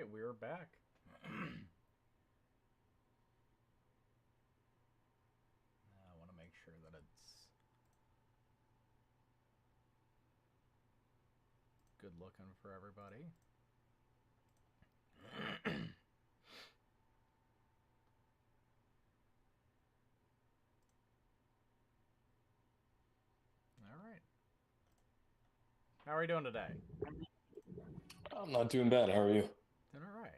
right, we're back. I want to make sure that it's good looking for everybody. All right. How are you doing today? I'm not doing bad. How are you? Doing all right.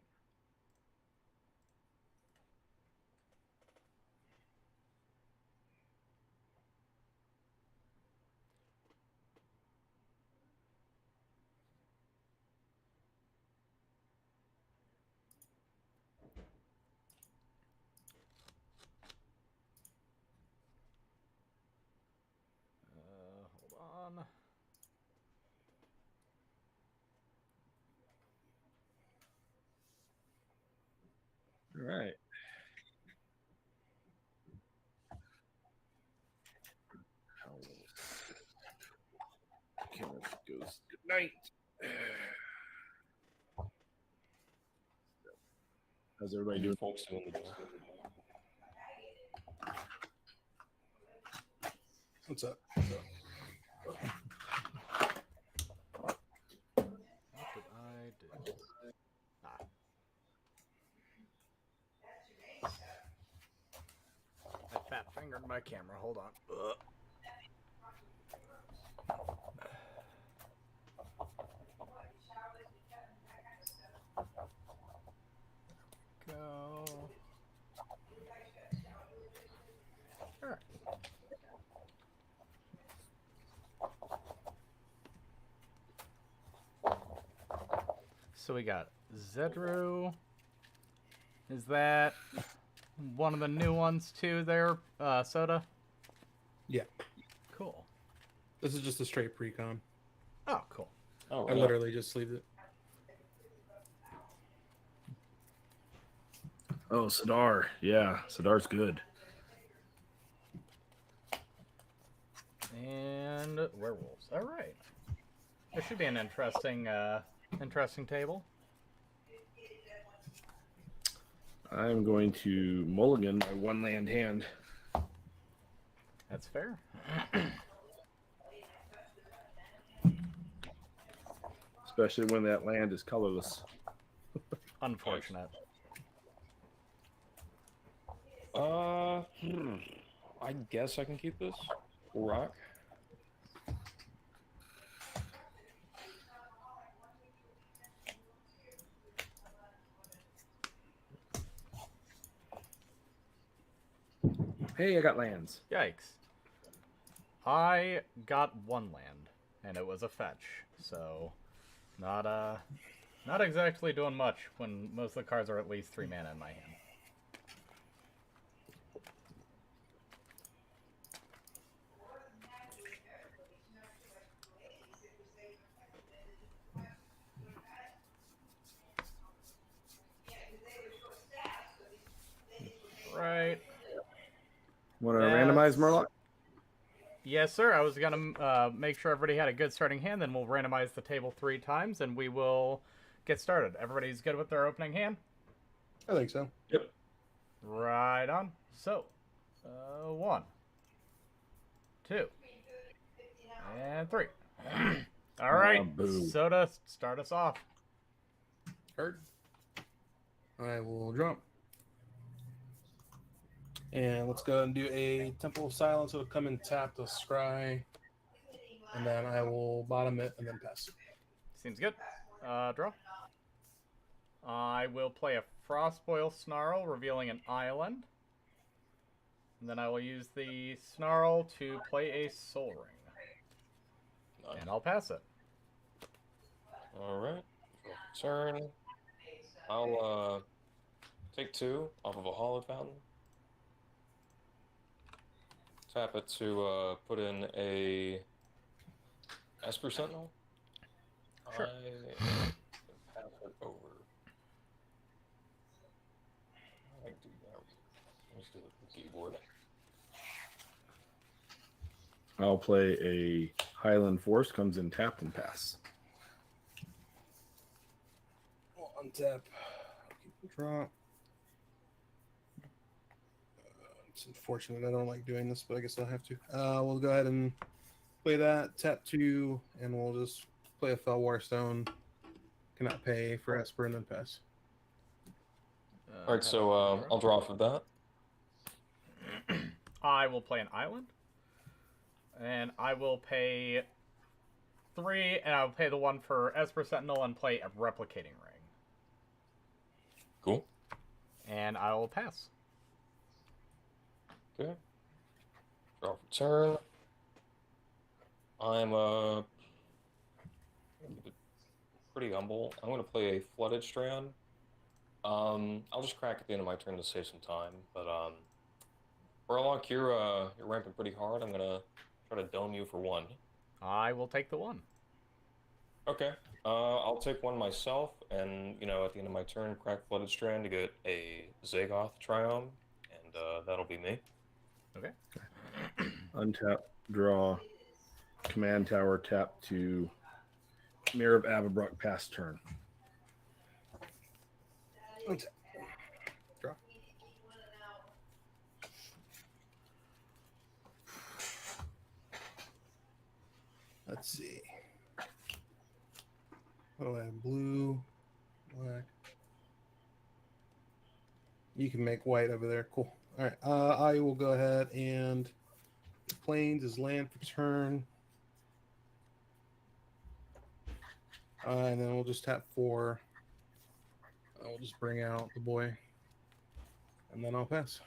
Hold on. All right. Kenneth goes, good night. How's everybody doing? Folks doing the What's up? What did I do? I fat fingered my camera. Hold on. Go. All right. So we got Zedru. Is that one of the new ones too there, Soda? Yeah. Cool. This is just a straight pre-con. Oh, cool. Oh, I literally just sleeved it. Oh, Sidar. Yeah, Sidar's good. And werewolves. All right. This should be an interesting table. I'm going to mulligan my one land hand. That's fair. Especially when that land is colorless. Unfortunate. I guess I can keep this. Rock. Hey, I got lands. Yikes. I got one land, and it was a fetch, so not exactly doing much when most of the cards are at least 3 mana in my hand. Right. Want to randomize Murloc? Yes, sir. I was going to make sure everybody had a good starting hand, then we'll randomize the table 3 times, and we will get started. Everybody's good with their opening hand? I think so. Yep. Right on. So, 1, 2, and 3. All right, boo. Soda, start us off. Heard. I will jump. And let's go and do a Temple of Silence. It'll come and tap the scry. And then I will bottom it and then pass. Seems good. Draw. I will play a Frostboil Snarl, revealing an island. And then I will use the Snarl to play a Soul Ring. Nice. And I'll pass it. All right. Turn. I'll take 2 off of a Hollow Fountain. Tap it to put in a Esper Sentinel. Sure. I pass it over. I do that. Let's do the keyboard. I'll play a Highland Force, comes in tapped and pass. Well, untap. Draw. It's unfortunate. I don't like doing this, but I guess I'll have to. We'll go ahead and play that. Tap 2, and we'll just play a Fellwar Stone. Cannot pay for Esper and then pass. All right, so I'll draw off of that. I will play an island. And I will pay 3, and I'll pay the 1 for Esper Sentinel and play a Replicating Ring. Cool. And I will pass. Okay. Draw for turn. I'm pretty humble. I'm going to play a Flooded Strand. I'll just crack at the end of my turn to save some time. But Burlock, you're ramping pretty hard. I'm gonna try to dome you for 1. I will take the 1. Okay. I'll take 1 myself, and at the end of my turn, crack Flooded Strand to get a Zagoth Triome, and that'll be me. Okay. Untap, draw, command tower, tap to Mirror of Avabrock, pass turn. Untap. Draw. Let's see. What do I have? Blue, black. You can make white over there. Cool. All right. I will go ahead and Plains is land for turn. And then we'll just tap 4. We'll just bring out the boy. And then I'll pass.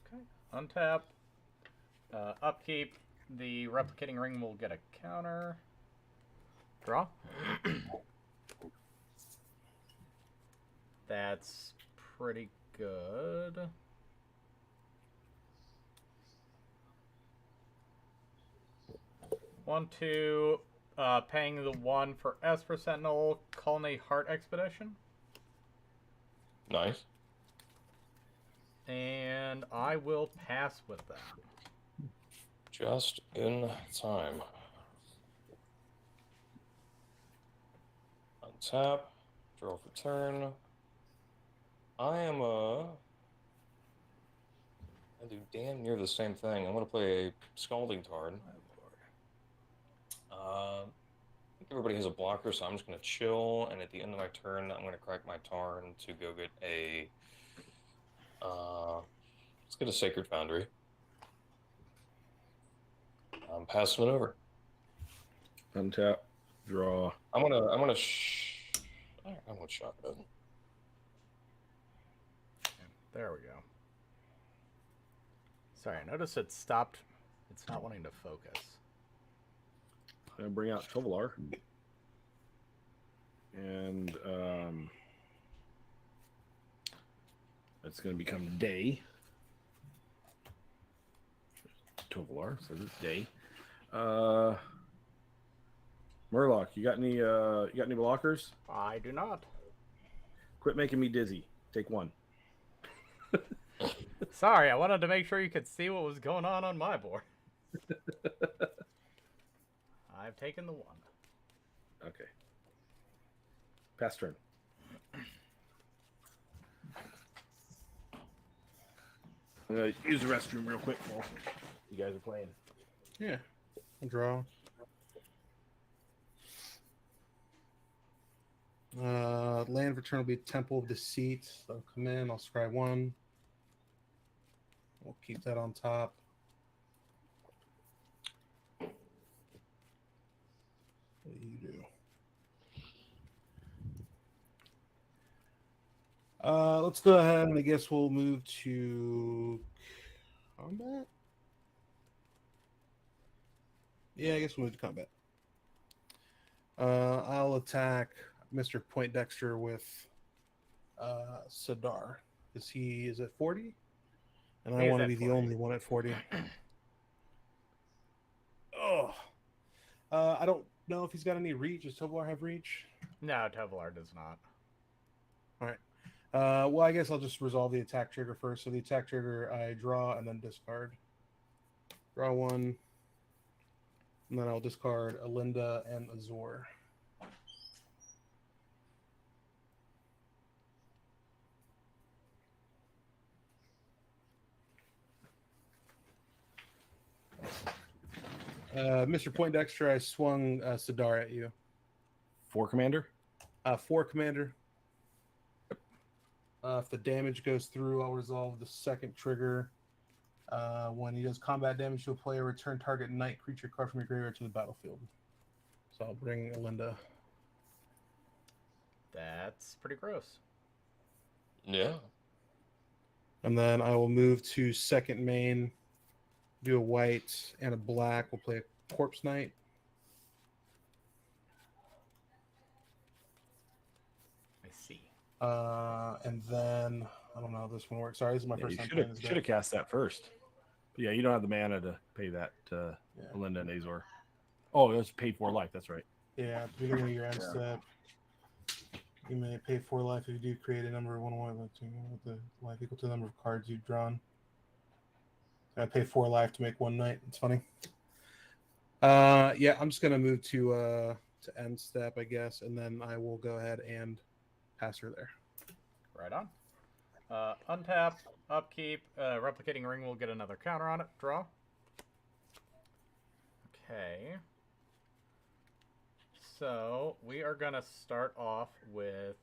Okay. Untap. Upkeep. The Replicating Ring will get a counter. Draw. That's pretty good. One, two. Paying the 1 for Esper Sentinel, Colony Heart Expedition. Nice. And I will pass with that. Just in time. Untap, draw for turn. I do damn near the same thing. I'm gonna play a Scalding Tarn. I think everybody has a blocker, so I'm just gonna chill. And at the end of my turn, I'm gonna crack my Tarn to go get a. Let's get a Sacred Foundry. I'm passing it over. Untap, draw. I'm gonna shotgun. There we go. Sorry, I noticed it stopped. It's not wanting to focus. I'm gonna bring out Tovolar. And it's gonna become day. Tovolar, so it's day. Murloc, you got any blockers? I do not. Quit making me dizzy. Take 1. Sorry, I wanted to make sure you could see what was going on my board. I've taken the 1. Okay. Pass turn. I'm gonna use the restroom real quick while you guys are playing. Yeah. I'll draw. Land return will be Temple of Deceit. So I'll come in, I'll scry 1. We'll keep that on top. What do you do? Let's go ahead and I guess we'll move to combat. Yeah, I guess we'll move to combat. I'll attack Mr. Poindexter with Sadar. He is at 40? And I want to be the only one at 40. Oh. I don't know if he's got any reach. Does Tovolar have reach? No, Tovolar does not. All right. Well, I guess I'll just resolve the attack trigger first. So the attack trigger, I draw and then discard. Draw 1. And then I'll discard Alinda and Azor. Mr. Poindexter, I swung Sidar at you. 4 commander. 4 commander. If the damage goes through, I'll resolve the second trigger. When he does combat damage to a player, return target night creature card from your graveyard to the battlefield. So I'll bring Alinda. That's pretty gross. Yeah. And then I will move to second main, do a white and a black. We'll play a Corpse Knight. I see. And then, I don't know how this one works. Sorry, this is my first time playing this Should have deck. cast that first. But yeah, you don't have the mana to pay that Yeah. Alinda and Azor. Oh, it was paid for life. That's right. Yeah, at the beginning of your end step, you may pay 4 life if you do create a number of 1/1 with the life equal to the number of cards you've drawn. I pay 4 life to make 1 night. It's funny. Yeah, I'm just gonna move to end step, I guess, and then I will go ahead and pass her there. Right on. Untap, upkeep, replicating ring will get another counter on it. Draw. Okay. So we are gonna start off with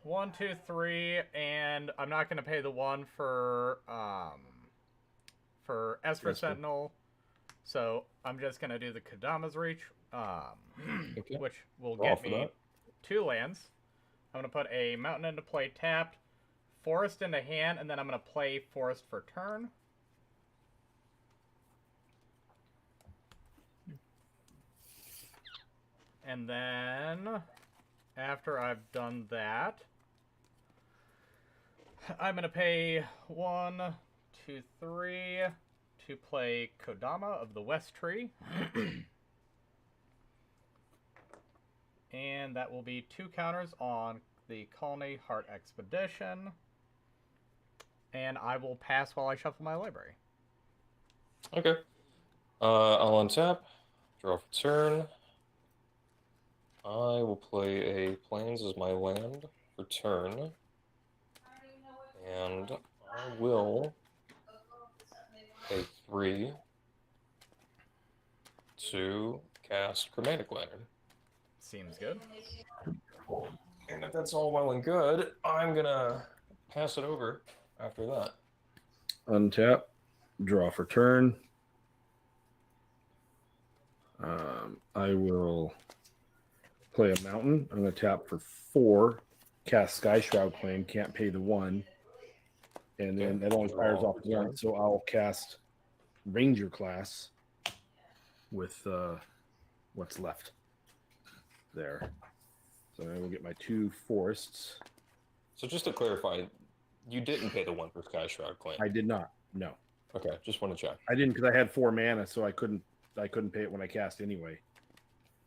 one, two, three, and I'm not gonna pay the 1 for Esper Sentinel. So I'm just gonna do the Kodama's Reach, Okay. which will Draw get for me that. 2 lands. I'm gonna put a mountain into play tapped, forest into hand, and then I'm gonna play forest for turn. And then after I've done that, I'm gonna pay 1, 2, 3 to play Kodama of the West Tree. And that will be 2 counters on the Colony Heart Expedition. And I will pass while I shuffle my library. Okay. I'll untap, draw for turn. I will play a Plains as my land for turn. And I will pay 3 to cast Chromatic Lantern. Seems good. And if that's all well and good, I'm gonna pass it over after that. Untap, draw for turn. I will play a mountain. I'm going to tap for 4, cast Sky Shroud Claim, can't pay the 1. And then that only fires off once, so I'll cast Ranger class with what's left there. So I will get my 2 forests. So just to clarify, you didn't pay the 1 for Sky Shroud Claim. I did not. No, Okay, just want to check. I didn't because I had 4 mana, so I couldn't pay it when I cast anyway.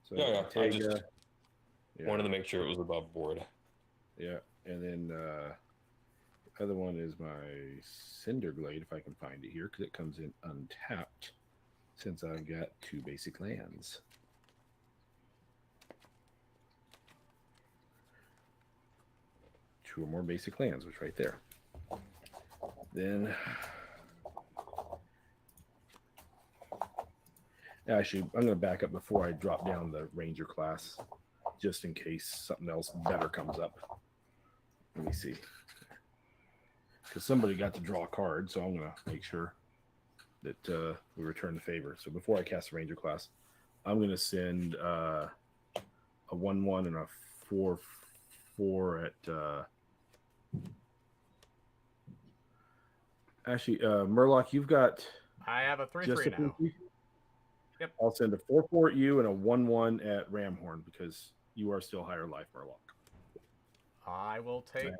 So Yeah, I just yeah. wanted to make sure it was above board. Yeah, and then the other one is my Cinder Glade, if I can find it here, because it comes in untapped, since I've got 2 basic lands. Two or more basic lands, which right there. Then, actually, I'm going to back up before I drop down the Ranger class, just in case something else better comes up. Let me see. Because somebody got to draw a card, so I'm going to make sure that we return the favor. So before I cast the Ranger class, I'm going to send a 1/1 and a 4/4 at... Actually, Murloc, you've got... I have a 3/3 now. Yep. I'll send a 4/4 at you and a 1/1 at Ramhorn because you are still higher life, Murloc. I will take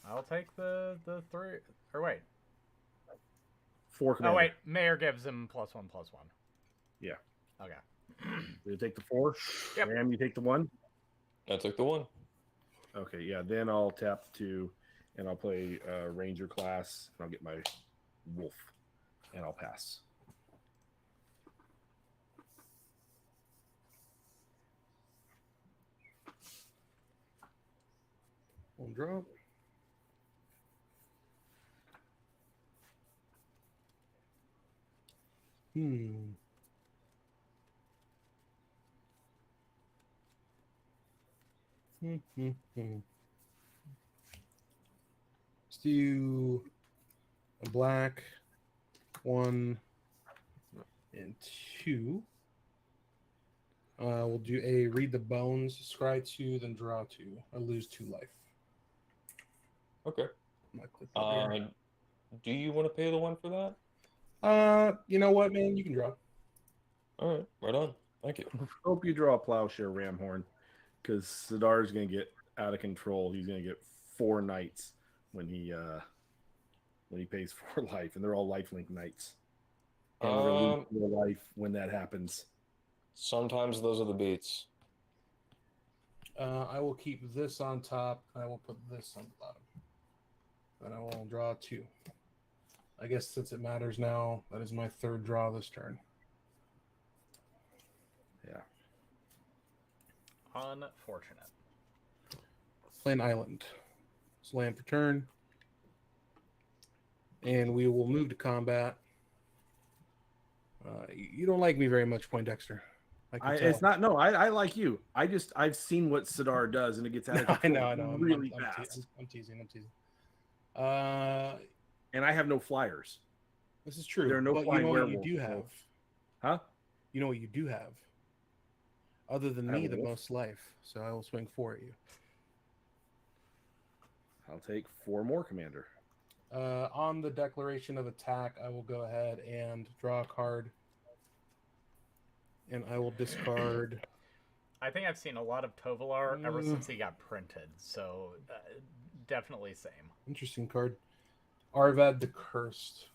I'll take the 3 or wait. 4 commander. Oh wait, Mayor gives him +1/+1. Yeah. Okay. You take the 4? Yep. Ram, you take the 1? I took the 1. Okay, yeah. Then I'll tap 2 and I'll play Ranger class and I'll get my Wolf and I'll pass. One drop. Hmm. Hmm. Let's do a black 1 and 2. We'll do a read the bones, scry 2, then draw 2. I lose 2 life. Okay. My clipboard here. Do you want to pay the 1 for that? You know what, man? You can draw. All right, right on. Thank you. Hope you draw a plowshare Ramhorn, because Sidar's going to get out of control. He's going to get 4 knights when he pays 4 life, and they're all lifelink knights. And we're going to lose 4 life when that happens. Sometimes those are the beats. I will keep this on top. I will put this on the bottom. And I will draw 2. I guess since it matters now, that is my 3rd draw this turn. Yeah. Unfortunate. Play an island. It's land for turn. And we will move to combat. You don't like me very much, Poindexter. It's not. No, I like you. I've seen what Sidar does, and it gets out of control. I know. Really fast. I'm teasing. And I have no flyers. This is true. There are no flying werewolves. What you do have? Huh? You know what you do have? Other than me, the most life. So I will swing 4 at you. I'll take 4 more, Commander. On the declaration of attack, I will go ahead and draw a card. And I will discard. I think I've seen a lot of Tovolar ever since he got printed, so definitely same. Interesting card. Arvad the Cursed.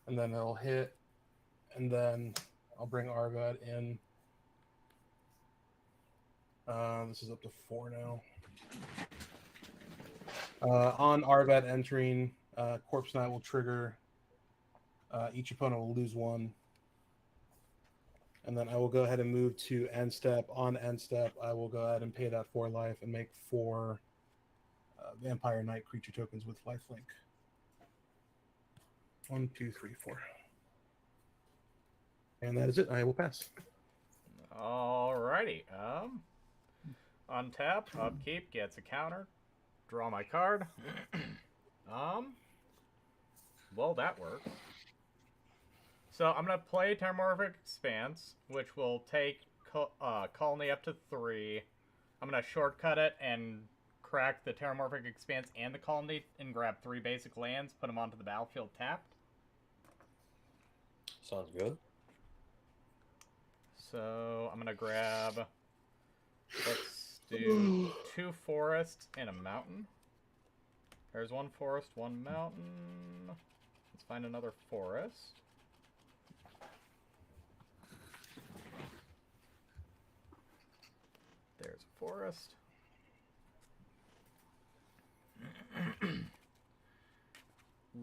And then it'll hit. And then I'll bring Arvad in. This is up to 4 now. On Arvad entering, Corpse Knight will trigger. Each opponent will lose 1. And then I will go ahead and move to end step. On end step, I will go ahead and pay that 4 life and make 4 Vampire Knight creature tokens with lifelink. 1, 2, 3, 4. And that is it. I will pass. Alrighty. Untap, upkeep, gets a counter. Draw my card. Well, that works. So I'm going to play Terramorphic Expanse, which will take Colony up to 3. I'm going to shortcut it and crack the Terramorphic Expanse and the Colony and grab 3 basic lands, put them onto the battlefield tapped. Sounds good. So I'm going to grab, let's do 2 forests and a mountain. There's 1 forest, 1 mountain. Let's find another forest. There's a forest.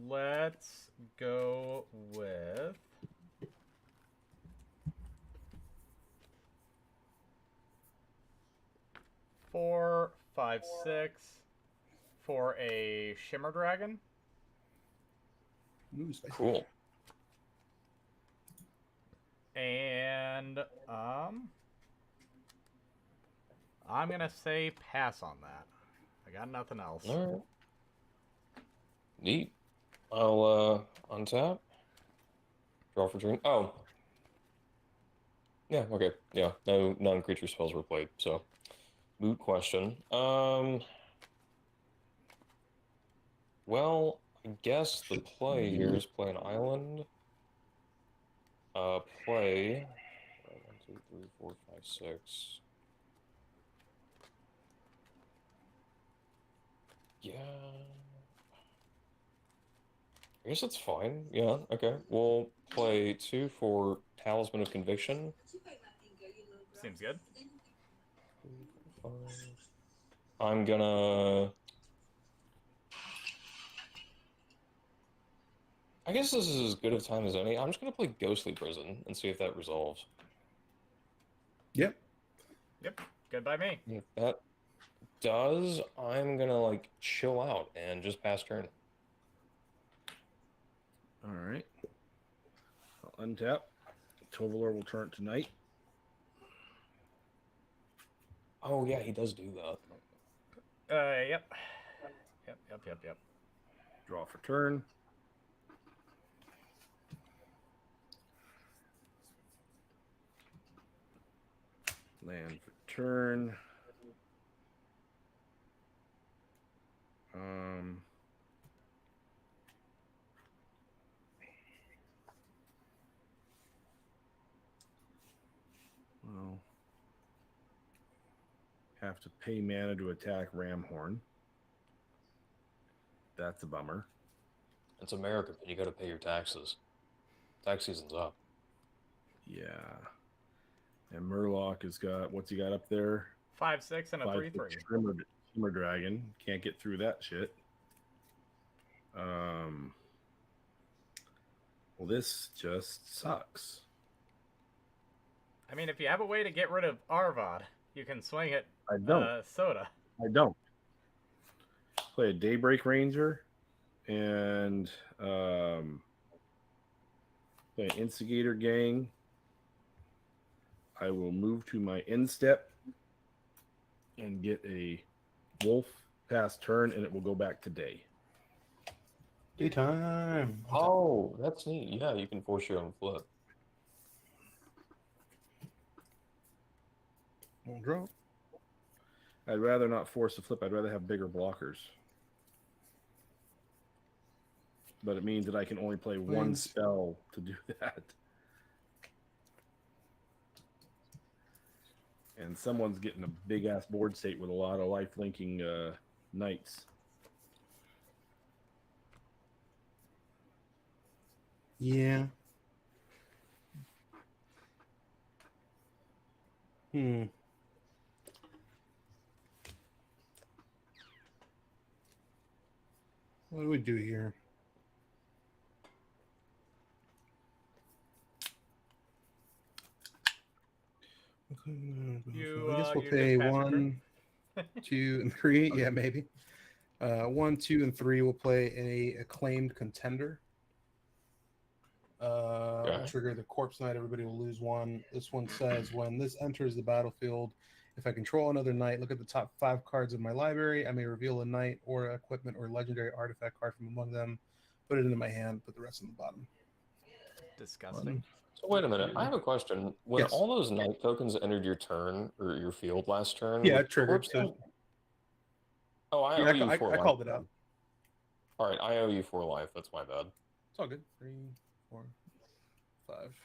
Let's go with four, 5, 6 for a Shimmer Dragon. Ooh, spicy. Cool. And I'm gonna say pass on that. I got nothing else. All right. Neat. I'll untap. Draw for turn. Oh. Yeah, okay. Yeah, no non-creature spells were played, so moot question. Well, I guess the play here is play an island. Play 1, 2, 3, 4, 5, 6. Yeah. I guess that's fine. Yeah, okay. We'll play 2 for Talisman of Conviction. Seems good. I'm gonna... I guess this is as good a time as any. I'm just gonna play Ghostly Prison and see if that resolves. Yep. Yep, good by me. If that does, I'm gonna, like, chill out and just pass turn. All right. untap. Tovolar will turn it tonight. Oh yeah, he does do that. Yep. Yep. Draw for turn. Land for turn. Well, have to pay mana to attack Ramhorn. That's a bummer. It's America, man. You got to pay your taxes. Tax season's up. Yeah. And Murloc has got, what's he got up there? 5/6 and a 3/3. Shimmer Dragon. Can't get through that shit. Well, this just sucks. I mean, if you have a way to get rid of Arvad, you can swing it. I don't. Soda. I don't. Play a Daybreak Ranger and play an Instigator Gang. I will move to my end step and get a Wolf past turn, and it will go back to day. Daytime. Oh, that's neat. Yeah, you can force your own flip. Won't draw. I'd rather not force a flip. I'd rather have bigger blockers. But it means that I can only play one spell to do that. And someone's getting a big-ass board state with a lot of life-linking knights. Yeah. What do we do here? I guess we'll pay 1, 2, and 3. Yeah, maybe. 1, 2, and 3. We'll play a acclaimed contender. Okay. Trigger the Corpse Knight. Everybody will lose 1. This one says, when this enters the battlefield, if I control another knight, look at the top 5 cards of my library. I may reveal a knight or equipment or legendary artifact card from among them, put it into my hand, put the rest on the bottom. Disgusting. So wait a minute. I have a question. When Yes. all those knight tokens entered your turn or your field last turn, Yeah, would it triggered. Corpse Knight- Oh, I Yeah, owe you 4 I life. called it out. All right, I owe you 4 life. That's my bad. It's all good. 3, 4, 5.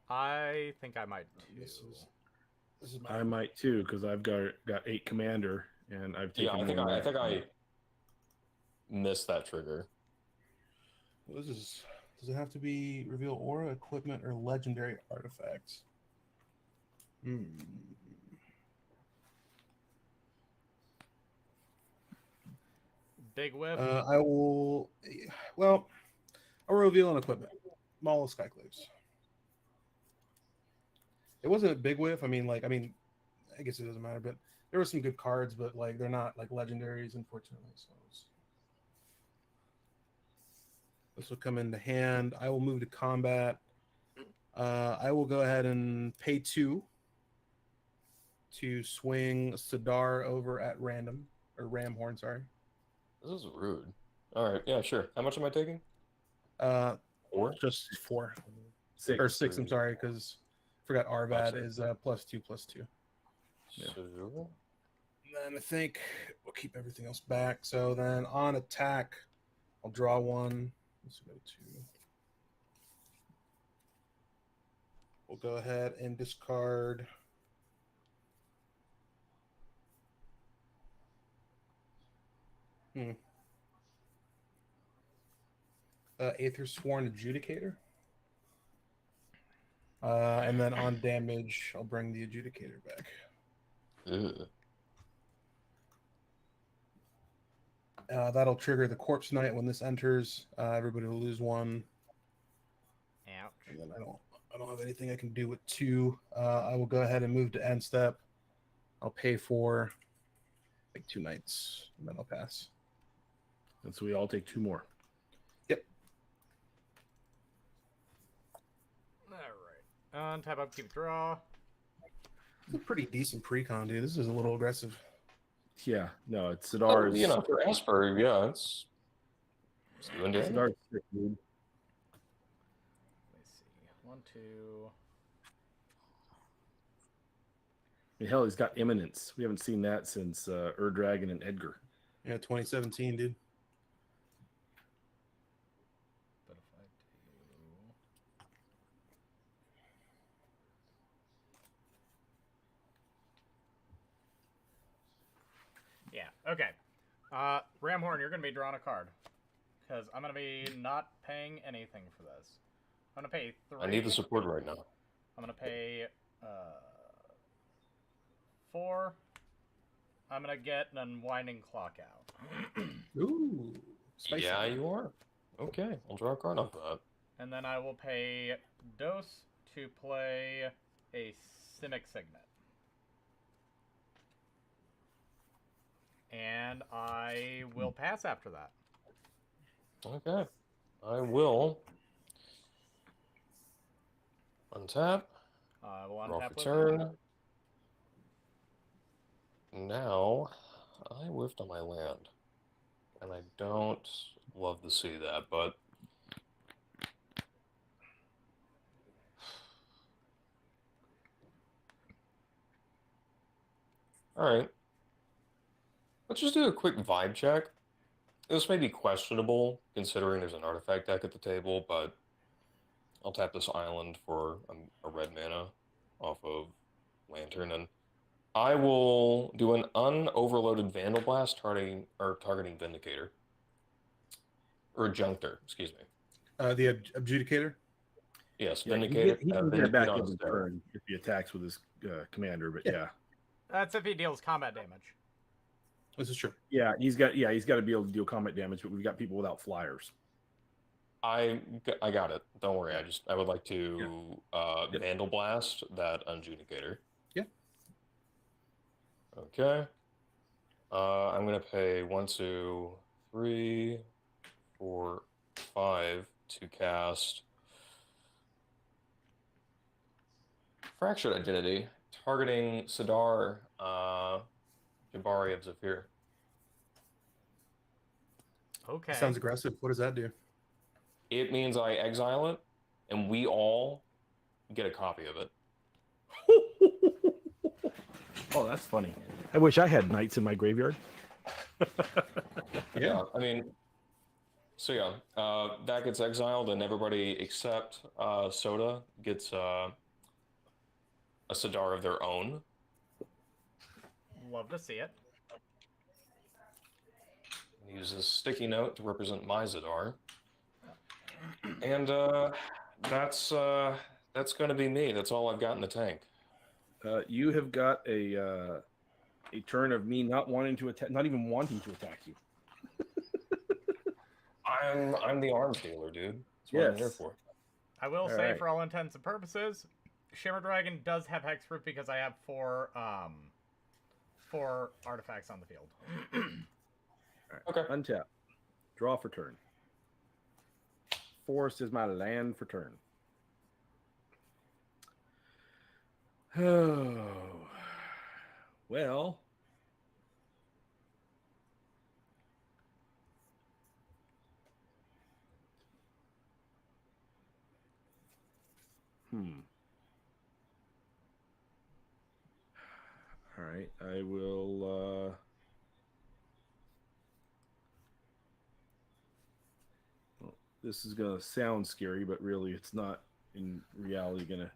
I think I might too. This is I might too, because I've got 8 commander, and I've taken. Yeah, I think I missed that trigger. What is this? Does it have to be reveal aura, equipment, or legendary artifacts? Big whiff. I will. Well, I'll reveal an equipment. Maul of Skyclaves. It wasn't a big whiff. I guess it doesn't matter, but there were some good cards, but like they're not like legendaries, unfortunately. So this will come into hand. I will move to combat. I will go ahead and pay 2 to swing Sidar over at random or Ramhorn. Sorry. This is rude. All right, yeah, sure. How much am I taking? 4. 4. 6 or 6. I'm sorry, because I forgot Arvad is +2/+2. Yeah. So, And then I think we'll keep everything else back. So then on attack, I'll draw 1. Let's go 2. We'll go ahead and discard. Aether Sworn Adjudicator. And then on damage, I'll bring the Adjudicator back. Ew. That'll trigger the Corpse Knight when this enters. Everybody will lose 1. Ouch. And then I don't have anything I can do with 2. I will go ahead and move to end step. I'll pay for like 2 knights, and then I'll pass. And so we all take 2 more. Yep. untap, upkeep, draw. It's a pretty decent precon, dude. This is a little aggressive. Yeah, no, it's Oh, Sidar's. you know, for Esper, yeah, it's doing damage. Sidar's sick, dude. Let me see. 1, 2. I mean, hell, he's got Eminence. We haven't seen that since Dragon and Edgar. Yeah, 2017, dude. But if I do. Yeah, okay. Ramhorn, you're going to be drawing a card. Because I'm going to be not paying anything for this. I'm going to pay 3. I need the support right now. I'm going to pay 4. I'm going to get an Unwinding Clock out. Ooh. Spicy. Yeah, you are. Okay, I'll draw a card off that. And then I will pay Dose to play a Cynic Signet. And I will pass after that. Okay, I will untap. I will Draw untap for with turn. Now, I whiffed on my land. And I don't love to see that, but... Alright. Let's just do a quick vibe check. This may be questionable, considering there's an artifact deck at the table, but I'll tap this island for a red mana off of Lantern, and I will do an unoverloaded Vandal Blast targeting Vindicator. Or Adjunctor, excuse me. The Adjudicator? Yes, Yeah, Vindicator. he can get Vindicate back on in his turn. turn if he attacks with his commander, but Yeah. yeah. That's if he deals combat damage. This is true. Yeah, he's got to be able to deal combat damage, but we've got people without flyers. I got it. Don't worry. I would like to Vandal Blast that Adjudicator. Yeah. Okay. I'm gonna pay 1, 2, 3, 4, 5 to cast Fractured Identity, targeting Sidar, Jabari of Zephyr. Okay. Sounds aggressive. What does that do? It means I exile it, and we all get a copy of it. Oh, that's funny. I wish I had knights in my graveyard. Yeah, I mean, so yeah, that gets exiled, and everybody except Soda gets a Sidar of their own. Love to see it. Use this sticky note to represent my Sidar. And that's going to be me. That's all I've got in the tank. You have got a turn of me not wanting to attack, not even wanting to attack you. I'm the arms dealer, dude. That's what I'm here Yes. for. I will All say, right. for all intents and purposes, Shimmer Dragon does have Hexproof because I have 4 artifacts on the field. All right. Okay. Untap. Draw for turn. Forest is my land for turn. Oh. Well. All right. I will this is going to sound scary, but really it's not in reality going to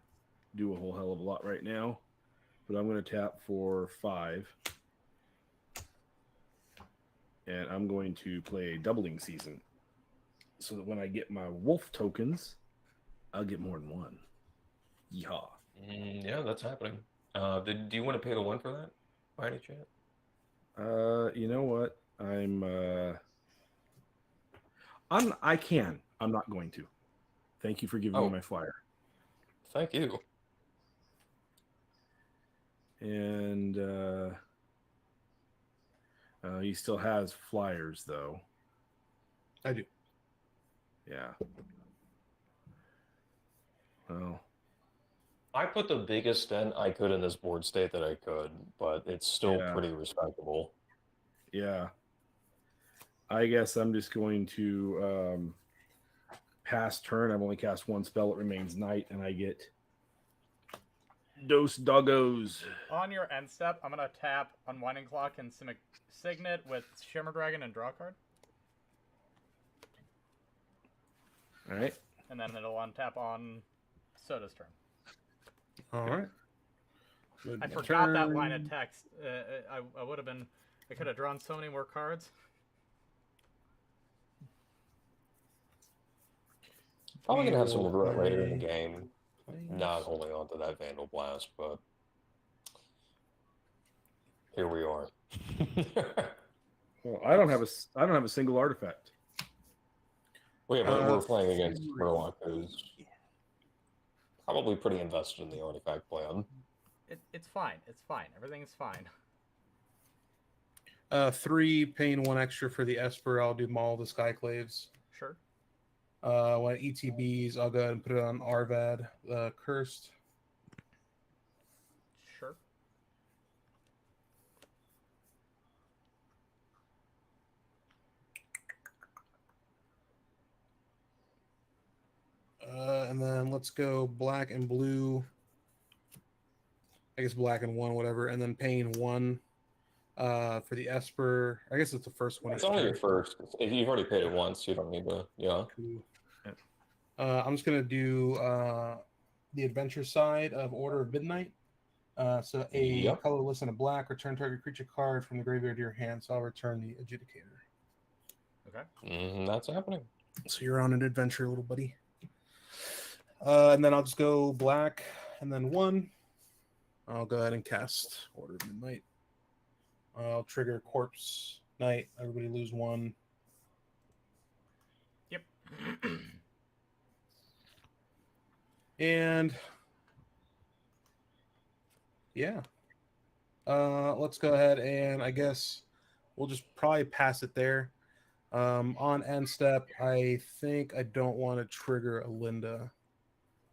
do a whole hell of a lot right now. But I'm going to tap for 5. And I'm going to play Doubling Season. So that when I get my wolf tokens, I'll get more than one. Yeehaw. Yeah, that's happening. Do you want to pay the 1 for that, by any chance? You know what? I can. I'm not going to. Thank you for giving me my flyer. Thank you. And he still has flyers, though. I do. Yeah. Well, I put the biggest dent I could in this board state that I could, but it's still Yeah. pretty respectable. Yeah. I guess I'm just going to pass turn. I've only cast one spell. It remains night, and I get Dos Doggos. On your end step, I'm gonna tap Unwinding Clock and Signet with Shimmer Dragon and draw a card. All right. And then it'll untap on Soda's turn. All right. I forgot that line of text. I would have been. I could have drawn so many more cards. Probably gonna have some regret later in the game, not holding on to that Vandal Blast, but here we are. Well, I don't have a single artifact. Well, yeah, but we're playing against Murloc, who's probably pretty invested in the artifact plan. It's fine. It's fine. Everything's fine. 3, paying 1 extra for the Esper. I'll do Maul of the Skyclaves. Sure. When ETBs, I'll go ahead and put it on Arvad, Cursed. Sure. And then let's go black and blue. I guess black and 1, whatever. And then paying 1 for the Esper. I guess it's the first one. It's only your first. If you've already paid it once, you don't need to, yeah. I'm just going to do the adventure side of Order of Midnight. So a colorless and a black, return target creature card from the graveyard to your hand. So I'll return the Adjudicator. Okay. That's happening. So you're on an adventure, little buddy. And then I'll just go black and then 1. I'll go ahead and cast Order of Midnight. I'll trigger Corpse Knight. Everybody lose 1. Yep. And yeah. Let's go ahead and I guess we'll just probably pass it there. On end step, I think I don't want to trigger a Linda.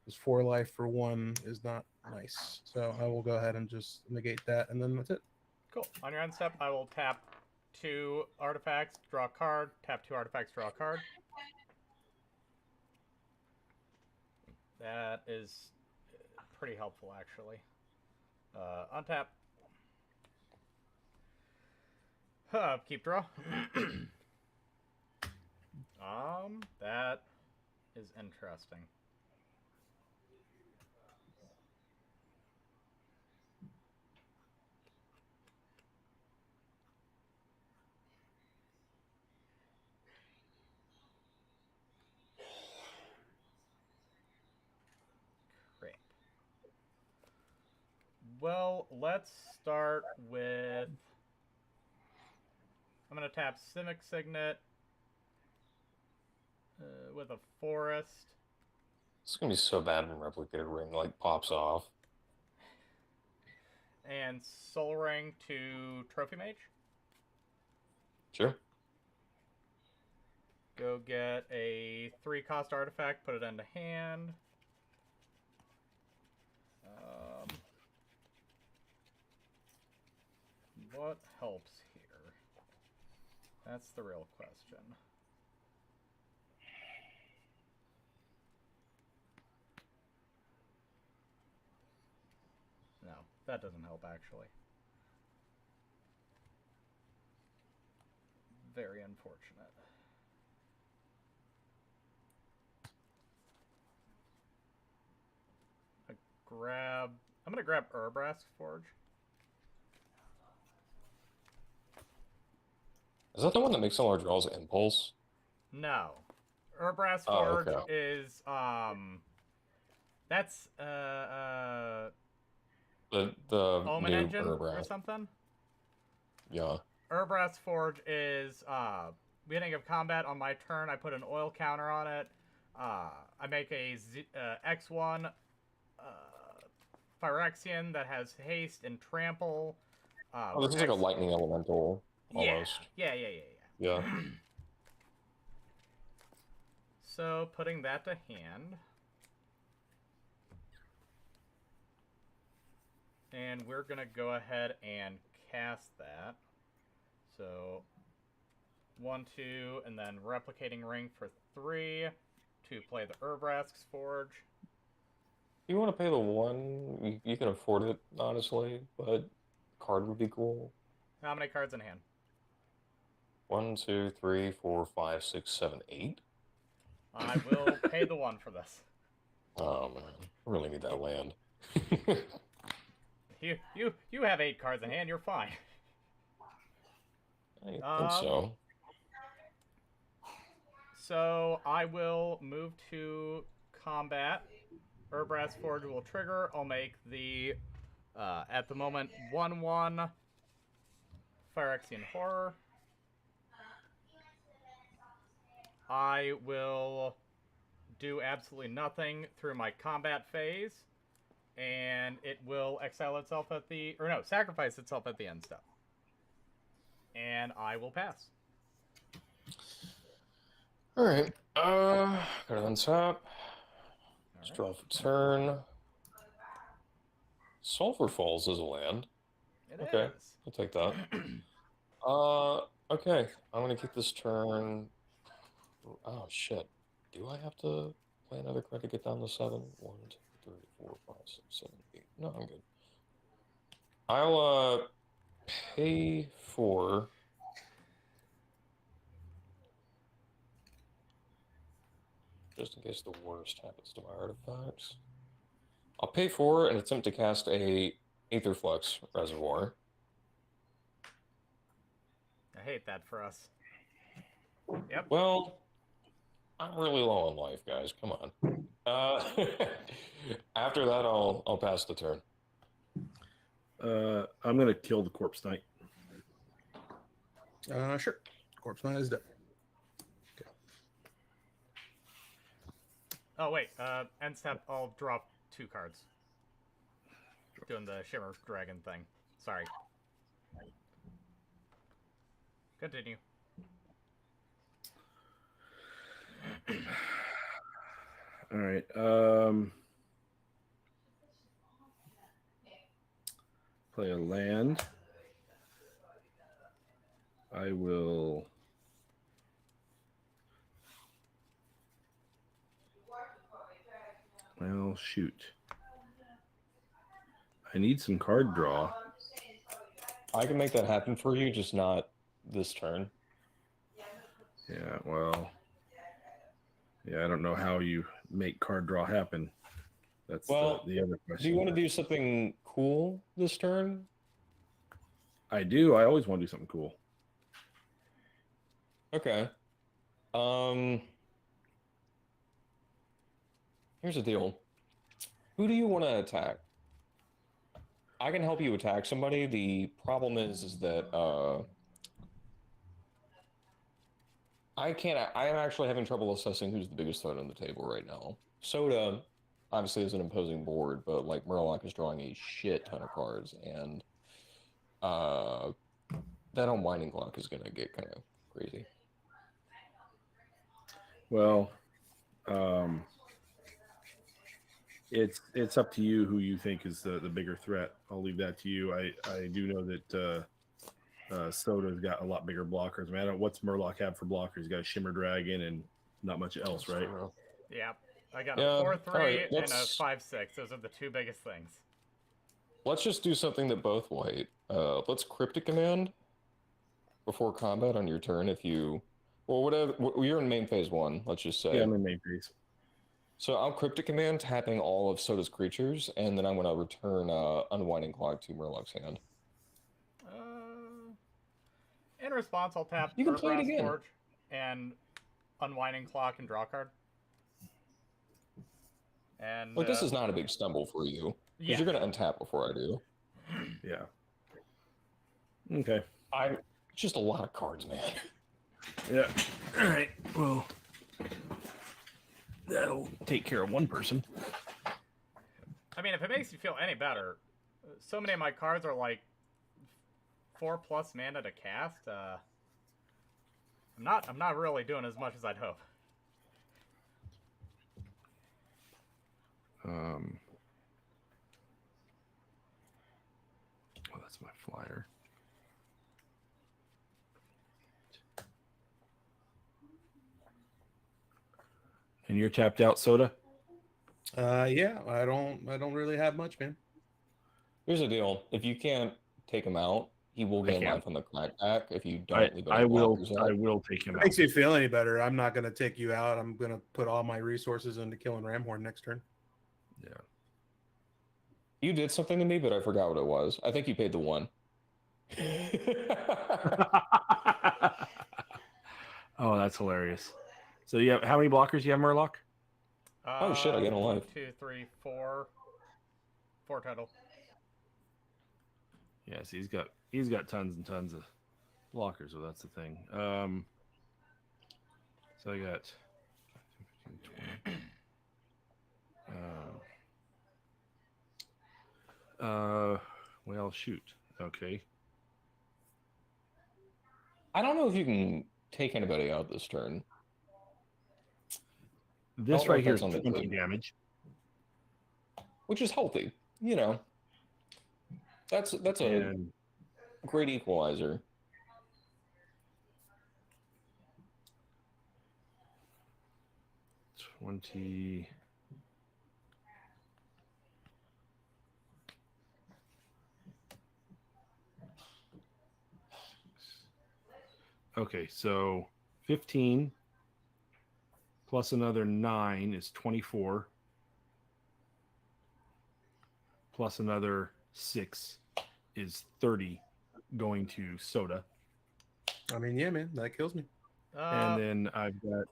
Because 4 life for 1 is not nice. So I will go ahead and just negate that, and then that's it. Cool. On your end step, I will tap 2 artifacts, draw a card, tap 2 artifacts, draw a card. That is pretty helpful, actually. Untap. Keep draw. That is interesting. Great. Well, let's start with... I'm going to tap Simic Signet with a Forest. It's gonna be so bad when Replicated Ring like pops off. And Soul Ring to Trophy Mage. Sure. Go get a 3-cost artifact, put it into hand. What helps here? That's the real question. No, that doesn't help, actually. Very unfortunate. I'm gonna grab Urbrask Forge. Is that the one that makes all our draws impulse? No. Urbrask Oh, Forge okay. is that's The Omen new Engine or Urbrask. something? Yeah. Urbrask Forge is beginning of combat on my turn, I put an oil counter on it. I make a X1 Phyrexian that has haste and trample. Oh, this is like a lightning elemental almost. Yeah. Yeah. So putting that to hand. And we're going to go ahead and cast that. So 1, 2, and then Replicating Ring for 3 to play the Urbrask's Forge. You want to pay the 1? You can afford it, honestly, but card would be cool. How many cards in hand? 1, 2, 3, 4, 5, 6, 7, 8. I will pay the 1 for this. Oh man, I really need that land. You have 8 cards in hand. You're fine. I think so. So I will move to combat. Urbrask's Forge will trigger. I'll make the at the moment 1/1 Phyrexian Horror. I will do absolutely nothing through my combat phase, and it will exile itself at the, or no, sacrifice itself at the end step. And I will pass. Alright, gotta untap. Let's draw for turn. Sulphur Falls is a land. It Okay, is. I'll take that. Okay, I'm gonna keep this turn. Oh shit. Do I have to play another card to get down to 7? 1, 2, 3, 4, 5, 6, 7, 8. No, I'm good. I'll pay for just in case the worst happens to my artifacts. I'll pay for and attempt to cast a Aetherflux Reservoir. I hate that for us. Yep. Well, I'm really low on life, guys. Come on. After that, I'll pass the turn. I'm gonna kill the Corpse Knight. Sure. Corpse Knight is dead. Okay. Oh wait, end step. I'll drop 2 cards. Doing the Shimmer Dragon thing. Sorry. Continue. All right. Play a land. I will. Well, shoot. I need some card draw. I can make that happen for you, just not this turn. Yeah, well. Yeah, I don't know how you make card draw happen. That's Well, the other question. Do you want to do something cool this turn? I do. I always want to do something cool. Okay. Here's the deal. Who do you want to attack? I can help you attack somebody. The problem is that I am actually having trouble assessing who's the biggest threat on the table right now. Soda obviously is an imposing board, but like Murloc is drawing a shit ton of cards, and that unwinding clock is gonna get kind of crazy. Well, it's up to you who you think is the bigger threat. I'll leave that to you. I do know that Soda's got a lot bigger blockers. I mean, I don't know what's Murloc have for blockers. He's got a Shimmer Dragon and not much else, right? Yeah. I got a 4/3 and a 5/6. Those are the 2 biggest things. Let's just do something that both white. Let's Cryptic Command before combat on your turn if you... Well, whatever. You're in main phase 1, let's just say. Yeah, I'm in main phase. So I'll Cryptic Command, tapping all of Soda's creatures, and then I'm going to return Unwinding Clock to Murloc's hand. In response, I'll tap You can play it again. Forge and Unwinding Clock and draw a card. And Like, this is not a big stumble for you, because you're going to untap before I do. Yeah. Okay. Just a lot of cards, man. Yeah. All right. Well, that'll take care of one person. I mean, if it makes you feel any better, so many of my cards are like 4+ mana to cast. I'm not really doing as much as I'd hope. that's my flyer. And you're tapped out, Soda? Yeah, I don't really have much, man. Here's the deal: if you can't take him out, he will gain can't. life on the crackback if you don't leave any I will blockers out. I will take him If it out. makes you feel any better, I'm not gonna take you out. I'm gonna put all my resources into killing Ramhorn next turn. Yeah. You did something to me, but I forgot what it was. I think you paid the 1. Oh, that's hilarious. So you have how many blockers you have, Murloc? Oh, shit, I get a 1, life. 2, 3, 4. 4 total. Yes, he's got tons and tons of blockers, so that's the thing. So I got 15, 20. Well, shoot. Okay. I don't know if you can take anybody out this turn. This don't know right if here that's is on the 20 table. damage. Which is healthy, you know. That's a And great equalizer. $20. Okay, so 15 plus another 9 is 24. Plus another 6 is 30 going to Soda. I mean, yeah, man, that kills me. And then I've got...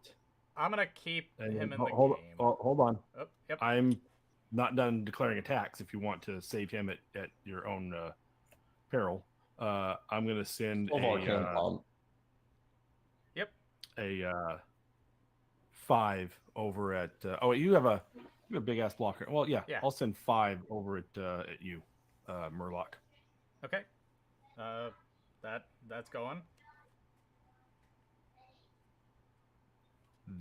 I'm going to keep him in the hold, game. hold on. Oh, yep. I'm not done declaring attacks if you want to save him at your own peril. I'm going to send a 5 over at... oh, you have a big ass blocker. Well, yeah, I'll send 5 over at you, Murloc. Okay. That's going.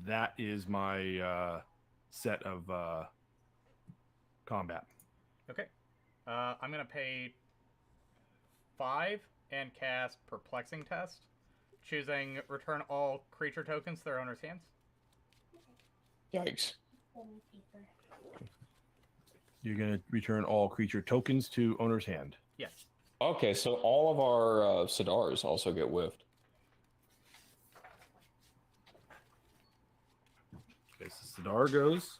That is my set of combat. Okay. I'm going to pay 5 and cast Perplexing Test, choosing return all creature tokens to their owner's hands. Yikes. You're going to return all creature tokens to owner's hand. Yes. Okay, so all of our Sidars also get whiffed. Okay, so Sidar goes.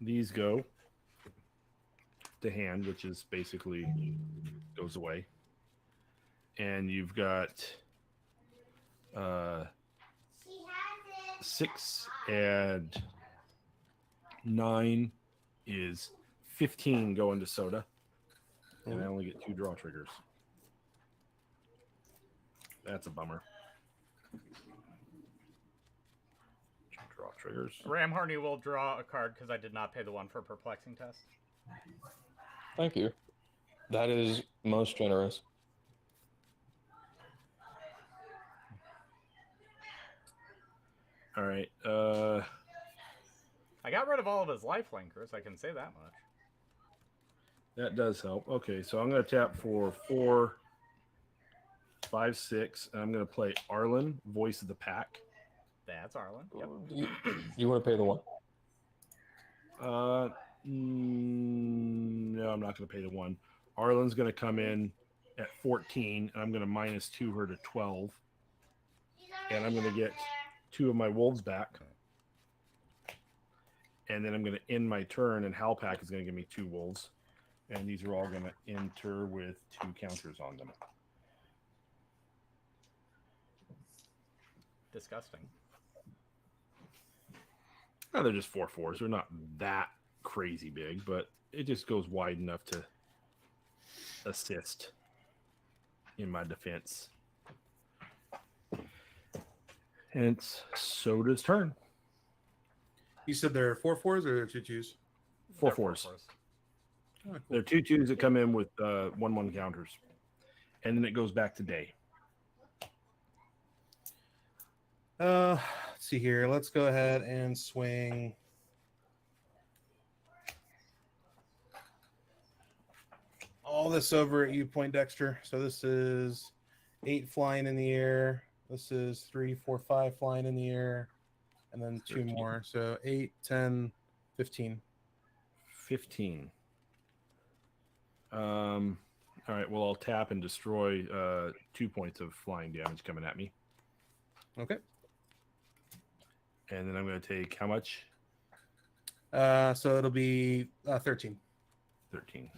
These go to hand, which is basically goes away. And you've got 6 and 9 is 15 going to Soda. And I only get 2 draw triggers. That's a bummer. 2 draw triggers. Ramhorn, will draw a card because I did not pay the 1 for Perplexing Test. Thank you. That is most generous. All right. I got rid of all of his lifelinkers, I can say that much. That does help. Okay, so I'm going to tap for 4, 5, 6, and I'm going to play Arlen, Voice of the Pack. That's Arlen. Yep. You want to pay the 1? No, I'm not going to pay the 1. Arlen's going to come in at 14, and I'm going to -2 her to 12. And I'm going to get 2 of my wolves back. And then I'm going to end my turn, and Halpack is going to give me 2 wolves. And these are all going to enter with 2 counters on them. Disgusting. Oh, they're just 4/4s. They're not that crazy big, but it just goes wide enough to assist in my defense. And it's Soda's turn. You said they're 4/4s or 2/2s? 4/4s. Oh, cool. They're 2/2s that come in with 1/1 counters. And then it goes back to Day. Let's see here. Let's go ahead and swing. all this over at you, Point Dexter. So this is 8 flying in the air. This is 3, 4, 5 flying in the air. And then 2 13. more. So 8, 10, 15. 15. All right. Well, I'll tap and destroy 2 points of flying damage coming at me. Okay. And then I'm going to take how much? So it'll be 13. 13.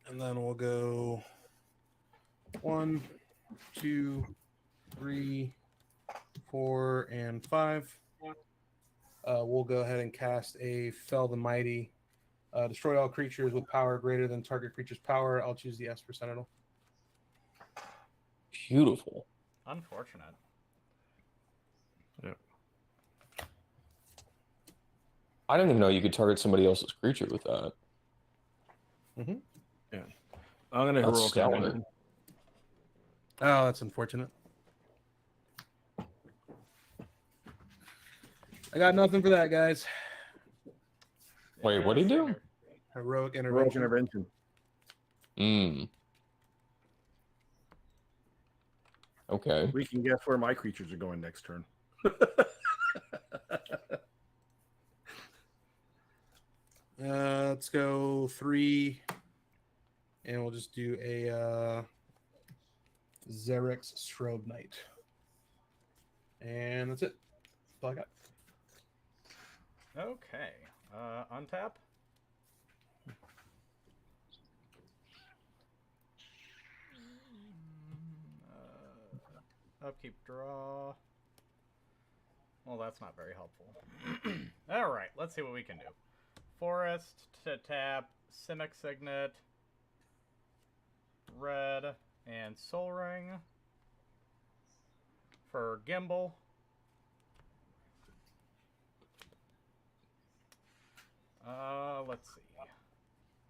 And then we'll go 1, 2, 3, 4, and 5. We'll go ahead and cast a Fell the Mighty. Destroy all creatures with power greater than target creature's power. I'll choose the Esper Sentinel. Beautiful. Unfortunate. Yep. I didn't even know you could target somebody else's creature with that. Mm-hmm. Yeah. I'm going to That's heroic stellar. intervention. Oh, that's unfortunate. I got nothing for that, guys. Wait, what'd he do? Heroic Heroic intervention. Hmm. Okay. We can guess where my creatures are going next turn. Let's go 3, and we'll just do a Xerix Strobe Knight. And that's it. That's all I got. Okay. Untap. Upkeep, draw. Well, that's not very helpful. Alright, let's see what we can do. Forest to tap, Simic Signet, red, and Soul Ring. For Gimbal. Let's see.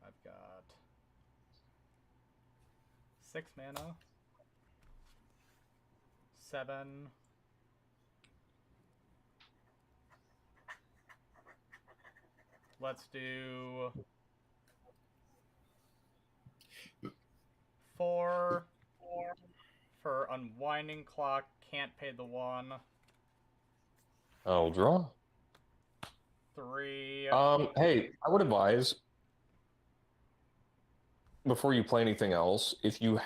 I've got 6 mana. 7. Let's do 4 for Unwinding Clock. Can't pay the 1. I'll draw. 3. Hey, I would advise before you play anything else, if you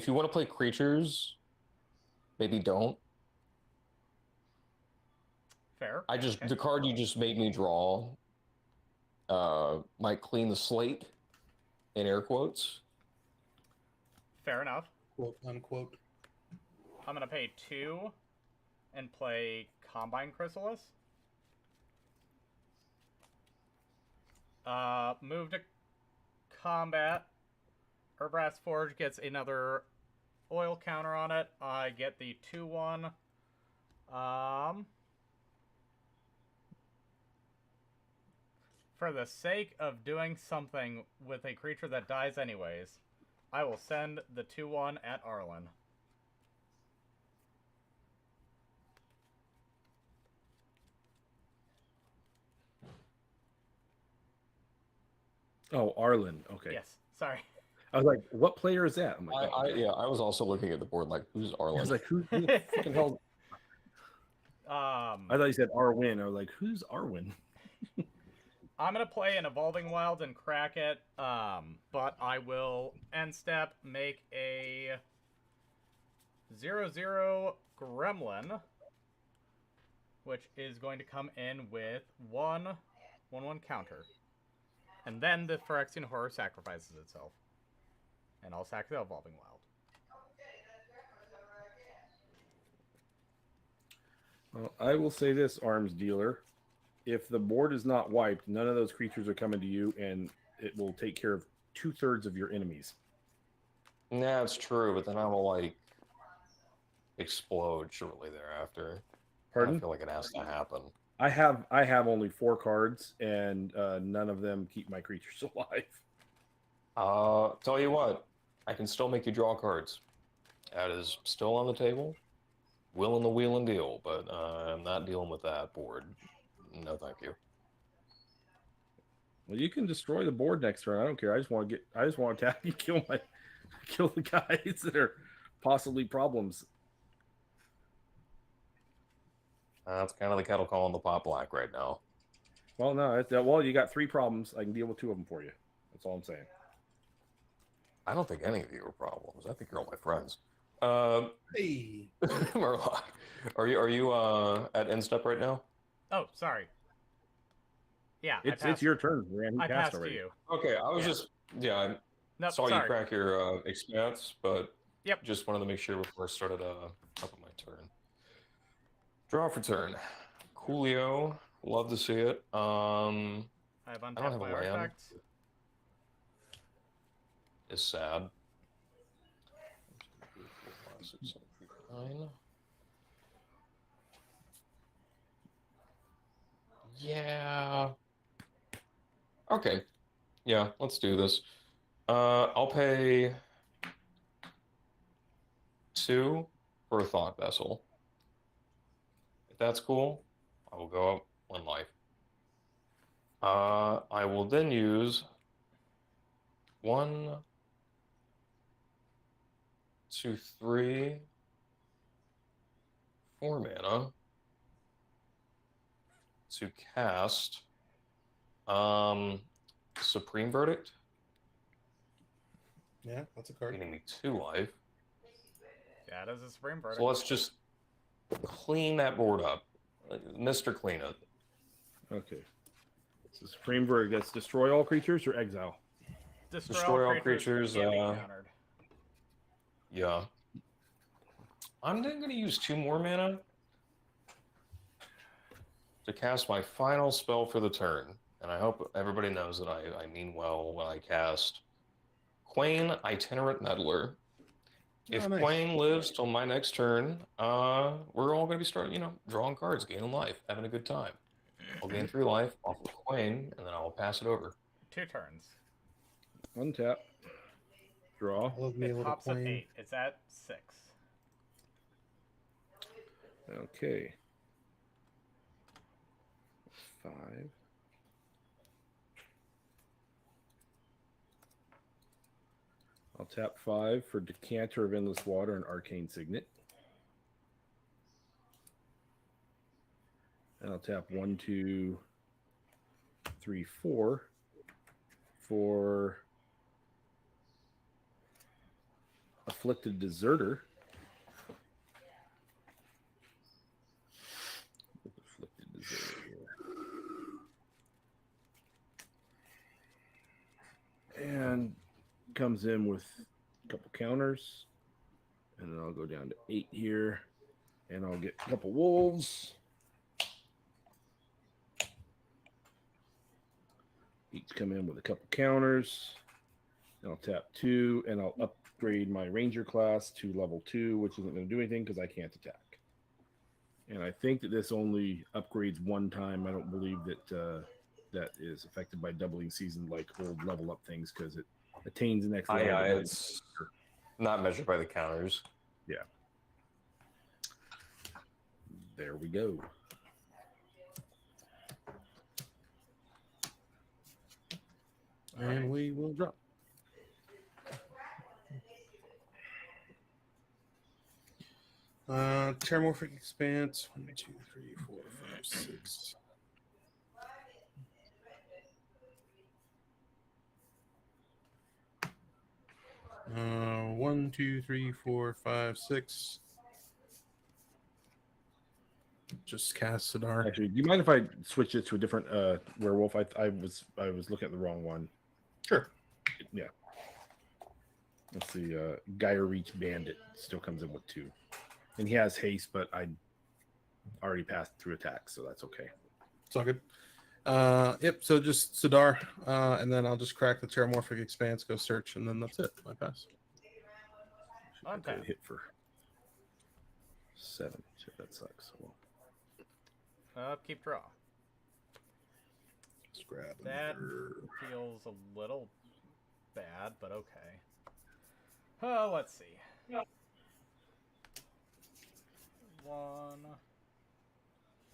want to play creatures, maybe don't. Fair. The card you just made me draw might clean the slate, in air quotes. Fair enough. Quote unquote. I'm going to pay 2 and play Combine Chrysalis. Move to combat. Urbrass Forge gets another oil counter on it. I get the 2/1. For the sake of doing something with a creature that dies anyways, I will send the 2/1 at Arlen. Oh, Arlen. Okay. Yes, sorry. I was like, what player is that? I'm like, oh, okay. I was also looking at the board like, who's I Arlen? was like, who the fucking hell? I thought you said Arwen. I was like, who's Arwen? I'm going to play an Evolving Wild and crack it, but I will end step make a 0/0 Gremlin, which is going to come in with 1/1 counter. And then the Phyrexian Horror sacrifices itself. And I'll sack the Evolving Wild. Well, I will say this, arms dealer. If the board is not wiped, none of those creatures are coming to you, and it will take care of 2/3 of your enemies. Nah, it's true, but then I will, like, explode shortly thereafter. Pardon? I feel like it has to happen. I have only 4 cards, and none of them keep my creatures alive. Tell you what, I can still make you draw cards. That is still on the table. willing the wheel and deal, but I'm not dealing with that board. No, thank you. Well, you can destroy the board next turn. I don't care. I just want to attack and kill the guys that are possibly problems. That's kind of the kettle calling the pot black right now. Well, no. Well, you got 3 problems. I can deal with 2 of them for you. That's all I'm saying. I don't think any of you are problems. I think you're all my friends. Hey. Murloc, are you at end step right now? Oh, sorry. Yeah, It's your turn, Rand. He I passed already. to you. Okay, I was I Nope, saw you sorry. crack your expanse, but Yep. just wanted to make sure before I started up on my turn. Draw for turn. Coolio, love to see it. I have I don't untapped have a my land. artifact. It's sad. 6, 7, 8, 9. Yeah. Okay. Yeah, let's do this. I'll pay 2 for a thought vessel. If that's cool, I will go up 1 life. I will then use 1, 2, 3, 4 mana to cast Supreme Verdict, Yeah, that's a card. getting me 2 life. Yeah, it is a Supreme Verdict. So let's just clean that board up. Mr. Clean It. Okay. So Supreme Verdict. That's destroy all creatures or exile. Destroy all creatures. Can be countered. Yeah. I'm then going to use 2 more mana to cast my final spell for the turn. And I hope everybody knows that I mean well when I cast Quain, Itinerant Meddler. If nice. Quain lives till my next turn, we're all going to be starting, drawing cards, gaining life, having a good time. I'll gain 3 life off of Quain, and then I'll pass it over. 2 turns. Untap. Draw. I love me a It little pops at plane. 8. It's at 6. Okay. 5. I'll tap 5 for Decanter of Endless Water and Arcane Signet. And I'll tap 1, 2, 3, 4 for Afflicted Deserter. Afflicted Deserter here. And comes in with a couple counters. And then I'll go down to 8 here. And I'll get a couple wolves. Each come in with a couple counters. And I'll tap 2, and I'll upgrade my Ranger class to level 2, which isn't going to do anything because I can't attack. And I think that this only upgrades 1 time. I don't believe that that is affected by doubling season like old level up things because it attains the next level. Yeah, it's not measured by the counters. Yeah. There we go. And we will drop. Terramorphic Expanse. 1, 2, 3, 4, 5, 6. One, 2, 3, 4, 5, 6. Just cast Sidar. Actually, do you mind if I switch it to a different werewolf? I was looking at the wrong one. Sure. Yeah. Let's see. Gaia Reach Bandit still comes in with 2. And he has haste, but I already passed through attacks, so that's okay. It's all good. Yep, so just Sidar, and then I'll just crack the Terramorphic Expanse, go search, and then that's it. My pass. Okay. Hit for 7. Shit, that sucks. Well, Keep draw. Just grab That another. feels a little bad, but okay. Let's see.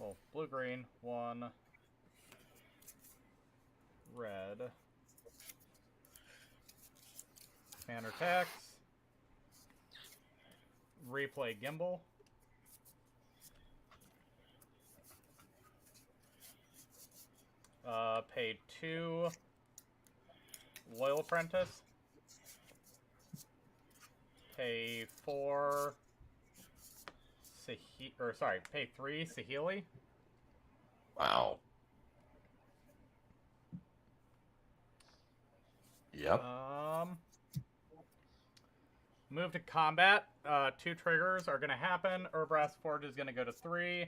well, blue green, 1 red. Commander attacks. Replay Gimbal. Pay 2 Loyal Apprentice. Pay 4 pay 3 Sahili. Wow. Yep. Move to combat. 2 triggers are going to happen. Urbrass Forge is going to go to 3.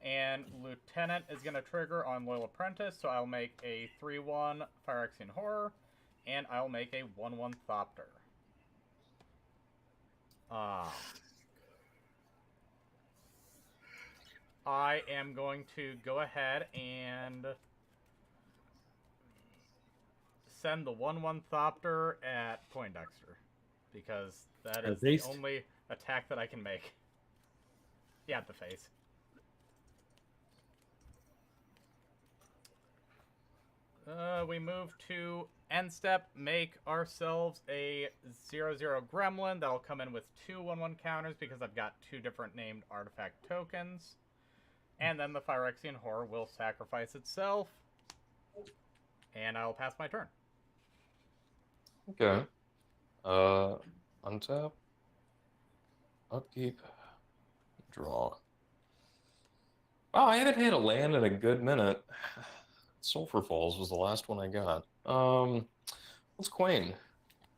And Lieutenant is going to trigger on Loyal Apprentice. So I'll make a 3/1 Phyrexian Horror. And I'll make a 1/1 Thopter. I am going to go ahead and send the 1/1 Thopter at Poindexter. Because that is the only attack that I can make. Yeah, at the face. We move to end step, make ourselves a 0/0 gremlin. That'll come in with 2 1/1 counters because I've got 2 different named artifact tokens. And then the Phyrexian Horror will sacrifice itself. And I'll pass my turn. Okay. Untap. Upkeep. Draw. Wow, I haven't had a land in a good minute. Sulphur Falls was the last one I got. What's Quain?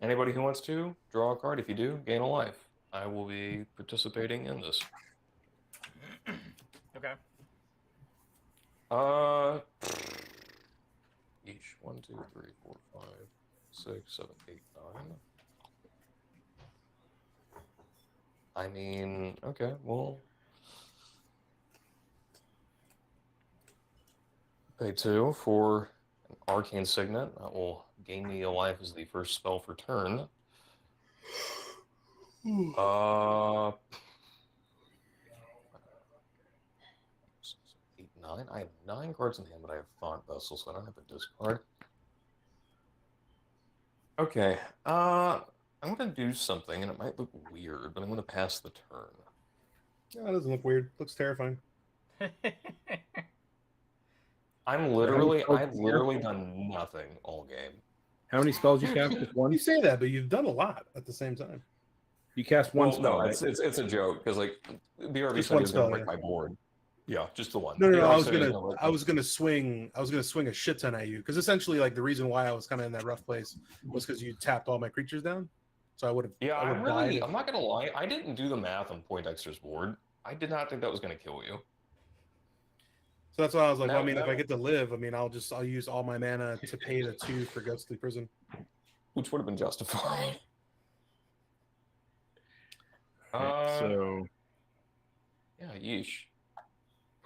Anybody who wants to, draw a card. If you do, gain a life. I will be participating in this. Okay. Each 1, 2, 3, 4, 5, 6, 7, 8, 9. I mean, okay, well, pay 2 for an Arcane Signet. That will gain me a life as the first spell for turn. 8, 9. I have 9 cards in hand, but I have Font Vessel, so I don't have a discard. Okay, I'm going to do something, and it might look weird, but I'm going to pass the turn. No, it doesn't look weird. It looks terrifying. I've literally done nothing all game. How many spells you cast? Just one? You say that, but you've done a lot at the same time. You cast one spell, No, right? it's a joke, because, like, BRB Just said one he was going spell, to break yeah. my board. Yeah, just the one. No, BRB I was said he gonna, I was gonna swing a shit ton at you because essentially, like, the reason why I was kind of in that rough place was because you tapped all my creatures down, so I would have. Yeah, I'm not gonna lie. I didn't do the math on Poindexter's board. I did not think that was gonna kill you. So that's why I was like, No, well, I mean, no. if I get to live, I mean, I'll use all my mana to pay the 2 for Ghostly Prison. Which would have been justified. So yeah, yeesh.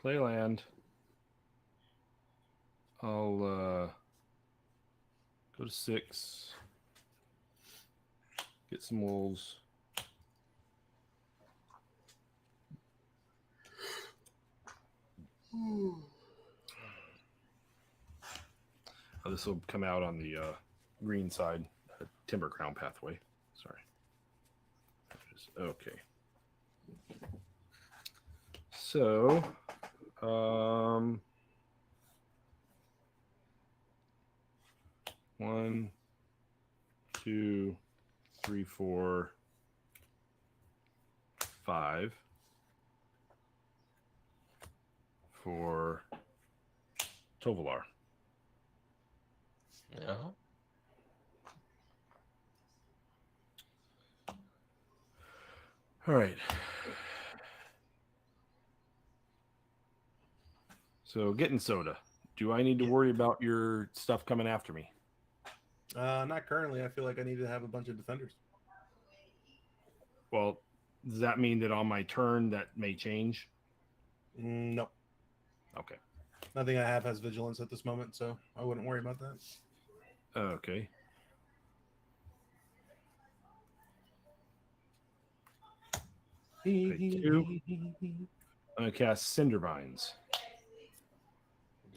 play land. I'll go to 6. Get some wolves. Oh, this will come out on the green side, Timber Crown pathway. Sorry. Okay. So, 1, 2, 3, 4, 5 for Tovolar. Yeah. All right. So, getting soda. Do I need to worry about your stuff coming after me? Not currently. I feel like I need to have a bunch of defenders. Well, does that mean that on my turn that may change? No, Okay. nothing I have has vigilance at this moment, so I wouldn't worry about that. Okay. Pay 2. I'm going to cast Cindervines.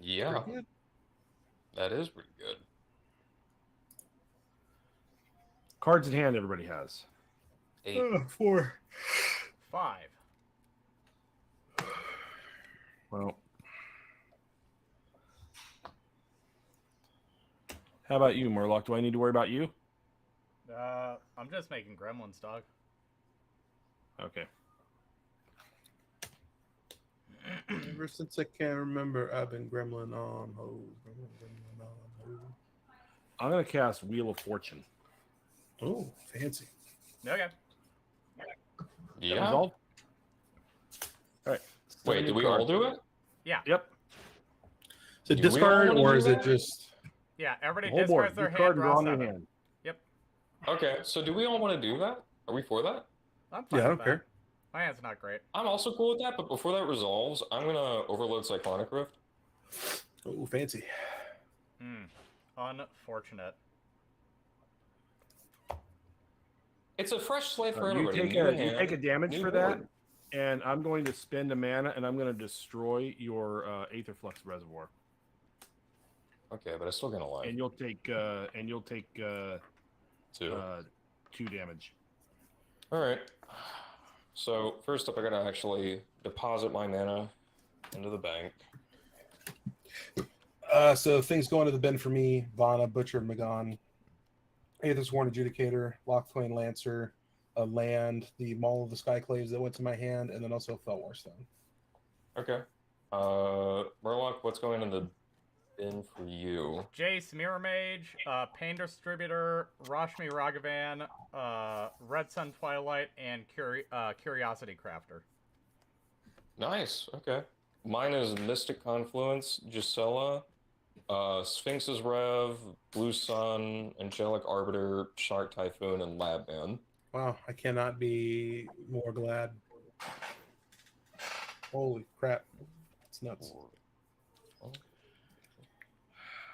Yeah, Pretty good. that is pretty good. Cards in hand, everybody has. 8. 4. 5. Well, how about you, Murloc? Do I need to worry about you? I'm just making gremlins, dog. Okay. Ever since I can remember, I've been gremlin on hold. Gremlin on I'm going to cast Wheel of Fortune. hold. Oh, fancy. Okay. That Yeah. resolved? All right. Wait, do we all do it? Yeah. Yep. Is it Do we all discard wanna or do is it that? just? Yeah, everybody The whole board. discards their Discard hand, and draw draw a new 7. hand. Yep. Okay, so do we all want to do that? Are we for that? I'm fine Yeah, I with don't that. care. My hand's not great. I'm also cool with that, but before that resolves, I'm gonna overload Cyclonic Rift. Oh, fancy. Unfortunate. It's a fresh slate for You everybody. take New a hand, you take a damage new for board. that, and I'm going to spend a mana, and I'm going to destroy your Aetherflux Reservoir, Okay, but I still get a line. and you'll take 2. 2 damage. All right. So first up, I gotta actually deposit my mana into the bank. So things going to the bin for me: Vana, Butcher, Magon, Aethersworn Adjudicator, Lockthwain Lancer, a land, the Maul of the Skyclaves that went to my hand, and then also Felwar Stone. Okay. Murloc, what's going in the bin for you? Jace, Mirror Mage, Pain Distributor, Rashmi Ragavan, Red Sun Twilight, and Curiosity Crafter. Nice. Okay. Mine is Mystic Confluence, Gisela, Sphinx's Rev, Blue Sun, Angelic Arbiter, Shark Typhoon, and Labman. Wow, I cannot be more glad. Holy crap. It's nuts.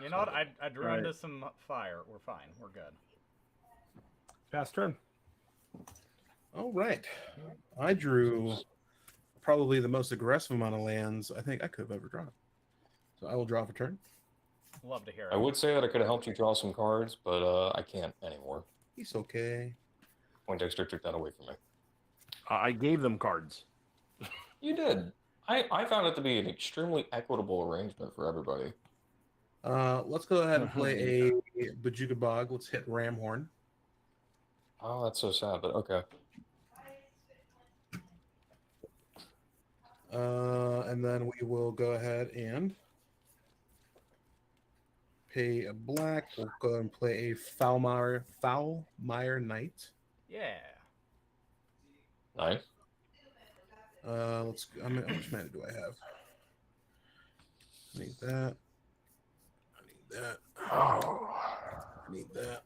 You know what? I drew Right. into some fire. We're fine. We're good. Pass turn. All right. I drew probably the most aggressive amount of lands I think I could have ever drawn. So I will draw for turn. Love to hear I it. would say that I could have helped you draw some cards, but I can't anymore. He's okay. Poindexter took that away from me. I gave them cards. You did. I found it to be an extremely equitable arrangement for everybody. Let's go ahead and play a Bajuka Bog. Let's hit Ramhorn. Oh, that's so sad, but okay. And then we will go ahead and pay a black. We'll go ahead and play a Foulmire Knight. Yeah. Nice. Let's. How much mana do I have? I need that. I need that. I need that.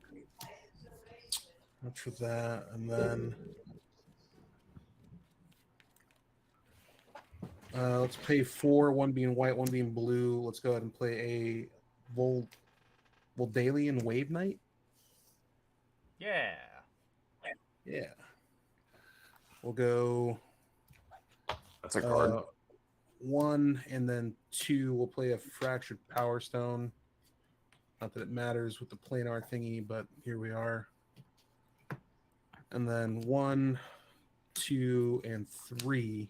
Much for that, and then let's pay 4. 1 being white, 1 being blue. Let's go ahead and play a Voldalian Wave Knight. Yeah. Yeah. We'll go. That's a card. 1 and then 2. We'll play a Fractured Power Stone. Not that it matters with the planar thingy, but here we are. And then 1, 2, and 3.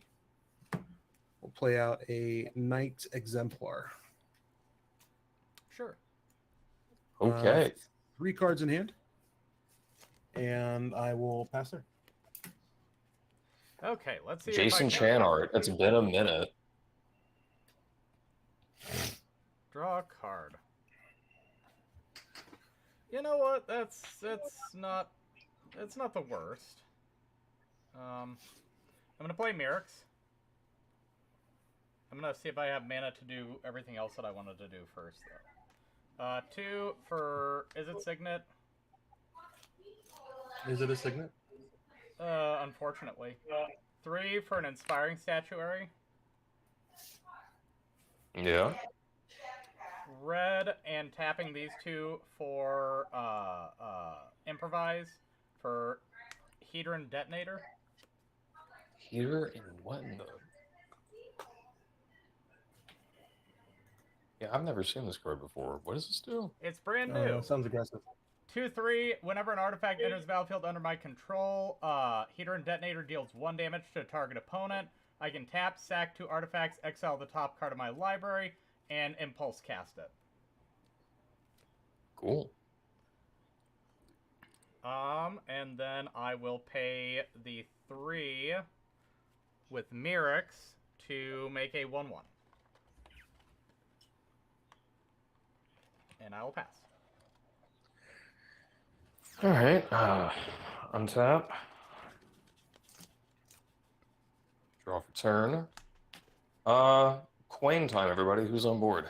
We'll play out a Knight Exemplar. Sure. Okay. 3 cards in hand. And I will pass there. Okay, let's see. Jason if I can Chan art. It's been a minute. draw a card. You know what? That's not the worst. I'm gonna play Merrick's. I'm gonna see if I have mana to do everything else that I wanted to do first, though. 2 for is it Signet? Is it a Signet? Unfortunately. 3 for an Inspiring Statuary. Yeah. Red and tapping these 2 for Improvise for Hedron Detonator. Here in what in the... Yeah, I've never seen this card before. What does this do? It's brand new. Sounds aggressive. 2/3. Whenever an artifact enters the battlefield under my control, Heater and Detonator deals 1 damage to a target opponent. I can tap, sack 2 artifacts, exile the top card of my library, and impulse cast it. Cool. And then I will pay the 3 with Mirrex to make a 1/1. And I will pass. All right. Untap. Draw for turn. Quain time, everybody. Who's on board?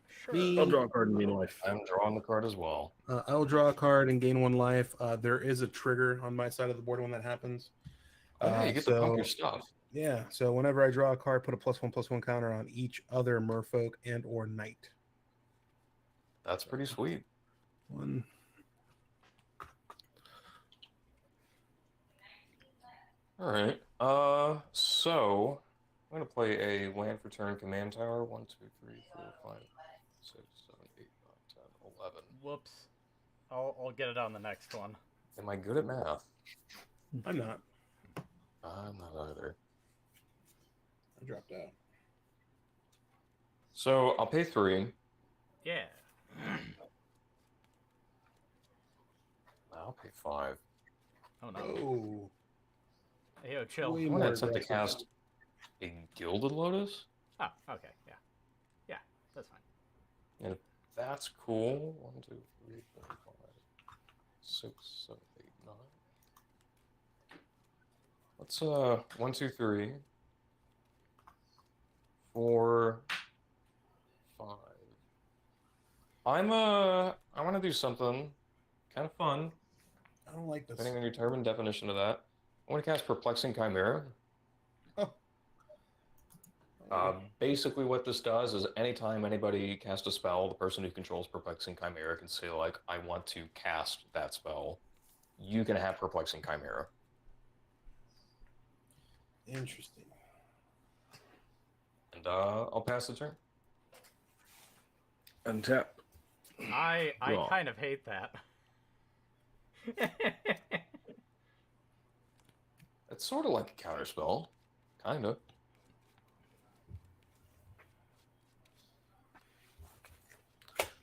Sure. Me. I'll draw a card in main life. I'm drawing the card as well. I will draw a card and gain 1 life. There is a trigger on my side of the board when that happens. Oh, yeah, you get to pump your stuff. Yeah, so whenever I draw a card, put a +1/+1 counter on each other merfolk and or knight. That's pretty sweet. 1. All right. So I'm gonna play a land for turn command tower. 1, 2, 3, 4, 5, 6, 7, 8, 9, 10, 11. Whoops. I'll get it on the next one. Am I good at math? I'm not. I'm not either. I dropped out. So I'll pay 3. Yeah. I'll pay 5. Oh no. Oh. Hey, yo, chill. Way I'm more gonna attempt to aggressive. cast a Gilded Lotus. Oh, okay, yeah. Yeah, that's fine. And if that's cool, 1, 2, 3, 4, 5, 6, 7, 8, 9. Let's 1, 2, 3, 4, 5. I want to do something kind of fun, I don't like this. depending on your term and definition of that. I want to cast Perplexing Chimera. Basically what this does is anytime anybody casts a spell, the person who controls Perplexing Chimera can say, like, I want to cast that spell. You can have Perplexing Chimera. Interesting. And I'll pass the turn. Untap. I Draw. kind of hate that. It's sort of like a counterspell. Kind of.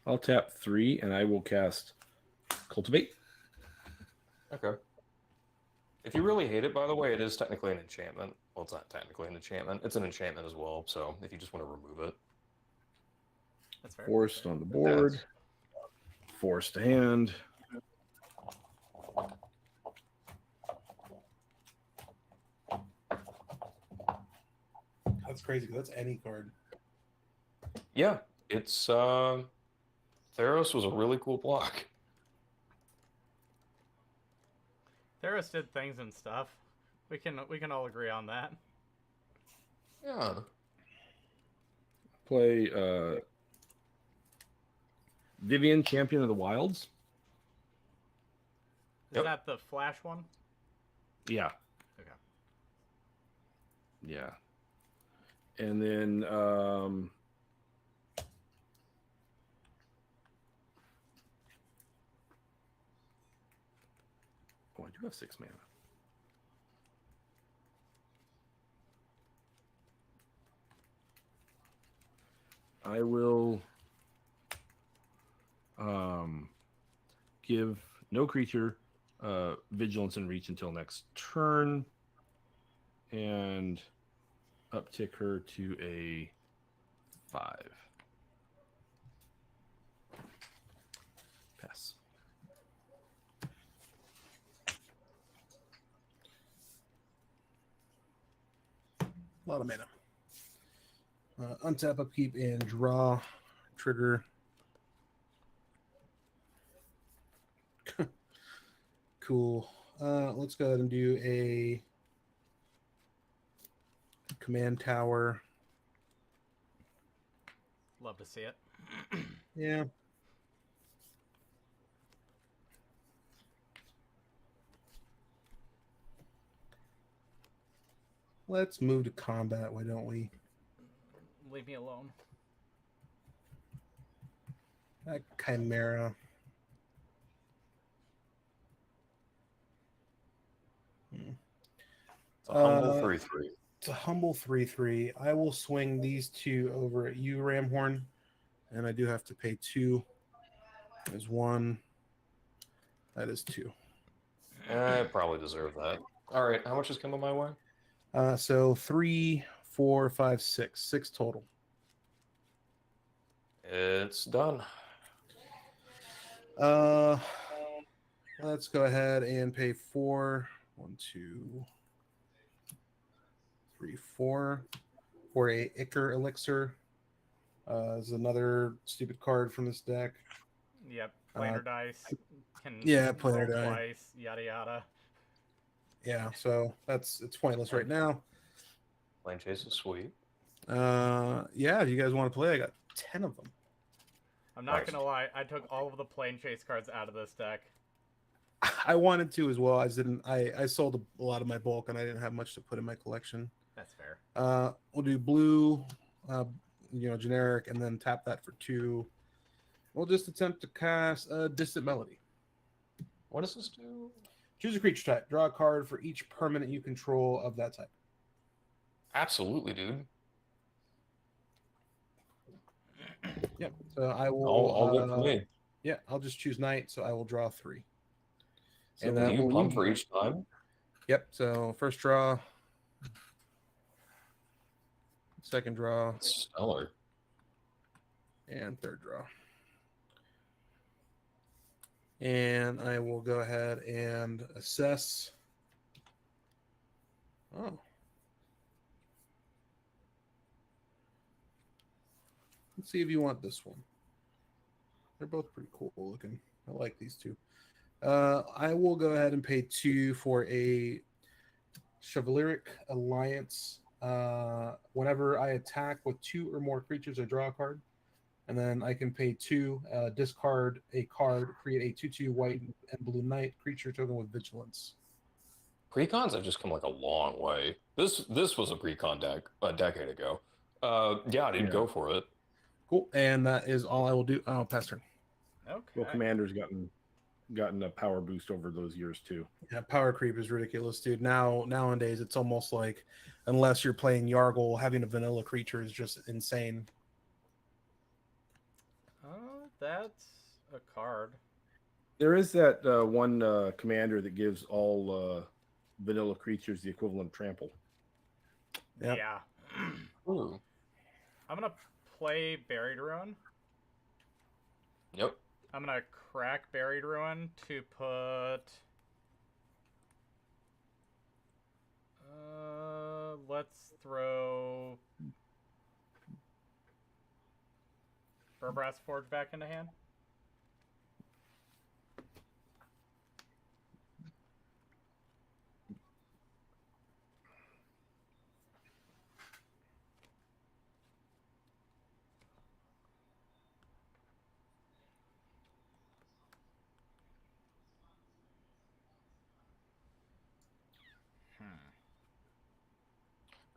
I'll tap 3 and I will cast Cultivate. Okay. If you really hate it, by the way, it is technically an enchantment. Well, it's not technically an enchantment. It's an enchantment as well, so if you just want to remove it. That's fair. Forced on the board. Forced to hand. That's crazy. That's any card. Yeah, it's Theros was a really cool block. Theros did things and stuff. We can all agree on that. Yeah. Play Vivian, Champion of the Wilds. Is Yep. that the Flash one? Yeah. Okay. Yeah. And then oh, I do have 6 mana. I will give no creature vigilance and reach until next turn, and uptick her to a 5. Pass. A lot of mana. Untap, upkeep, and draw. Trigger. Cool. Let's go ahead and do a command tower. Love to see it. Yeah. Let's move to combat, why don't we? Leave me alone. Chimera. It's a humble 3/3. It's a humble 3/3. I will swing these two over at you, Ramhorn, and I do have to pay 2. There's 1. That is 2. I probably deserve that. All right, how much is coming my way? So 3, 4, 5, 6. 6 total. It's done. Let's go ahead and pay 4. 1, 2, 3, 4 for a Ichor Elixir. Is another stupid card from this deck. Yep. Planar dice can planar roll die. twice. Yada yada. Yeah, so it's pointless right now. Lane chase is sweet. Yeah, if you guys want to play, I got 10 of them. I'm not Nice. gonna lie. I took all of the plane chase cards out of this deck. I wanted to as well. I sold a lot of my bulk, and I didn't have much to put in my collection. That's fair. We'll do blue, generic, and then tap that for 2. We'll just attempt to cast a Distant Melody. What does this do? Choose a creature type. Draw a card for each permanent you control of that type. Absolutely, dude. Yep. So I will. All good for me. Yeah, I'll just choose Knight. So I will draw 3. So and do that you will pump leave- for each time? Yep. So first draw, second draw, Stellar. and third draw. And I will go ahead and assess. Oh. Let's see if you want this one. They're both pretty cool looking. I like these two. I will go ahead and pay 2 for a Chivalric Alliance. Whenever I attack with 2 or more creatures, I draw a card. And then I can pay 2, discard a card, create a 2/2 white and blue knight creature token with vigilance. Precons have just come like a long way. This was a precon deck a decade ago. Yeah, dude, Yeah. go for it. Cool. And that is all I will do. Oh, pass turn. Okay. Well, Commander's gotten a power boost over those years too. Yeah, power creep is ridiculous, dude. Nowadays, it's almost like, unless you're playing Yargle, having a vanilla creature is just insane. That's a card. There is that one commander that gives all vanilla creatures the equivalent of trample. Yep. Yeah. Ooh. I'm gonna play Buried Ruin. Yep. I'm gonna crack Buried Ruin to put. Let's throw Burbrass Forge back into hand.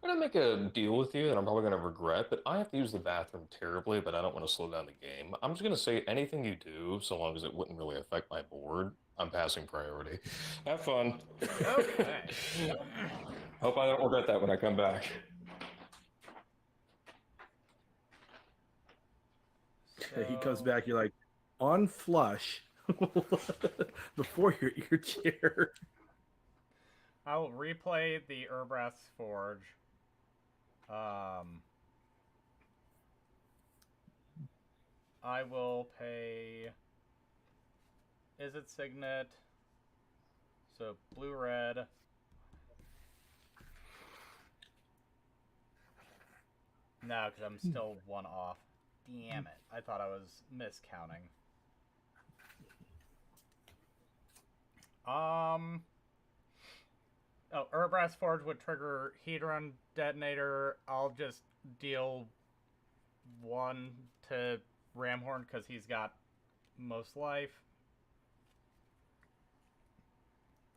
I'm gonna make a deal with you that I'm probably gonna regret, but I have to use the bathroom terribly, but I don't want to slow down the game. I'm just gonna say anything you do, so long as it wouldn't really affect my board, I'm passing priority. Have fun. Okay. Hope I don't regret that when I come back. He comes back, you're like, on flush before your chair. I'll replay the Urbrass Forge. I will pay. Is it Signet? So blue red. No, because I'm still 1 off. Damn it! I thought I was miscounting. Oh, Urbrass Forge would trigger Hedron Detonator. I'll just deal 1 to Ramhorn because he's got most life.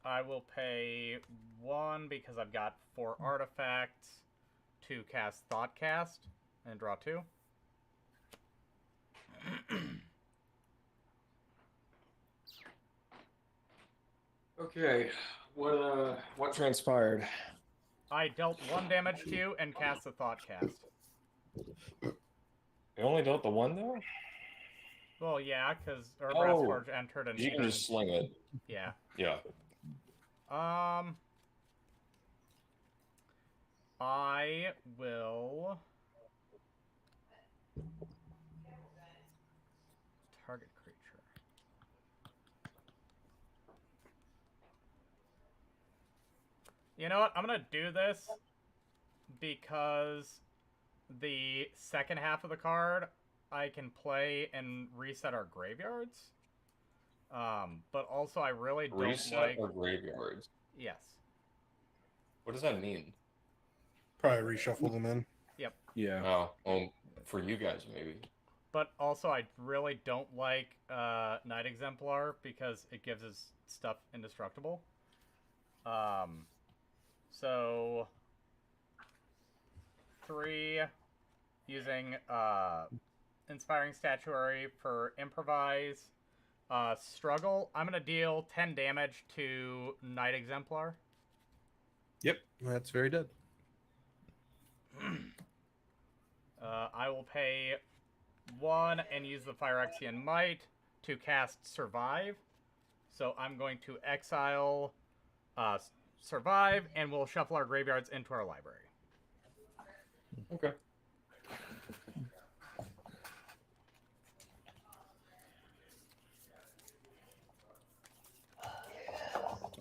I will pay 1 because I've got 4 artifacts to cast Thoughtcast and draw 2. Okay. What transpired? I dealt 1 damage to you and cast a thought cast. You only dealt the one though? Well, yeah, because Oh, Forge entered an you can even... just sling it. Yeah. Yeah. I will target creature. You know what? I'm gonna do this because the second half of the card I can play and reset our graveyards. But also I really don't Reset like... or graveyards? Yes. What does that mean? Probably reshuffle them in. Yep. Yeah. Oh, well, for you guys maybe. But also I really don't like Night Exemplar because it gives his stuff indestructible. So 3 using Inspiring Statuary for Improvise. Struggle. I'm gonna deal 10 damage to Night Exemplar. Yep, that's very dead. I will pay 1 and use the Phyrexian Might to cast Survive. So I'm going to exile Survive, and we'll shuffle our graveyards into our library. Okay.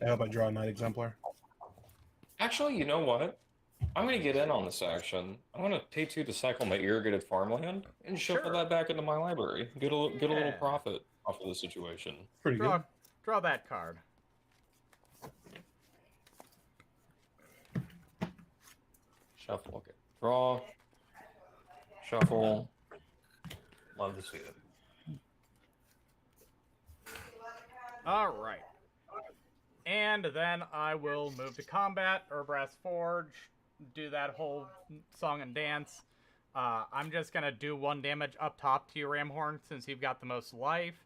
I hope I draw a Night Exemplar. Actually, you know what? I'm going to get in on this action. I'm going to pay 2 to cycle my irrigated farmland and shuffle that back into my library. Get a little profit off of the situation. Pretty good. Draw that card. Shuffle. Okay. Draw. Shuffle. Love to see it. All right. And then I will move to combat, Urbrass Forge, do that whole song and dance. I'm just going to do 1 damage up top to your Ramhorn since you've got the most life.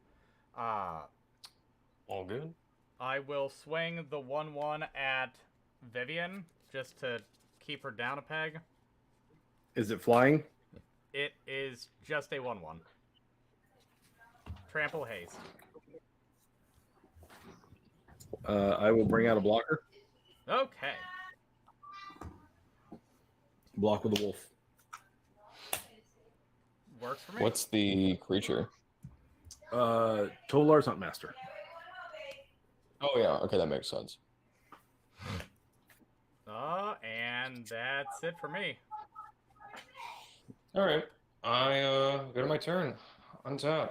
All good. I will swing the 1/1 at Vivian just to keep her down a peg. Is it flying? It is just a 1/1. Trample haste. I will bring out a blocker. Okay. Block with a wolf. Works for me. What's the creature? Tolar's Huntmaster. Oh, yeah. Okay, that makes sense. And that's it for me. All right. I go to my turn. Untap.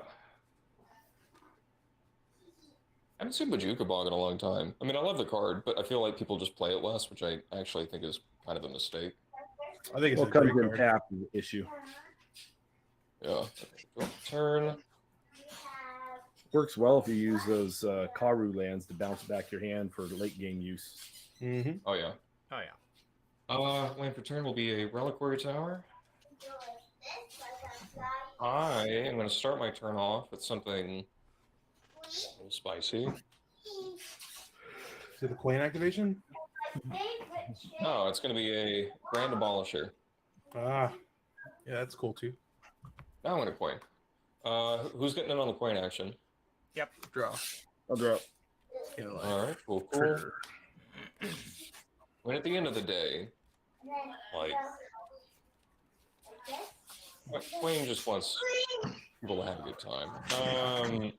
I haven't seen Bajuka Bog in a long time. I mean, I love the card, but I feel like people just play it less, which I actually think is kind of a mistake. I think it's Well, a comes great in card. tap is the issue. Yeah. Turn. Works well if you use those Karu lands to bounce back your hand for late game use. Mm-hmm. Oh, yeah. Oh, yeah. Land for turn will be a Reliquary Tower. I am going to start my turn off with something a little spicy. See the coin activation? Oh, it's going to be a Grand Abolisher. Ah, yeah, that's cool too. Now I'm going to coin. Who's getting in on the coin action? Yep. Draw. I'll draw. All right, cool. When at the end of the day, like, Wayne just wants people to have a good time. I'm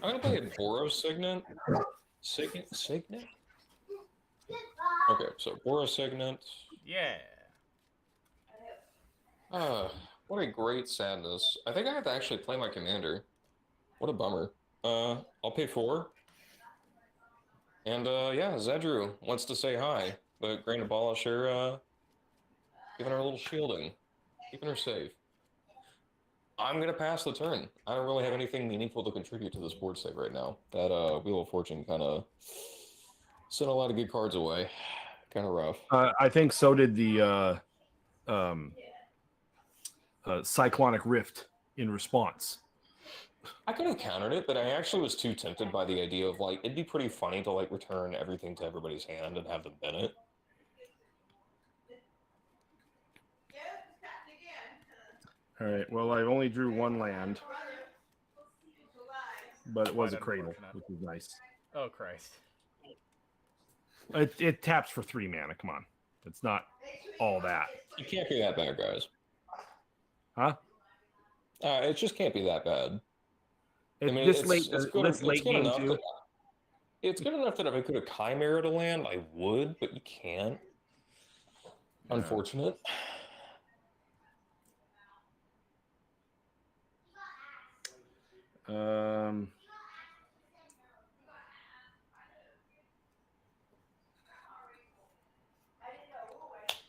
gonna play a Boros Signet. Signet? Okay, so Boros Signet. Yeah. What a great sadness. I think I have to actually play my commander. What a bummer. I'll pay 4. And yeah, Zedru wants to say hi, but Grand Abolisher giving her a little shielding, keeping her safe. I'm gonna pass the turn. I don't really have anything meaningful to contribute to this board state right now. That Wheel of Fortune kind of sent a lot of good cards away. Kind of rough. I think so did the Cyclonic Rift in response. I could have countered it, but I actually was too tempted by the idea of like it'd be pretty funny to like return everything to everybody's hand and have them bin it. All right. Well, I only drew one land, but it was Quite a cradle, unfortunate. which is nice. Oh, Christ. It taps for 3 mana. Come on, it's not all that, It can't be that bad, guys. huh? It just can't be that bad. It, I mean, this it's late, good. this late game enough too. that it's good enough that if I could have chimered a land, I would, but you can't. Yeah. Unfortunate. Um.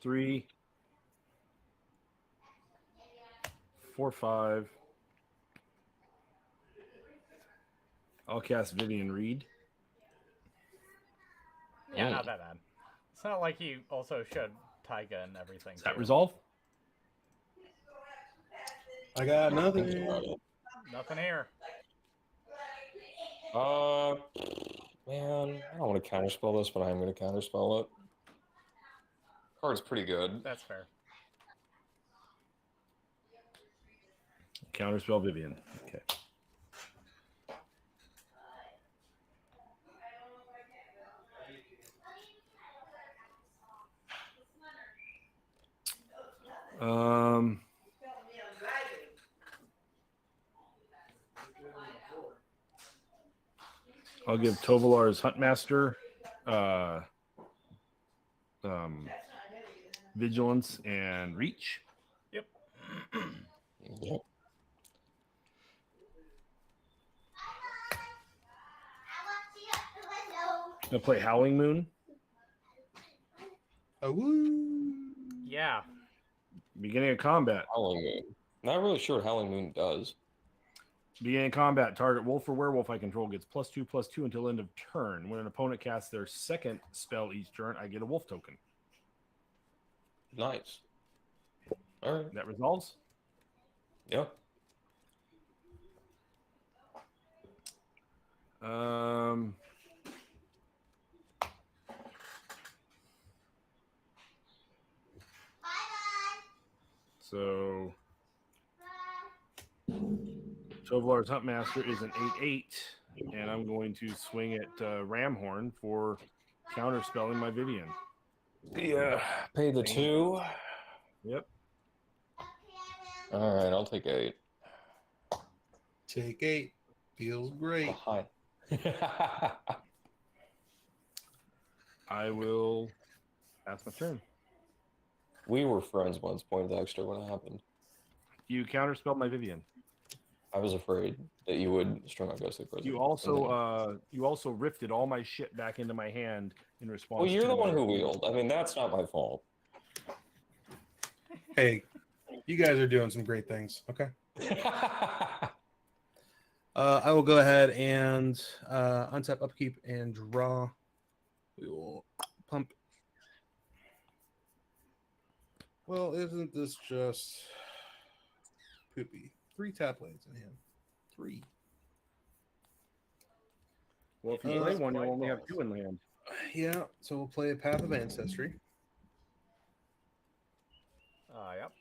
Three, 4, 5. I'll cast Vivian Reed. Yeah, Mm. not that bad. It's not like he also showed Taiga and everything. Is that too. resolve? I got nothing. Nothing here. Man, I don't want to counterspell this, but I'm going to counterspell it. Card's pretty good. That's fair. Counterspell Vivian. Okay. I'll give Tovalar's Huntmaster Vigilance and Reach. Yep. Yep. I'll play Howling Moon. Oh, woo. Yeah. Beginning of combat. Howling Moon. Not really sure what Howling Moon does. Beginning of combat. Target wolf or werewolf I control gets +2/+2 until end of turn. When an opponent casts their second spell each turn, I get a wolf token. Nice. All right. That resolves. Yeah. So Tovalar's Huntmaster is an 8/8, and I'm going to swing at Ramhorn for counterspelling my Vivian. Yeah. Pay the 2. Yep. All right, I'll take 8. Take 8. Feels great. Oh, hi. I will pass my turn. We were friends once, Poindexter, when it happened. You counterspelled my Vivian. I was afraid that you would string out Ghostly Prison. You also rifted all my shit back into my hand in response. Well, you're to the one who wheeled. I mean, that's not my fault. Hey, you guys are doing some great things. Okay. I will go ahead and untap upkeep and draw. We will pump. Well, isn't this just poopy? 3 tap lands in hand. 3. Well, if you play one, you'll only have 2 in hand. Yeah, so we'll play a Path of Ancestry. Yep.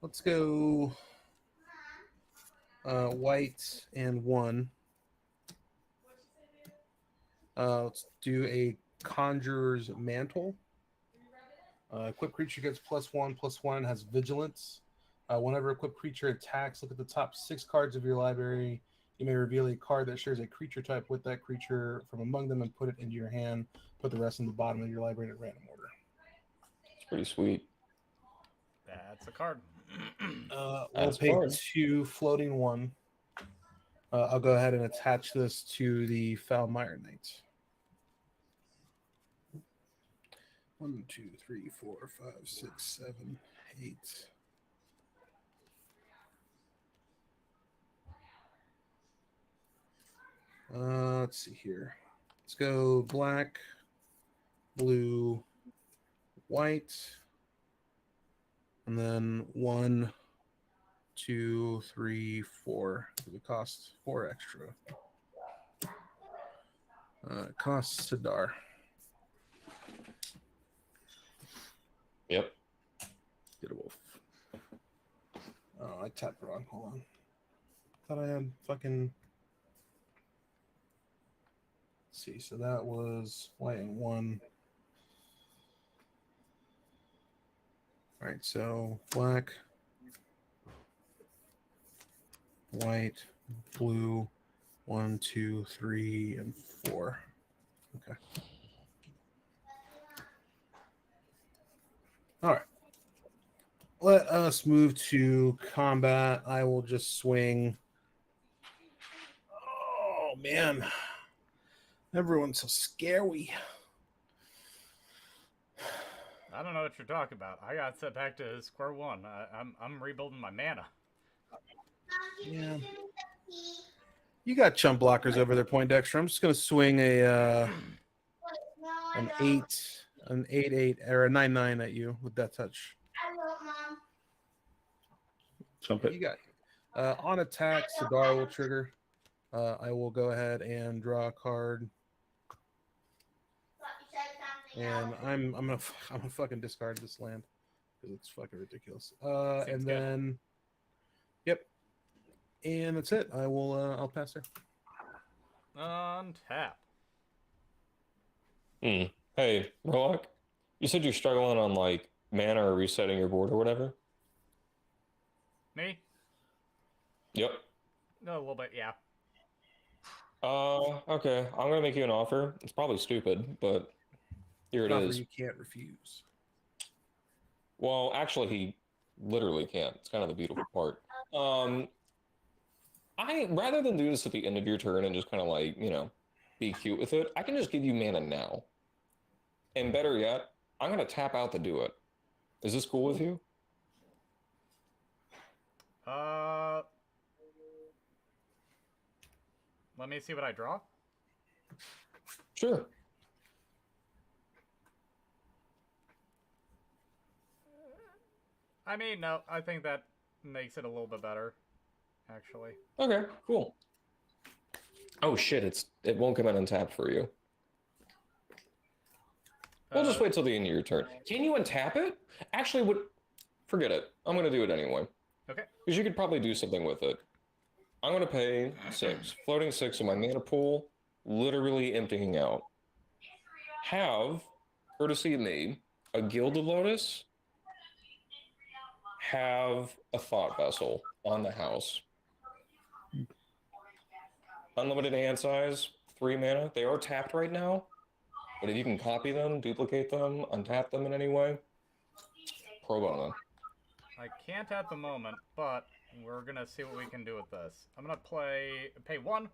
Let's go white and 1. Let's do a Conjurer's Mantle. Equipped creature gets +1/+1, has Vigilance. Whenever equipped creature attacks, look at the top 6 cards of your library. You may reveal a card that shares a creature type with that creature from among them and put it into your hand. Put the rest in the bottom of your library in random order. It's pretty sweet. That's a card. We'll pay 2 floating 1. I'll go ahead and attach this to the Foulmire Knight. 1, 2, 3, 4, 5, 6, 7, 8. Let's see here. Let's go black, blue, white, and then 1, 2, 3, 4. It costs 4 extra. It costs Sidar. Yep. Get a wolf. Oh, I tapped wrong. Hold on. Thought I had fucking. Let's see, so that was white and 1. All right, so black, white, blue, 1, 2, 3, and 4. Okay. All right. Let us move to combat. I will just swing. Oh man, everyone's so scary. I don't know what you're talking about. I got set back to square one. I'm rebuilding my mana. Yeah. You got chump blockers over there, Poindexter. I'm just gonna swing an 8, or a 9/9 at you with that touch. Jump You it. got on attack. Sidar will trigger. I will go ahead and draw a card, and I'm gonna fucking discard this land because it's fucking ridiculous. Seems And good. then, yep, and that's it. I'll pass there. Untap. Hey, Warlock, you said you're struggling on like mana or resetting your board or whatever. Me? Yep. No, a little bit, yeah. Okay. I'm gonna make you an offer. It's probably stupid, but here it An offer is. you can't refuse. Well, actually, he literally can't. It's kind of the beautiful part. I rather than do this at the end of your turn and just kind of like, be cute with it, I can just give you mana now. And better yet, I'm gonna tap out to do it. Is this cool with you? Let me see what I draw. Sure. I mean, no, I think that makes it a little bit better, actually. Okay, cool. Oh shit, it won't come in untapped for you. We'll just wait till the end of your turn. Can you untap it? Actually, forget it. I'm gonna do it anyway. Okay. Because you could probably do something with it. I'm gonna pay 6, floating 6 in my mana pool, literally emptying out. Have, courtesy of me, a Gilded Lotus. Have a Thought Vessel on the house. Unlimited hand size, 3 mana. They are tapped right now, but if you can copy them, duplicate them, untap them in any way, pro bono. I can't at the moment, but we're gonna see what we can do with this. I'm gonna pay 1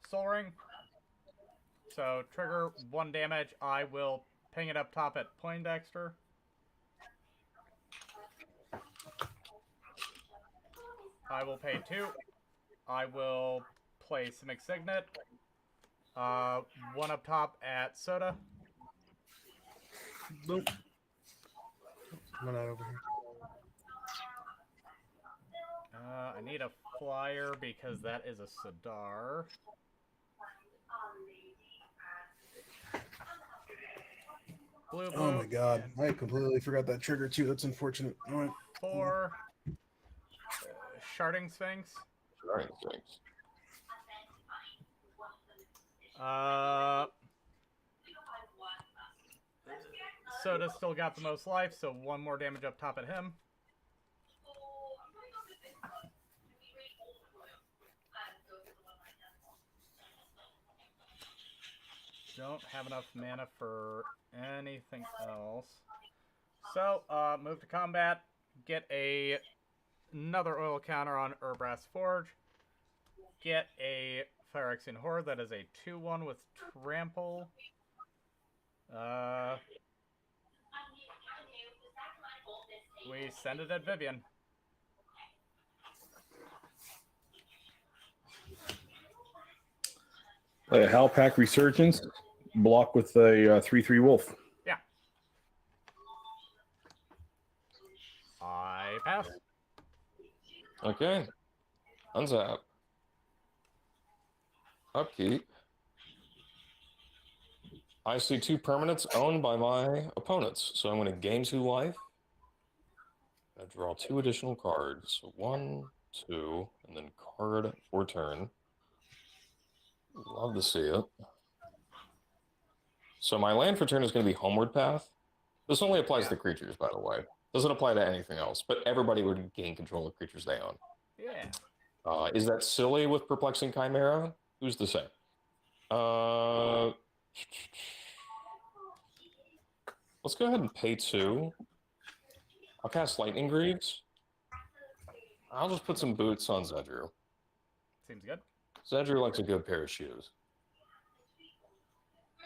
Soul Ring. So trigger 1 damage. I will ping it up top at Poindexter. I will pay 2. I will play Simic Signet. 1 up top at Soda. Boom. Come on out over here. I need a flyer because that is a Sidar. Blue, Oh my god, I completely forgot that trigger too. That's unfortunate. All right. 4. Sharding Sphinx. Sharding Sphinx. Soda's still got the most life, so 1 more damage up top at him. Don't have enough mana for anything else. So, move to combat. Get another oil counter on Urbrass Forge. Get a Phyrexian Horde. That is a 2/1 with Trample. We send it at Vivian. Play a Halpack Resurgence, block with a 3/3 wolf. Yeah. I pass. Okay. Unzap. Upkeep. I see 2 permanents owned by my opponents, so I'm going to gain 2 life. I draw 2 additional cards. So 1, 2, and then card for turn. Love to see it. So my land for turn is going to be Homeward Path. This only applies to creatures, by the way. Doesn't apply to anything else, but everybody would gain control of creatures they own. Yeah. Is that silly with Perplexing Chimera? Who's to say? Let's go ahead and pay 2. I'll cast Lightning Greaves. I'll just put some boots on Zedru. Seems good. Zedru likes a good pair of shoes.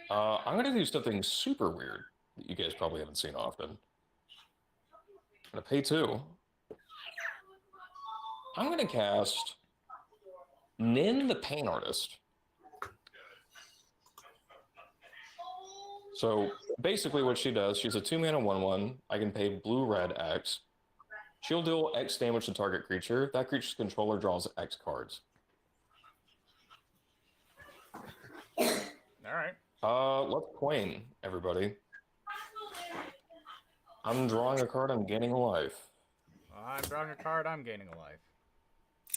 I'm going to do something super weird that you guys probably haven't seen often. I'm going to pay 2. I'm going to cast Nin the Pain Artist. So basically what she does, she's a 2-mana 1/1. I can pay blue-red X. She'll deal X damage to target creature. That creature's controller draws X cards. All right. Let's coin, everybody. I'm drawing a card, I'm gaining a life. I'm drawing a card, I'm gaining a life.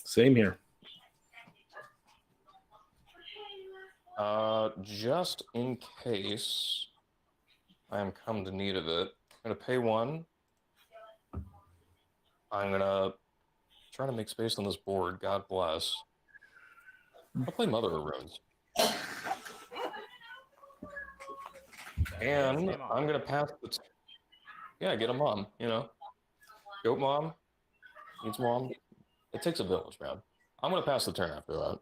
Same here. Just in case I am come to need of it, I'm going to pay 1. I'm going to try to make space on this board. God bless. I'll play Mother of Runes. And I'm going to pass the... Yeah, get a mom, you know. Goat mom. Needs mom. It takes a village, man. I'm going to pass the turn after that.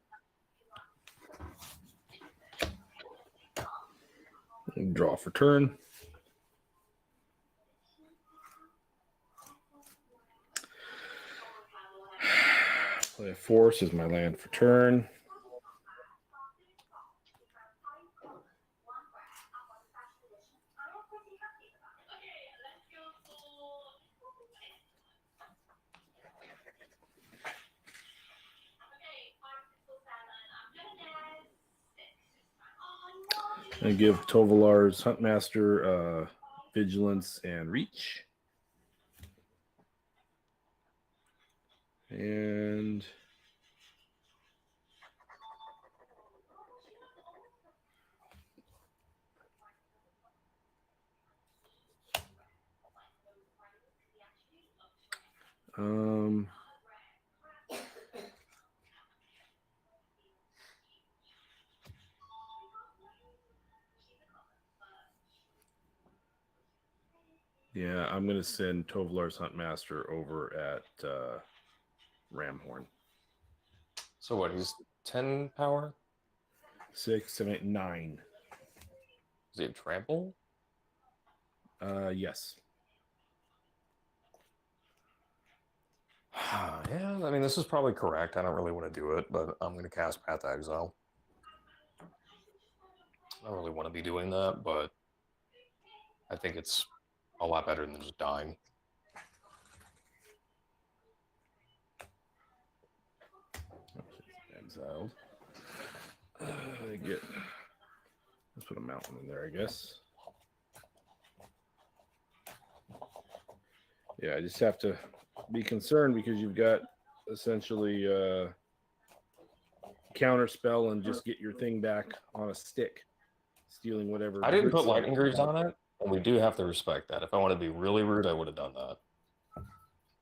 Draw for turn. Play a force as my land for turn. And give Tovalar's Huntmaster Vigilance and Reach. And yeah, I'm going to send Tovalar's Huntmaster over at Ramhorn. So what, he's 10 power? 6, 7, 8, 9. Is he a trample? Yes. Yeah, I mean, this is probably correct. I don't really want to do it, but I'm going to cast Path to Exile. I don't really want to be doing that, but I think it's a lot better than just dying. Exiled. Let's put a mountain in there, I guess. Yeah, I just have to be concerned because you've got essentially counter spell and just get your thing back on a stick, stealing whatever. I didn't put Lightning Greaves on it, and we do have to respect that. If I want to be really rude, I would have done that.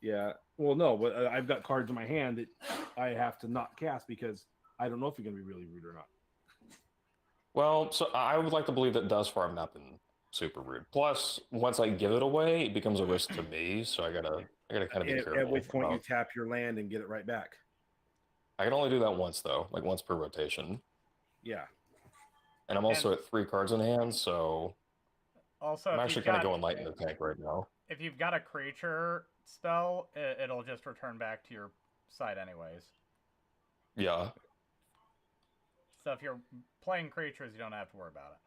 Yeah, well, no, but I've got cards in my hand that I have to not cast because I don't know if you're going to be really rude or not. Well, so I would like to believe that thus far I've not been super rude. Plus, once I give it away, it becomes a risk to me, so I gotta kind of be careful. At which point you tap your land and get it right back. I can only do that once, though, like once per rotation. Yeah. And I'm also at 3 cards in hand, so also I'm actually kind of going light in the tank right now. If you've got a creature spell, it'll just return back to your side anyways. Yeah. So if you're playing creatures, you don't have to worry about it.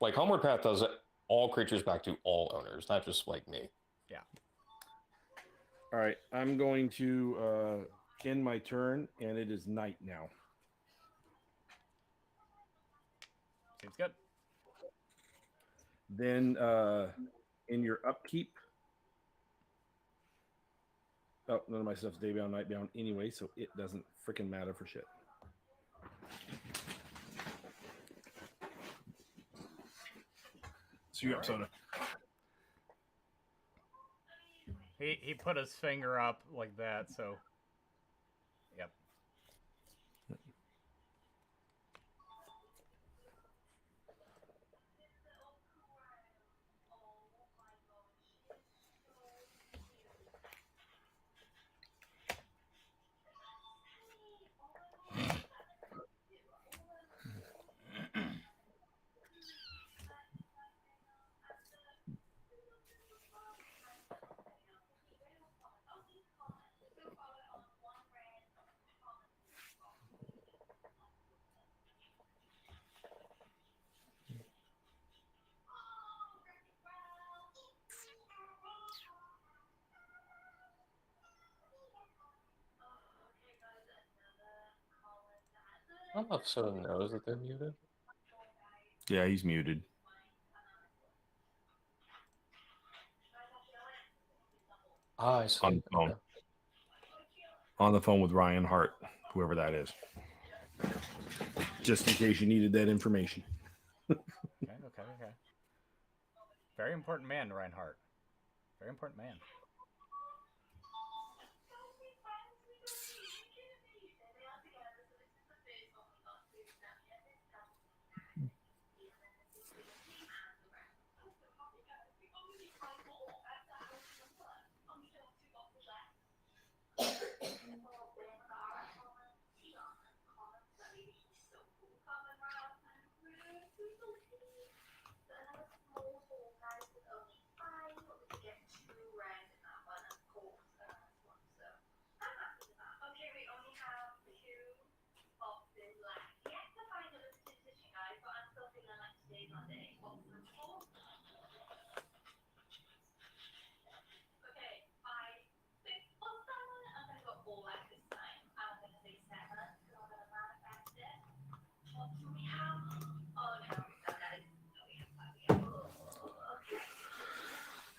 Like Homeward Path does all creatures back to all owners, not just like me. Yeah. All right, I'm going to end my turn, and it is night now. Seems good. Then in your upkeep, oh, none of my stuff's day bound, night bound anyway, so it doesn't freaking matter for shit. So you got soda. He put his finger up like that, so yep. I don't know if Soda knows that they're muted. Yeah, he's muted. Ah, I see. On the phone. Okay. On the phone with Ryan Hart, whoever that is. Just in case you needed that information. Okay. Very important man, Reinhardt. Very important man.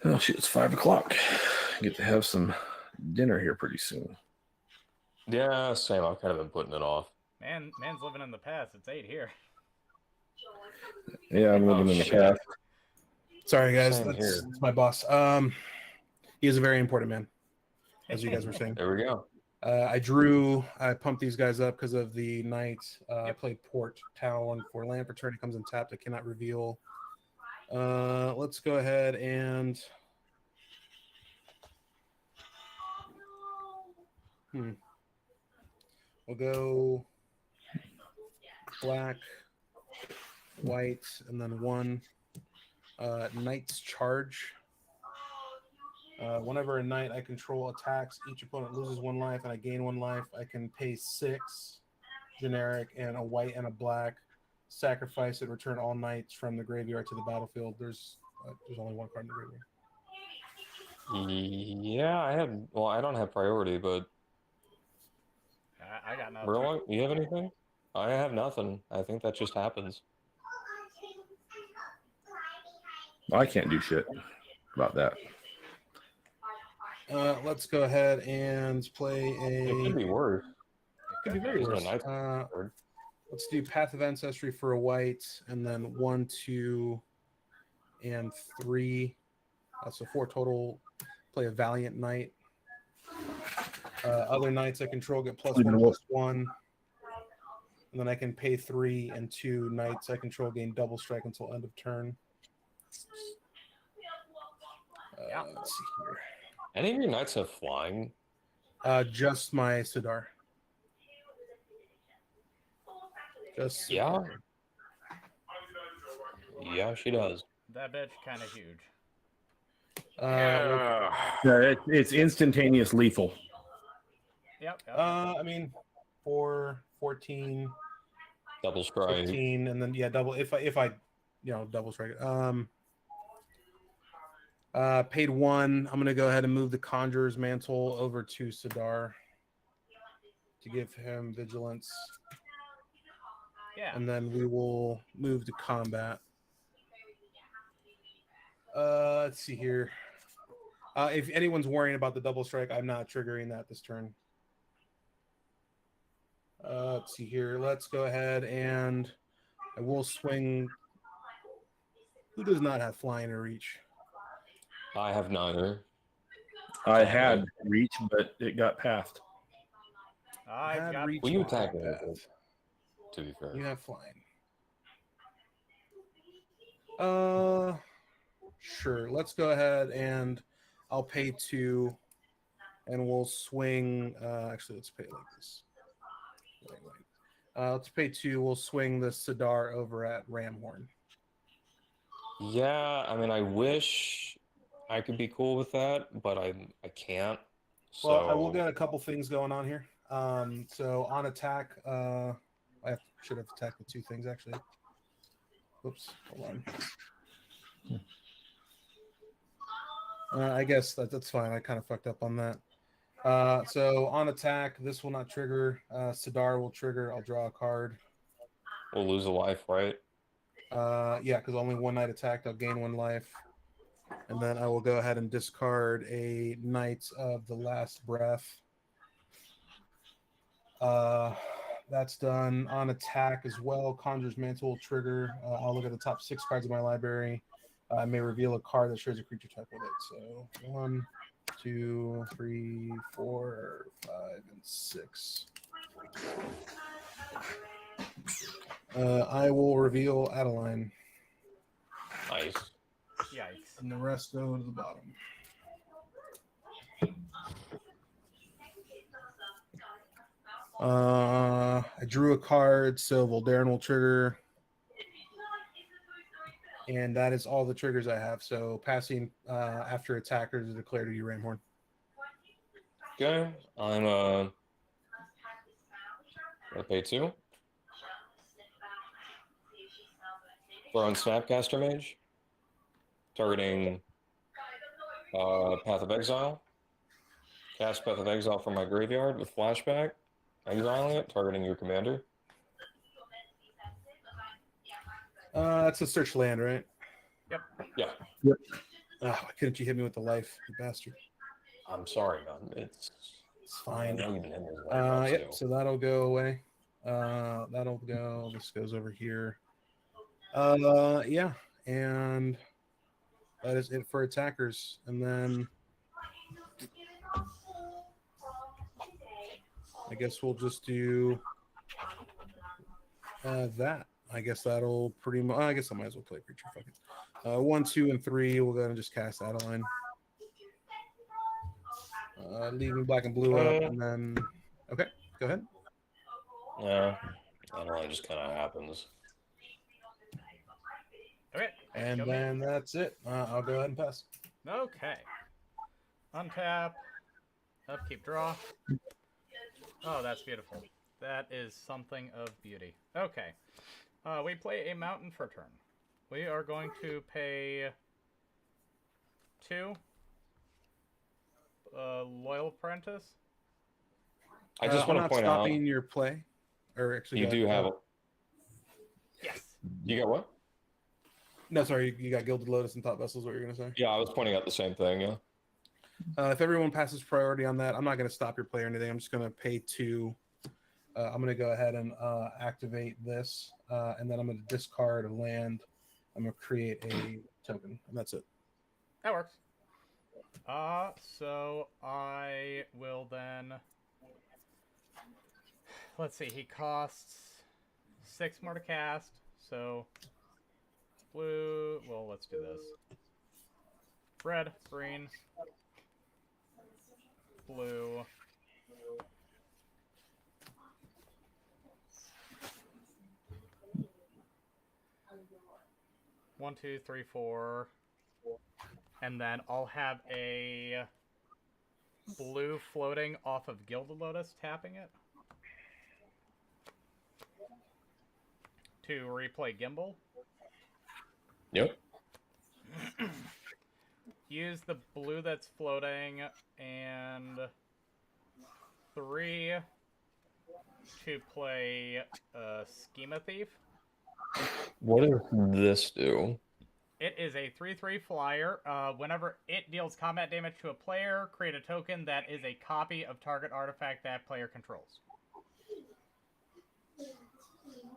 Oh shit, it's 5 o'clock. Get to have some dinner here pretty soon. Yeah, same. I've kind of been putting it off. Man's living in the past. It's 8 here. Yeah, I'm living in the shit. past. Sorry, guys. Same here. That's my boss. He is a very important man, as you guys were saying. There we go. I pumped these guys up because of the night. I Yep. played Port Talon for land return. It comes untapped. I cannot reveal. Let's go ahead and we'll go black, white, and then one. Knight's Charge. Whenever a knight I control attacks, each opponent loses 1 life and I gain 1 life. I can pay 6 generic and a white and a black. Sacrifice it, return all knights from the graveyard to the battlefield. There's only 1 card in the graveyard. Yeah, I don't have priority, but I got nothing. Burlock, you have anything? I have nothing. I think that just happens. Well, I can't do shit about that. Let's go ahead and play It could a. be worse. Could be very There's no worse. knights on the board. Let's do Path of Ancestry for a white, and then 1, 2, and 3. So 4 total. Play a Valiant Knight. Other knights I control get +1/+1. And then I can pay 3 and 2 knights I control gain double strike until end of turn. Let's see here. Any of your knights have flying? Just my Sidar. Just Yeah. Yeah, she does. That bitch kind of huge. Yeah, it's instantaneous lethal. Yep. I mean, 4, 14, Double strike. 15, and then yeah, double if I double strike it. Paid 1. I'm gonna go ahead and move the Conjurer's Mantle over to Sidar to give him vigilance. Yeah. And then we will move to combat. Let's see here. If anyone's worrying about the double strike, I'm not triggering that this turn. Let's see here. Let's go ahead and I will swing. Who does not have flying or reach? I have neither. I had reach, but it got passed. I've Had got. reach. Well, you but attack me not with it, path. to be fair. You have flying. Sure. Let's go ahead and I'll pay 2, and we'll swing. Actually, let's pay it like this. Wait. Let's pay 2. We'll swing the Sidar over at Ramhorn. Yeah, I mean, I wish I could be cool with that, but I can't. So Well, I will get a couple things going on here. So on attack, should have attacked with 2 things actually. Oops, hold on. I guess that's fine. I kind of fucked up on that. So on attack, this will not trigger. Sidar will trigger. I'll draw a card. we'll lose a life, right? Yeah, because only one knight attacked. I'll gain 1 life. And then I will go ahead and discard a Knight of the Last Breath. That's done. On attack as well, Conjurer's Mantle will trigger. I'll look at the top 6 cards of my library. I may reveal a card that shows a creature type with it. So 1, 2, 3, 4, 5, and 6. I will reveal Adeline, Nice. Yikes. and the rest go to the bottom. I drew a card, so Voldaren will trigger. And that is all the triggers I have. So passing after attackers is declared to you, Ramhorn. Okay, I'm gonna pay 2. Throwing Snapcaster Mage, targeting Path of Exile. Cast Path of Exile from my graveyard with flashback, exiling it, targeting your commander. That's a search land, right? Yep. Yeah, Why couldn't you hit me with the life, you bastard? I'm sorry, man. It's Fine. I know you've been hitting this life Yep, so that'll go away. That'll go. This goes over here. Yeah, and that is it for attackers. And then I guess we'll just do that. I guess that'll pretty much. I guess I might as well play creature. Fuck it. 1, 2, and 3. We'll go ahead and just cast Adeline. Leaving black and blue up, and then okay, go ahead. Yeah, I don't know. It just kind of happens. Okay. And Go then that's it. I'll go ahead and pass. Okay. Untap. Upkeep, draw. Oh, that's beautiful. That is something of beauty. Okay. We play a mountain for turn. We are going to pay 2. Loyal Apprentice. I just want to point out stopping your play, or actually, you do have. Yes. You got what? No, sorry, you got Gilded Lotus and Thought Vessels. What you're gonna say? Yeah, I was pointing out the same thing. Yeah. If everyone passes priority on that, I'm not gonna stop your play or anything. I'm just gonna pay 2. I'm gonna go ahead and activate this, and then I'm gonna discard a land. I'm gonna create a token, and that's it. That works. So I will then. Let's see. He costs 6 more to cast. So blue. Well, let's do this. Red, green, blue. One, two, three, 4. And then I'll have a blue floating off of Gilded Lotus, tapping it. to replay Gimbal. Yep. Use the blue that's floating, and 3 to play Schema Thief. What does this do? It is a 3/3 flyer. Whenever it deals combat damage to a player, create a token that is a copy of target artifact that player controls.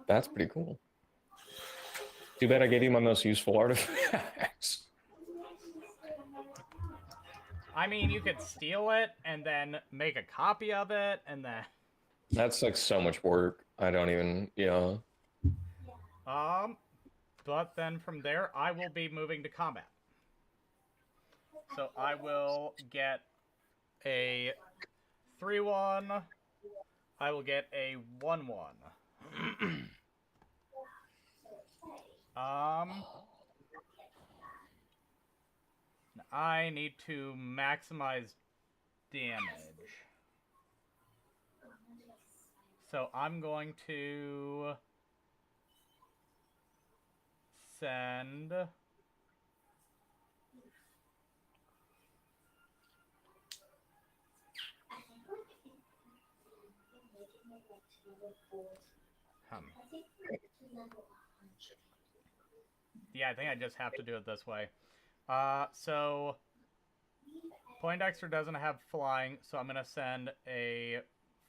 That's pretty cool. Too bad I gave you my most useful artifacts. I mean, you could steal it and then make a copy of it, and then... That's like so much work. I don't even, yeah. But then from there, I will be moving to combat. So I will get a 3/1. I will get a 1/1. I need to maximize damage. So I'm going to send Yeah, I think I just have to do it this way. So Poindexter doesn't have flying, so I'm going to send a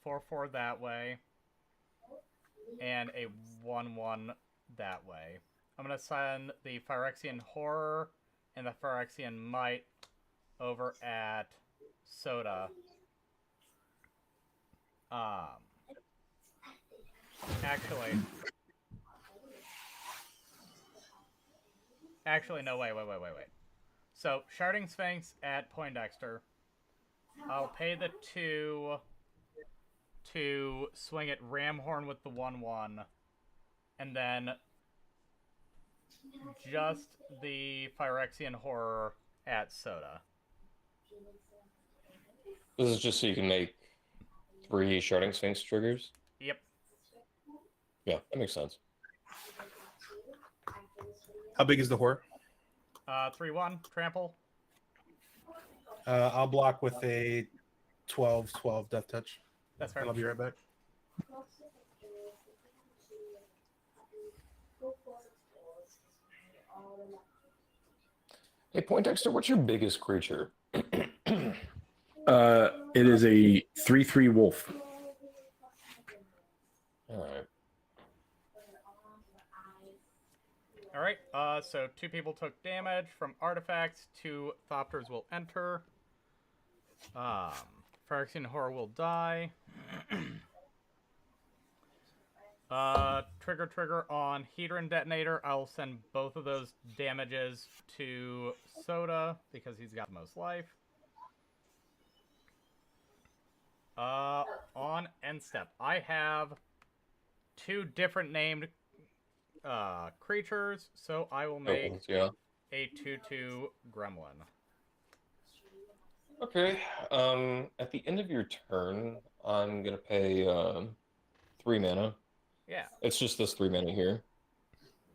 4/4 that way and a 1/1 that way. I'm going to send the Phyrexian Horror and the Phyrexian Might over at Soda. Actually, no, wait. So, Sharding Sphinx at Poindexter. I'll pay the 2 to swing at Ramhorn with the 1/1. And then just the Phyrexian Horror at Soda. This is just so you can make 3 Sharding Sphinx triggers? Yep. Yeah, that makes sense. How big is the horror? 3/1, trample. I'll block with a 12/12 death touch. That's fair. I'll be right back. Hey, Poindexter, what's your biggest creature? It is a 3/3 wolf. All right. So 2 people took damage from artifacts. 2 Thopters will enter. Phyrexian Horror will die. Trigger on Hedron Detonator. I'll send both of those damages to Soda because he's got the most life. On end step, I have 2 different named creatures, so I will make a 2/2 gremlin. Okay. At the end of your turn, I'm gonna pay 3 mana. Yeah. It's just this 3 mana here.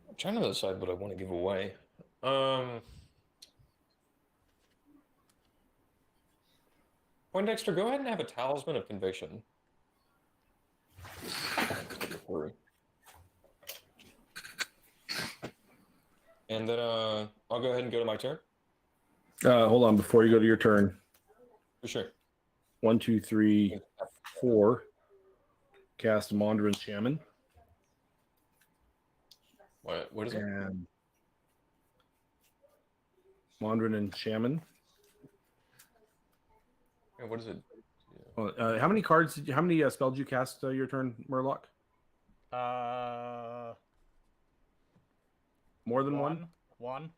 I'm trying to decide what I want to give away. Poindexter, go ahead and have a Talisman of Conviction. And then I'll go ahead and go to my turn. Hold on, before you go to your turn. For sure. 1, 2, 3, 4. Cast Mondrin Shaman. What is it? And Mondrin and Shaman. Yeah, what is it? How many cards? How many spells did you cast your turn, Murloc? More than one? One.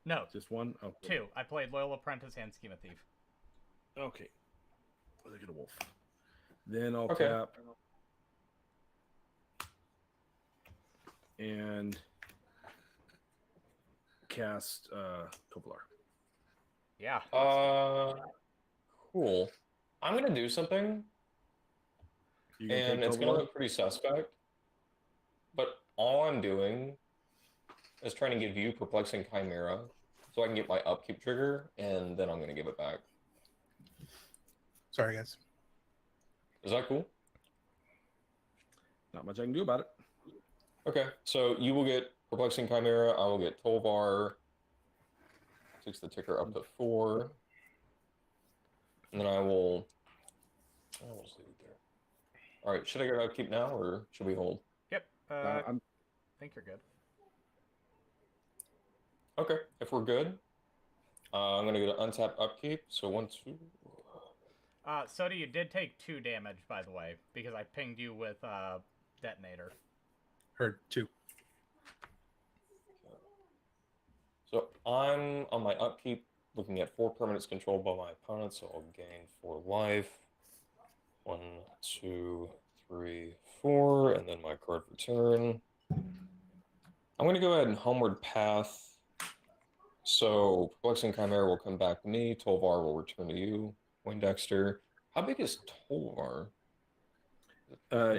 No. Just one? Oh, 2. I played Loyal Apprentice and Schema Thief. Okay. Look at a wolf. Then I'll tap. And cast Topilar. Yeah. Cool. I'm gonna do something, and it's gonna look pretty suspect. But all I'm doing is trying to give you Perplexing Chimera so I can get my upkeep trigger, and then I'm going to give it back. Sorry, guys. Is that cool? Not much I can do about it. Okay, so you will get Perplexing Chimera, I will get Tolvar, takes the ticker up to 4, and then I'll just leave it there. All right, should I go upkeep now, or should we hold? Yep. I I'm think you're good. Okay, if we're good, I'm gonna go to untap upkeep. So 1, 2. Soda, you did take 2 damage, by the way, because I pinged you with detonator. Heard 2. So I'm on my upkeep, looking at 4 permanents controlled by my opponent. So I'll gain 4 life. 1, 2, 3, 4, and then my card return. I'm gonna go ahead and homeward path. So Perplexing Chimera will come back to me. Tolvar will return to you. Poindexter. How big is Tolvar?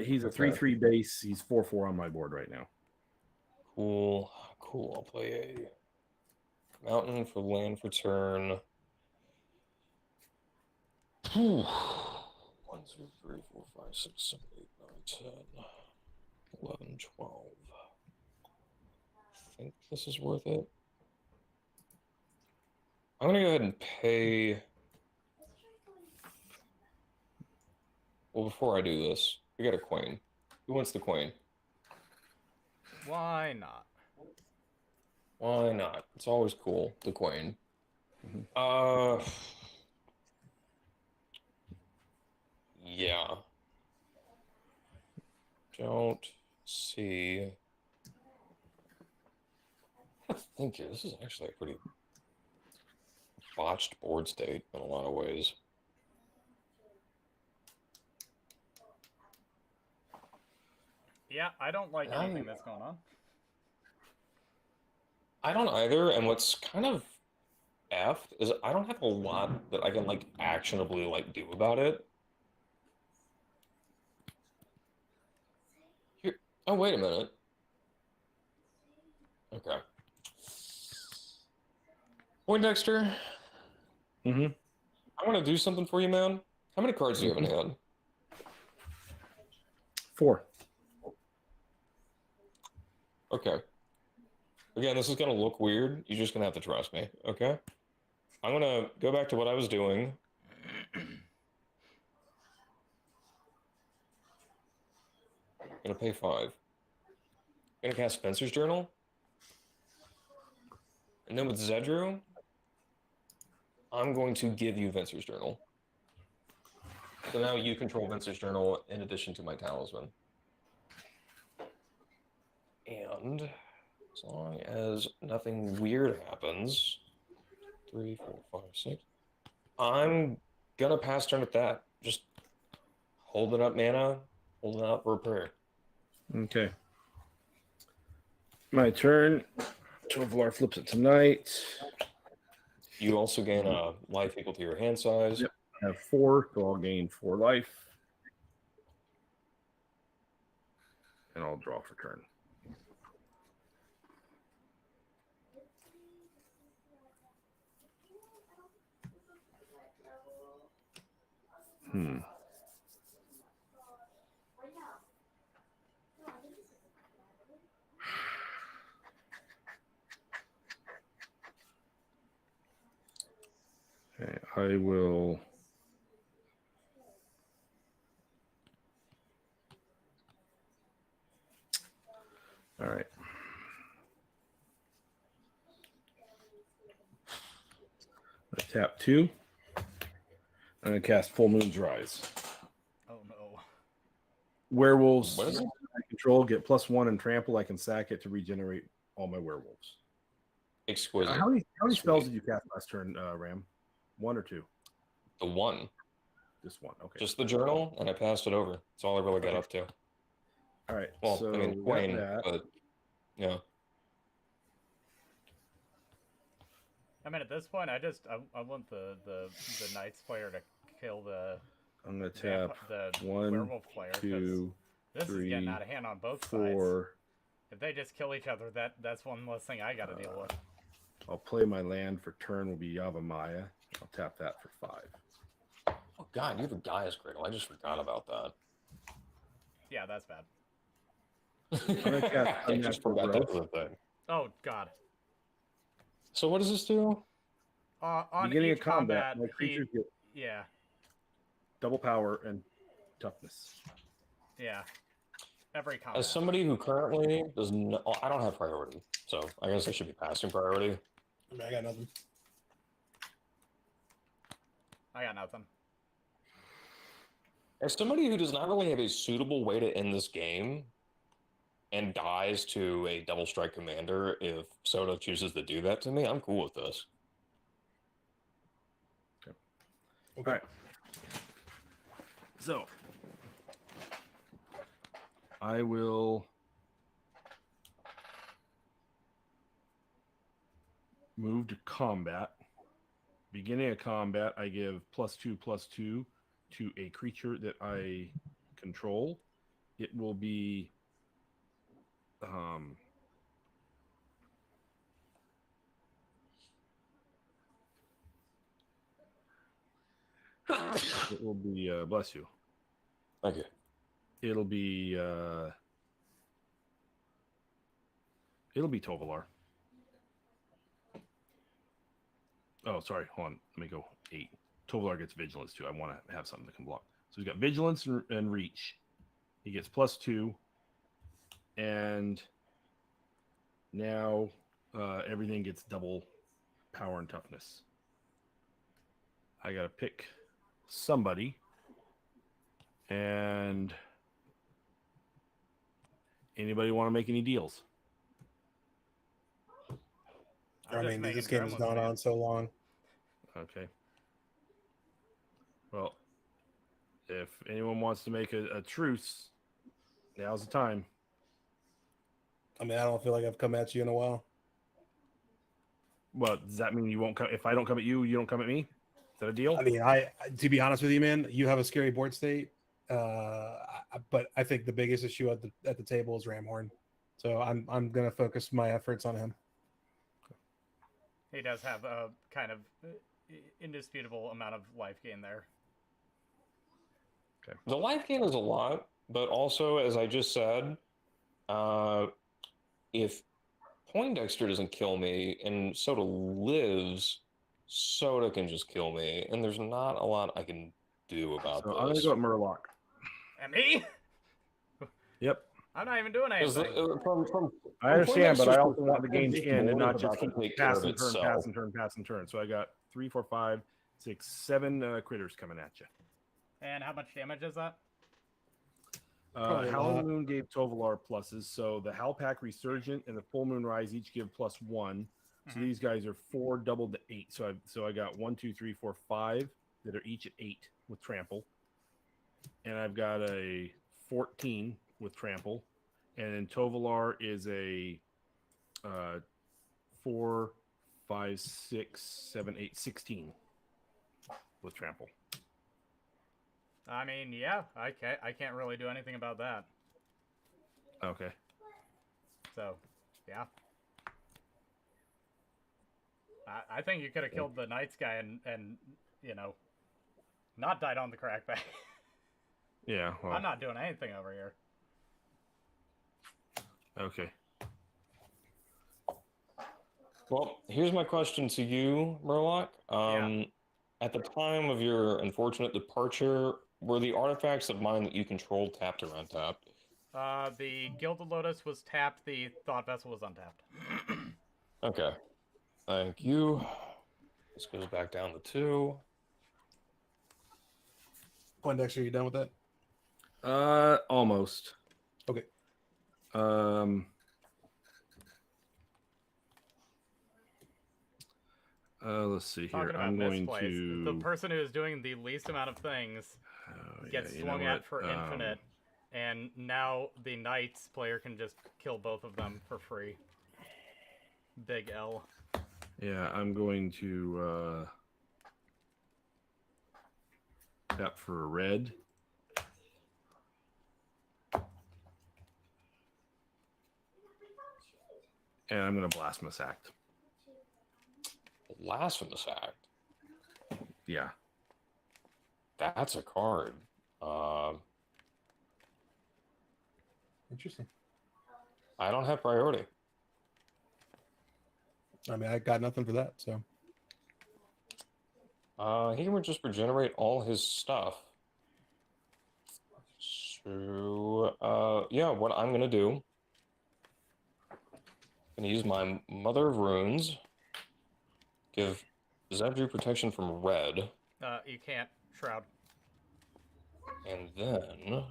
he's a 3/3 base. He's 4/4 on my board right now. Cool. Cool. I'll play a mountain for land for turn. 1, 2, 3, 4, 5, 6, 7, 8, 9, 10, 11, 12. I think this is worth it. I'm gonna go ahead and pay. Well, before I do this, we got a coin. Who wants the coin? Why not? Why not? It's always cool, the coin. Yeah. Don't see. I think this is actually a pretty botched board state in a lot of ways. Yeah, I don't like anything that's going on. I don't either, and what's kind of effed is I don't have a lot that I can like actionably like do about it. Here, oh wait a minute. Okay. Poindexter, Mm-hmm. I want to do something for you, man. How many cards do you have in hand? 4. Okay. Again, this is going to look weird. You're just going to have to trust me, okay? I'm going to go back to what I was doing. I'm going to pay 5. I'm going to cast Spencer's Journal. And then with Zedru, I'm going to give you Vencer's Journal. So now you control Vencer's Journal in addition to my Talisman. And as long as nothing weird happens, 3, 4, 5, 6, I'm gonna pass turn at that. Just holding up mana, holding out for a prayer. Okay. My turn. Tovar flips it tonight. You also gain a life equal to your hand size. Yep. I have 4, so I'll gain 4 life. And I'll draw for turn. Okay, I will. All right. I tap 2. I'm going to cast Full Moon's Rise. Oh no. Werewolves What is it? I control get +1 and trample. I can sack it to regenerate all my werewolves. Exquisite. How many spells did you cast last turn, Ram? 1 or 2? The 1. Just 1. Okay. Just the journal, and I passed it over. That's all I really got up to. All right. Well, so I mean, we got Queen, that. but yeah. I mean, at this point, I want the Knights player to kill the I'm going to tap the 1, werewolf player. 'Cause 2, this is 3, getting out of hand on both sides. 4, If they just kill each other, that's one less thing I got to deal with. I'll play my land for turn will be Yavimaya. I'll tap that for 5. Oh God, you have a Gaia's Cradle. I just forgot about that. Yeah, that's bad. gonna cast I just Unnatural forgot that Growth. was a thing. Oh God. So what does this do? On Beginning each of combat, my he, creatures get yeah, double power and toughness. yeah. Every combat. As somebody who currently does not, I don't have priority, so I guess I should be passing priority. I mean, I got nothing. I got nothing. As somebody who does not really have a suitable way to end this game and dies to a double strike commander if Soda chooses to do that to me, I'm cool with this. Okay. All right. So I will move to combat. Beginning of combat, I give +2/+2 to a creature that I control. It will be it will be bless you. Thank you. It'll be Tovolar. Oh, sorry. Hold on. Let me go 8. Tovolar gets vigilance too. I want to have something that can block. So he's got vigilance and reach. He gets +2, and now everything gets double power and toughness. I gotta pick somebody, and anybody want to make any deals? I mean, this game has gone on so long. Okay. Well, if anyone wants to make a truce, now's the time. I mean, I don't feel like I've come at you in a while. Well, does that mean you won't come? If I don't come at you, you don't come at me? Is that a deal? I mean, to be honest with you, man, you have a scary board state. But I think the biggest issue at the table is Ramhorn. So I'm gonna focus my efforts on him. He does have a kind of indisputable amount of life gain there. Okay. The life gain is a lot, but also, as I just said, if Poindexter doesn't kill me and Soda lives, Soda can just kill me, and there's not a lot I can do about So this. I'm gonna go at Murloc. And me? Yep. I'm not even doing anything. I understand, but I also want the game to perspective, end and not it's just about to keep take care of passing itself. turn. So I got 3, 4, 5, 6, 7 critters coming at you. And how much damage is that? Probably a Howling lot. Moon gave Tovolar pluses, so the Howlpack Resurgent and the Full Moon Rise each give +1. So these guys are 4 doubled to 8. So I got 1, 2, 3, 4, 5 that are each at 8 with trample, and I've got a 14 with trample, and then Tovolar is a 4, 5, 6, 7, 8, 16 with trample. I mean, yeah, I can't really do anything about that. Okay. So, yeah. I think you could have killed the Knights guy and you know, not died on the crackback. Yeah. Well, I'm not doing anything over here. okay. Well, here's my question to you, Murloc. At the time of your unfortunate departure, were the artifacts of mine that you controlled tapped or untapped? The Gilded Lotus was tapped. The Thought Vessel was untapped. Okay. Thank you. This goes back down to 2. Poindexter, are you done with that? Almost. Okay. Let's see here. Talking about I'm going misplays. to. The person who is doing the least amount of things gets swung at for infinite, and now the Knights player can just kill both of them for free. Big L. Yeah, I'm going to tap for a red. And I'm going to Blasphemous Act. Blasphemous Act. Yeah. That's a card. Interesting. I don't have priority. I mean, I got nothing for that. So He would just regenerate all his stuff. So, yeah, what I'm going to do, I'm going to use my Mother of Runes, give Zebju protection from red, You can't. Shroud. and then...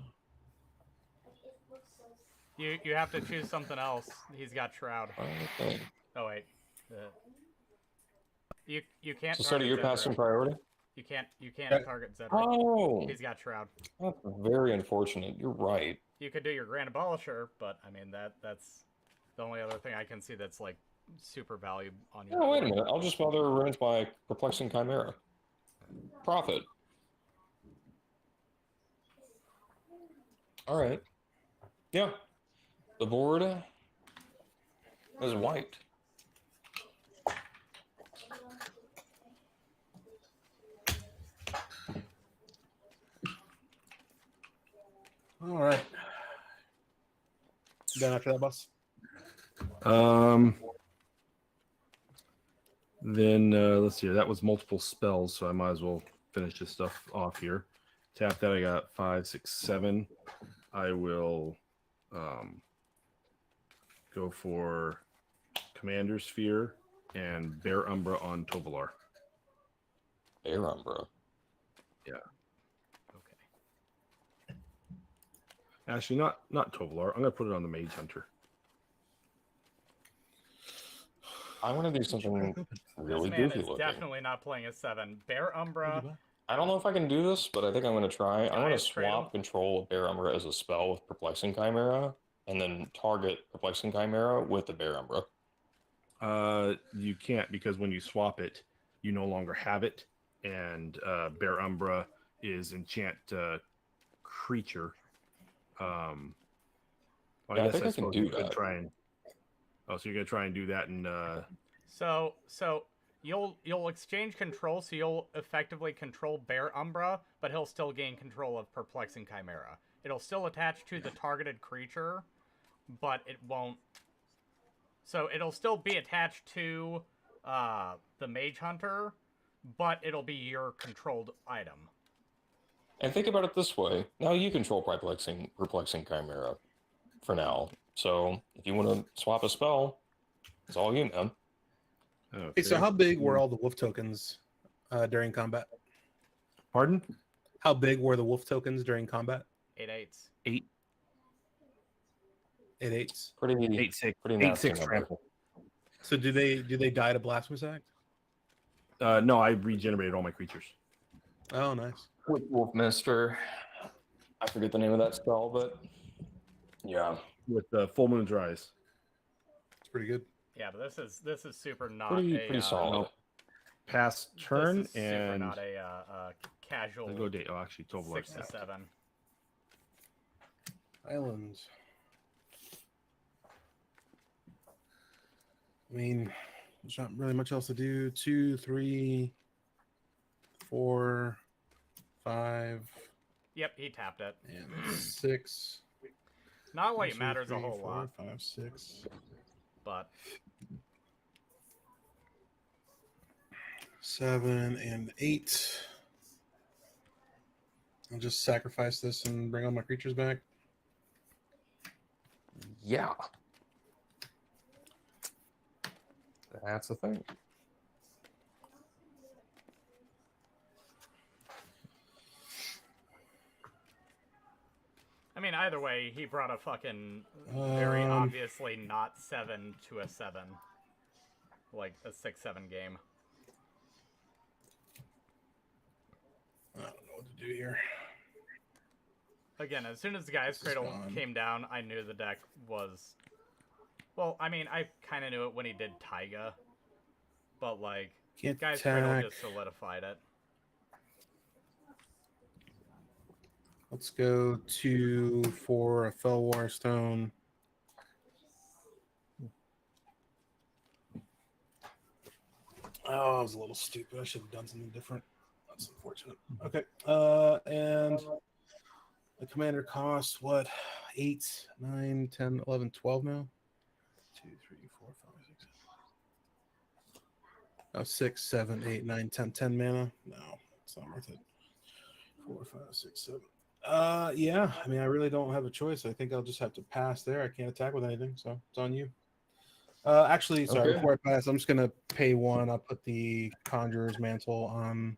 You have to choose something else. He's got Shroud. Okay. Oh wait. You can't. So, target Soda, you're Zedric. passing priority? You can't target Zedric. Oh! He's got Shroud. That's very unfortunate. You're right. You could do your Grand Abolisher, but I mean that's the only other thing I can see that's like super value on your. Oh, wait a minute. I'll just Mother of Runes by Perplexing Chimera. Profit. All right. Yeah. The board is white. all right. Done after that, boss. Then let's see. That was multiple spells, so I might as well finish this stuff off here. Tap that. I got 5, 6, 7. I will go for Commander Sphere and Bear Umbra on Tovolar. Bear Umbra. Yeah. Okay. Actually, not Tovolar. I'm gonna put it on the Mage Hunter. I want to do something really This man goofy is looking. definitely not playing a 7. Bear Umbra. I don't know if I can do this, but I think I'm going to try. I'm going to Gaia's Cradle. swap control of Bear Umbra as a spell with Perplexing Chimera, and then target Perplexing Chimera with the Bear Umbra. You can't, because when you swap it, you no longer have it, and Bear Umbra is enchant creature. Well, Yeah, I think I can suppose do you could that. try and. Oh, so you're gonna try and do that, and So you'll exchange control, so you'll effectively control Bear Umbra, but he'll still gain control of Perplexing Chimera. It'll still attach to the targeted creature, but it won't. So it'll still be attached to the Mage Hunter, but it'll be your controlled item. And think about it this way. Now you control Perplexing Chimera for now. So if you want to swap a spell, it's all you, man. okay. Hey, so how big were all the wolf tokens during combat? Pardon? How big were the wolf tokens during combat? 8/8s. 8, 8/8s. Pretty 8, 6, pretty 8, nasty 6 number. trample. So do they die to Blasphemous Act? No, I regenerated all my creatures. Oh, nice. With Wolfminster, I forget the name of that spell, but yeah, With Full Moon's Rise. It's pretty good. Yeah, but this is super not pretty solid. Pass turn this is super and not a casual I'll go date. Oh, actually, Tovolar 6 to snapped. 7. Islands. I mean, there's not really much else to do. 2, 3, 4, 5, Yep, he tapped it. and 6. Not like it 2, matters 3, a whole 4, lot, 5, 6, but 7, and 8. I'll just sacrifice this and bring all my creatures back. Yeah, that's the thing. I mean, either way, he brought a fucking very obviously not 7 to a 7. Like a 6-7 game. I don't know what to do here. Again, as soon as the Gaia's Cradle gone. came down, I knew the deck was... Well, I mean, I kind of knew it when he did Taiga. But, like, Can't Gaia's Cradle attack. just solidified it. Let's go 2 for a Fellwar Stone. Oh, I was a little stupid. I should have done something different. That's unfortunate. Okay. And the commander costs what? 8, 9, 10, 11, 12 now? 2, 3, 4, 5, 6, 7. Oh, 6, 7, 8, 9, 10. 10 mana? No, it's not worth it. 4, 5, 6, 7. Yeah. I mean, I really don't have a choice. I think I'll just have to pass there. I can't attack with anything, so it's on you. Actually, sorry, Okay. before I pass, I'm just gonna pay 1. I'll put the Conjurer's Mantle on,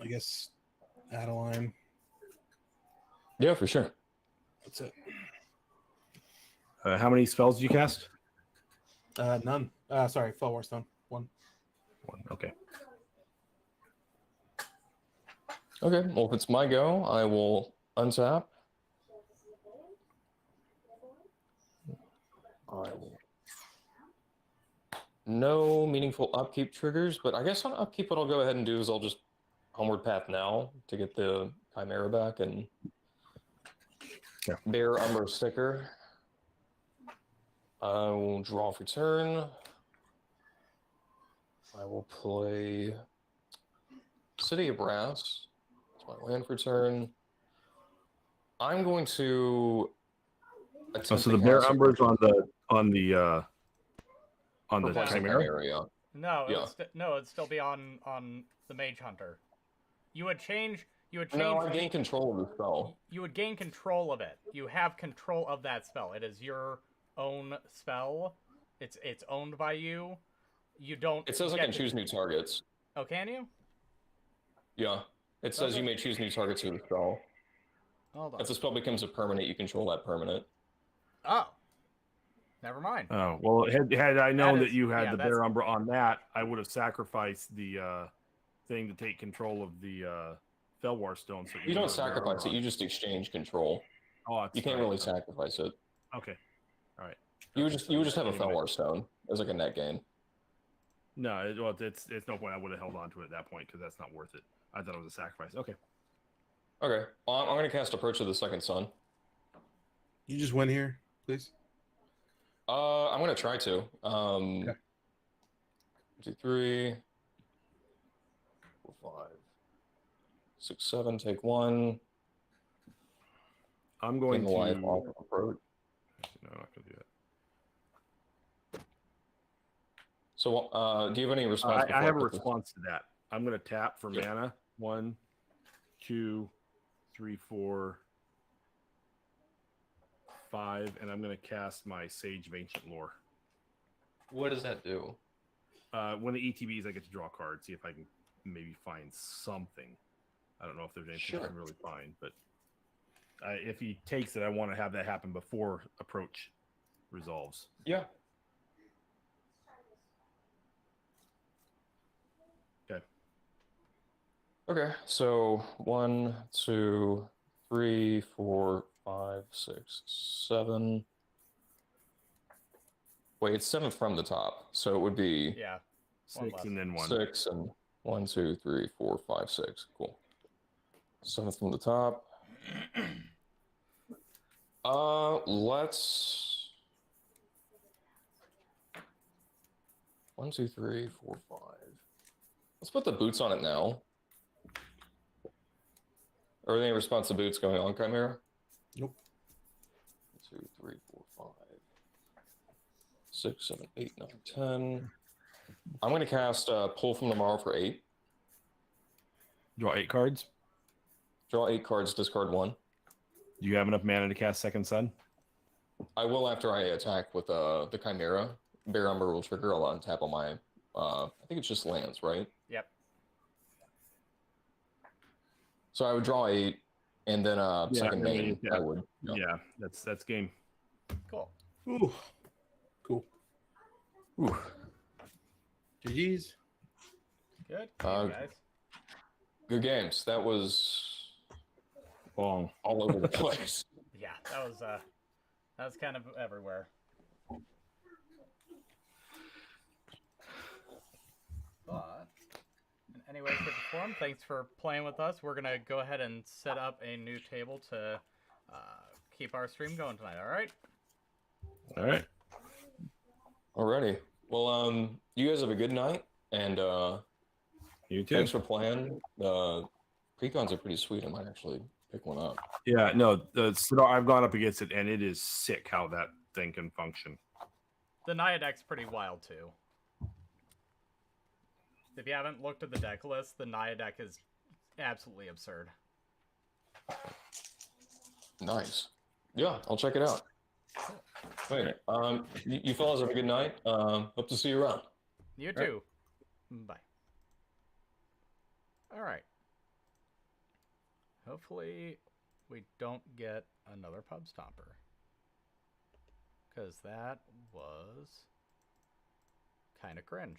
I guess, Adeline. Yeah, for sure. That's it. How many spells did you cast? None. Sorry, Fell Warstone. 1. 1. Okay. Okay, well, if it's my go, I will untap. I will. No meaningful upkeep triggers, but I guess on upkeep, what I'll go ahead and do is I'll just Homeward Path now to get the Chimera back and Bear Umber sticker. I will draw for turn. I will play City of Brass. It's my land for turn. I'm going to. Oh, so the Bear Umber's on the Replace the Chimera. Yeah. No, Yeah. it'd still be on the Mage Hunter. You would change. No, I gain control of the spell. You would gain control of it. You have control of that spell. It is your own spell. It's owned by you. You don't. It says I can choose new targets. Oh, can you? Yeah. It says Okay. you may choose new targets for the spell. Hold on. If the spell becomes a permanent, you control that permanent. Oh. Never mind. Oh well, had I known that you had yeah, the Bear Umber on that, I would have sacrificed the thing to take control of the Felwar Stone. So You don't sacrifice it; you just exchange control. Oh, you can't really sacrifice it. Okay, all right. You would just have a Felwar Stone as like a net gain. No, it's no point. I would have held on to it at that point because that's not worth it. I thought it was a sacrifice. Okay. Okay, well, I'm going to cast Approach of the Second Sun. You just win here, please. I'm going to try to. Okay. 2, 3, 4, 5, 6, 7. Take 1. I'm going to life off of Approach. No, I'm not going to do that. So, do you have any response? I have a response to that. I'm going to tap for mana. 1, 2, 3, 4, 5, and I'm going to cast my Sage of Ancient Lore. What does that do? When the ETBs, I get to draw a card, see if I can maybe find something. I don't know if there's anything I can really find, but if he takes it, I want to have that happen before Approach resolves. Yeah. Okay, so 1, 2, 3, 4, 5, 6, 7. Wait, it's 7 from the top, so it would be 6 and then 1. 6 and 1, 2, 3, 4, 5, 6. Cool. 7 from the top. Let's 1, 2, 3, 4, 5. Let's put the boots on it now. Are there any response to boots going on, Chimera? Nope. 1, 2, 3, 4, 5, 6, 7, 8, 9, 10. I'm going to cast Pull from the Marrow for 8. Draw 8 cards. Draw 8 cards, discard 1. Do you have enough mana to cast Second Sun? I will after I attack with the Chimera. Bear Umber will trigger. I'll untap on my, I think it's just lands, right? Yep. So I would draw 8, and then second main, I would. Yeah, that's game. Cool. Ooh. Cool. Ooh. GG's. Good. Uh, guys. Good games. That was Long. all over the place. Yeah, that was kind of everywhere. But in any way, shape, or form, thanks for playing with us. We're gonna go ahead and set up a new table to keep our stream going tonight. All right. All right. Alrighty. Well, you guys have a good night, and You too. thanks for playing. Precons are pretty sweet. I might actually pick one up. Yeah, no, I've gone up against it, and it is sick how that thing can function. The Naya deck's pretty wild too. If you haven't looked at the deck list, the Naya deck is absolutely absurd. Nice. Yeah, I'll check it out. Wait, you fellas have a good night. Hope to see you around. You too. Bye. All right. Hopefully, we don't get another pub stomper. Because that was kind of cringe.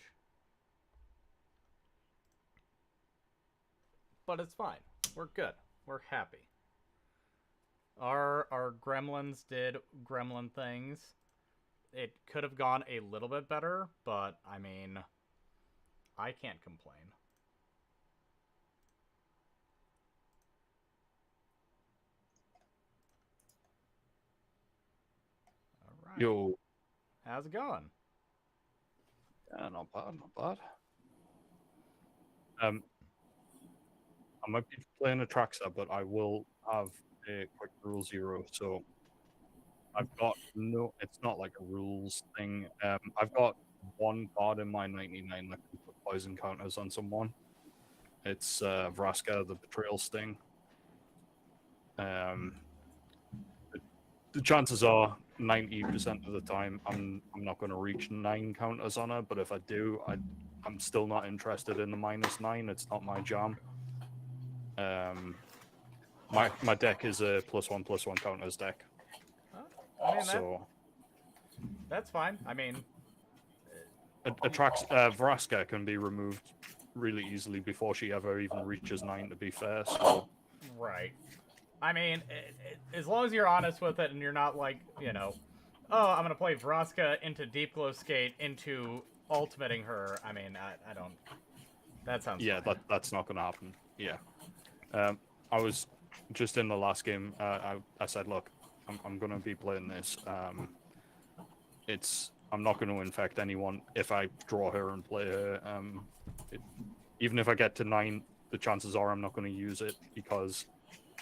But it's fine. We're good. We're happy. Our gremlins did gremlin things. It could have gone a little bit better, but I mean, I can't complain. All right. Yo. How's it going? Yeah, not bad, not bad. I might be playing a Traxa, but I will have a quick rule 0. So I've got it's not like a rules thing. I've got one card in my 99 that can put poison counters on someone. It's Vraska, the Betrayal Sting. The chances are 90% of the time I'm not going to reach 9 counters on her, but if I do, I'm still not interested in the -9. It's not my jam. My deck is a +1/+1 counters deck. I mean, So that's fine. I mean, Vraska can be removed really easily before she ever even reaches 9, to be fair. So right. I mean, as long as you're honest with it and you're not like, you know, oh, I'm going to play Vraska into Deep Glow Skate into ultimating her. I mean, I don't... That sounds yeah, fine. that's not going to happen. Yeah. I was just in the last game. I said, look, I'm going to be playing this. I'm not going to infect anyone if I draw her and play her. Even if I get to 9, the chances are I'm not going to use it because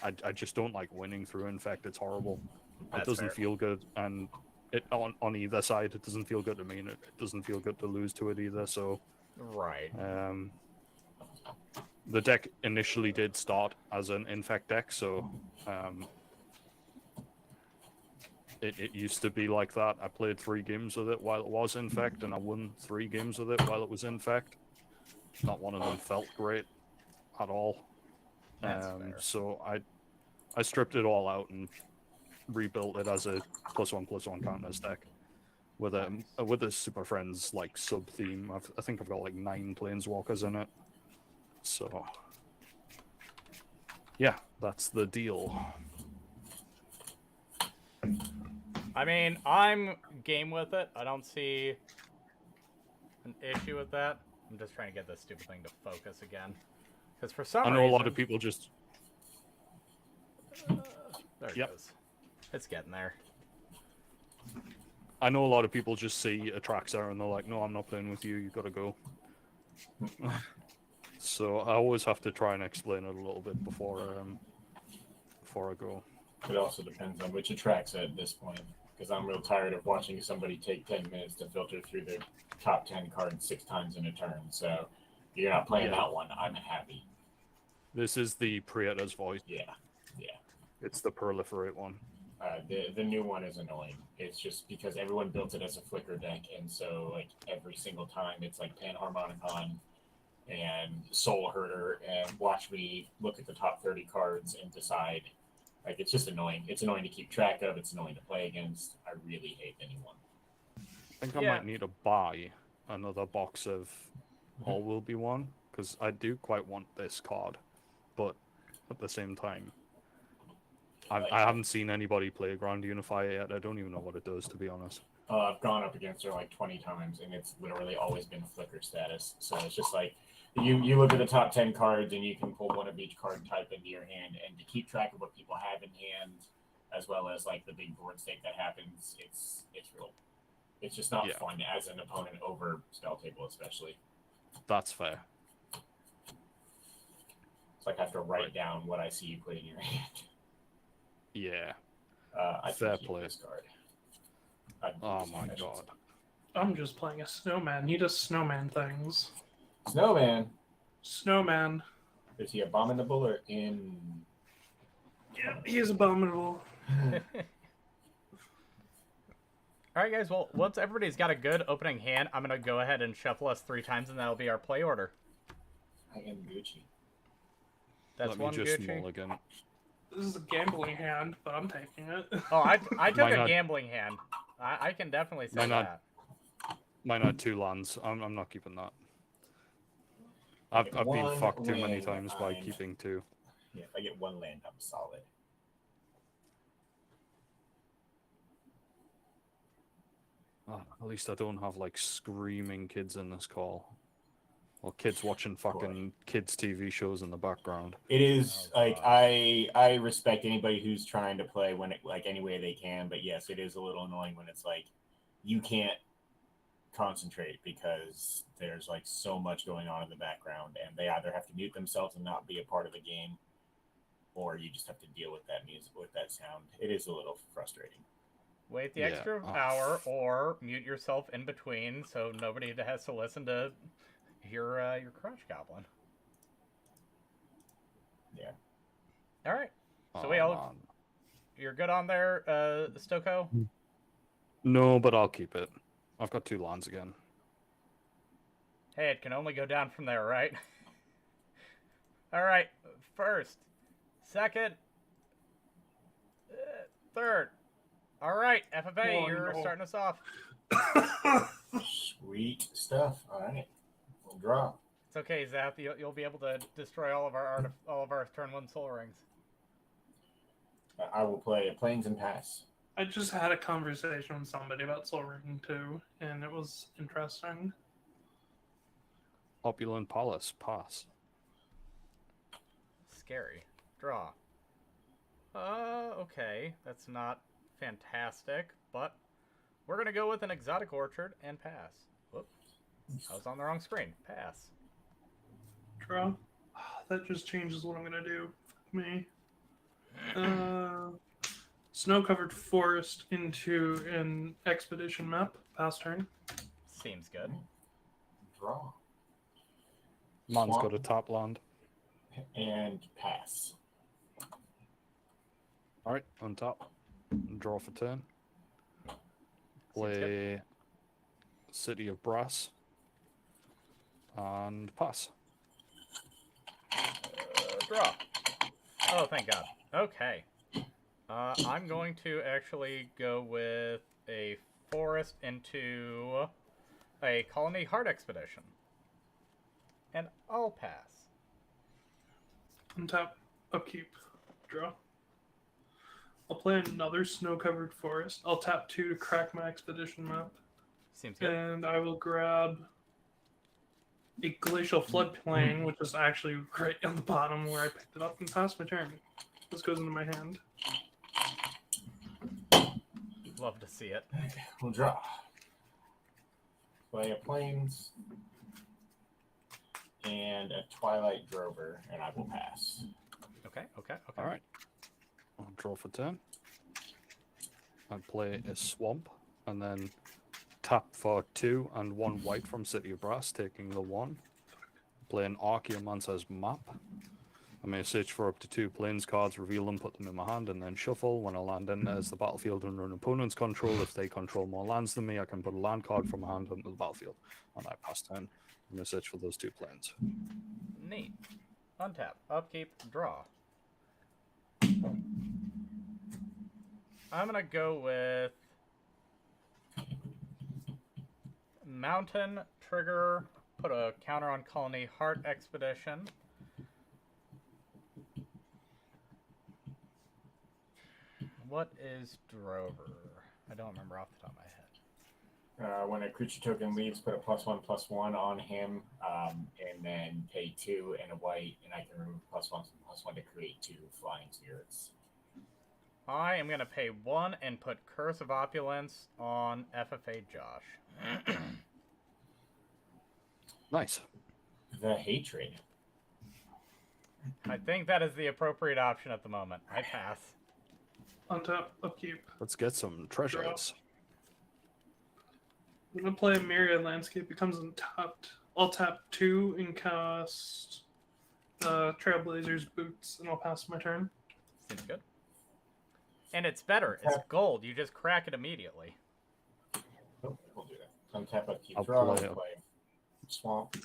I just don't like winning through infect. It's horrible. That's it doesn't fair. feel good, and on either side, it doesn't feel good to me, and it doesn't feel good to lose to it either. So, Right. The deck initially did start as an infect deck, so it used to be like that. I played 3 games with it while it was infect, and I won 3 games with it while it was infect. Not one of them felt great at all. That's fair. So I stripped it all out and rebuilt it as a +1/+1 counters deck with a Super Friends like sub theme. I think I've got like 9 planeswalkers in it. So yeah, that's the deal. I mean, I'm game with it. I don't see an issue with that. I'm just trying to get this stupid thing to focus again. Because for some reason... I know a lot of people just... there it goes. It's getting there. I know a lot of people just see a Traxa and they're like, no, I'm not playing with you, you gotta go. So I always have to try and explain it a little bit before I go. It also depends on which attracts at this point, because I'm real tired of watching somebody take 10 minutes to filter through their top 10 cards 6 times in a turn. So if you're not playing that one, I'm happy. This is the Praetor's Voice. Yeah. It's the proliferate one. The new one is annoying. It's just because everyone built it as a flicker deck, and so like every single time it's like Panharmonicon and Soul Herder, and watch me look at the top 30 cards and decide. Like, it's just annoying. It's annoying to keep track of. It's annoying to play against. I really hate anyone. I think I might need to buy another box of All Will Be One, because I do quite want this card, but at the same time, I haven't seen anybody play Ground Unify yet. I don't even know what it does, to be honest. I've gone up against her like 20 times, and it's literally always been flicker status. So it's just like, you look at the top 10 cards, and you can pull one of each card type into your hand, and to keep track of what people have in hand, as well as like the big board stake that happens, it's real It's just not Yeah. fun as an opponent over spell table, especially. That's fair. It's like I have to write Right. down what I see you put in your hand. Yeah. I Fair can keep play. this card. I can keep Oh this my hand, I should god. say. I'm just playing a snowman. He does snowman things. Snowman. Snowman. Is he abominable or in? Yeah, he is abominable. All right, guys. Well, once everybody's got a good opening hand, I'm gonna go ahead and shuffle us 3 times, and that'll be our play order. I am Gucci. That's Let me one just Gucci. mulligan. This is a gambling hand, but I'm taking it. Oh, I took Why a not? gambling hand. I can definitely say Why not? that. Mine had 2 lands. I'm not keeping that. I've been One fucked too many land, times by I'm- keeping 2. Yeah, if I get 1 land, I'm solid. Oh, at least I don't have like screaming kids in this call. Or kids watching fucking kids TV shows in the background. It is Oh, like God. I respect anybody who's trying to play when it like any way they can, but yes, it is a little annoying when it's like you can't concentrate because there's like so much going on in the background, and they either have to mute themselves and not be a part of the game, or you just have to deal with that music, with that sound. It is a little frustrating. Wait the Yeah. extra Oh. hour, or mute yourself in between, so nobody has to listen to your crotch goblin. Yeah. All right. So Oh, we all, man. you're good on there, Stoko? No, but I'll keep it. I've got 2 lands again. Hey, it can only go down from there, right? All right. First, second, third. All right, FFA, Oh, you're no. starting us off. Sweet stuff. All right, we'll draw. It's okay, Zap. You'll be able to destroy all of our turn 1 soul rings. I will play Plains and Pass. I just had a conversation with somebody about Soul Ring 2, and it was interesting. Opulent Palace, pass. Scary. Draw. Okay. That's not fantastic, but we're going to go with an Exotic Orchard and pass. Whoop. I was on the wrong screen. Pass. Draw. That just changes what I'm going to do. Fuck me. Snow-covered forest into an expedition map. Pass turn. Seems good. Draw Man's Swamp. got a top land. and pass. Alright, on top. Draw for turn. Seems Play City of Brass. And pass. Draw. Oh, thank God. Okay. I'm going to actually go with a forest into a colony heart expedition. And I'll pass. Untap. Upkeep. Draw. I'll play another snow-covered forest. I'll tap 2 to crack my expedition map. Seems good. And I will grab a glacial floodplain, which is actually right on the bottom where I picked it up, and pass my turn. This goes into my hand. Love to see it. We'll draw. Play a Plains and a Twilight Drover, and I will pass. Okay. Alright. I'll draw for turn. And play a swamp. And then tap for 2 and 1 white from City of Brass, taking the 1. Play an Archaeomancer's map. I may search for up to 2 plains cards, reveal them, put them in my hand, and then shuffle. When a land enters the battlefield under an opponent's control, if they control more lands than me, I can put a land card from my hand onto the battlefield. And I pass turn. I'm going to search for those 2 plains. Neat. Untap. Upkeep. Draw. I'm going to go with Mountain Trigger. Put a counter on Colony Heart Expedition. What is Drover? I don't remember off the top of my head. When a creature token leaves, put a +1/+1 on him, and then pay 2 and a white, and I can remove +1/+1 to create 2 flying spirits. I am going to pay 1 and put Curse of Opulence on FFA Josh. Nice. The hatred. I think that is the appropriate option at the moment. I pass. Untap, upkeep. Let's get some treasures. I'm gonna play a Myriad Landscape. It comes untapped. I'll tap 2 and cast Trailblazer's Boots, and I'll pass my turn. Seems good. And it's better. It's gold. You just crack it immediately. Oh, we'll do that. Untap, upkeep, I'll draw, play play swamp.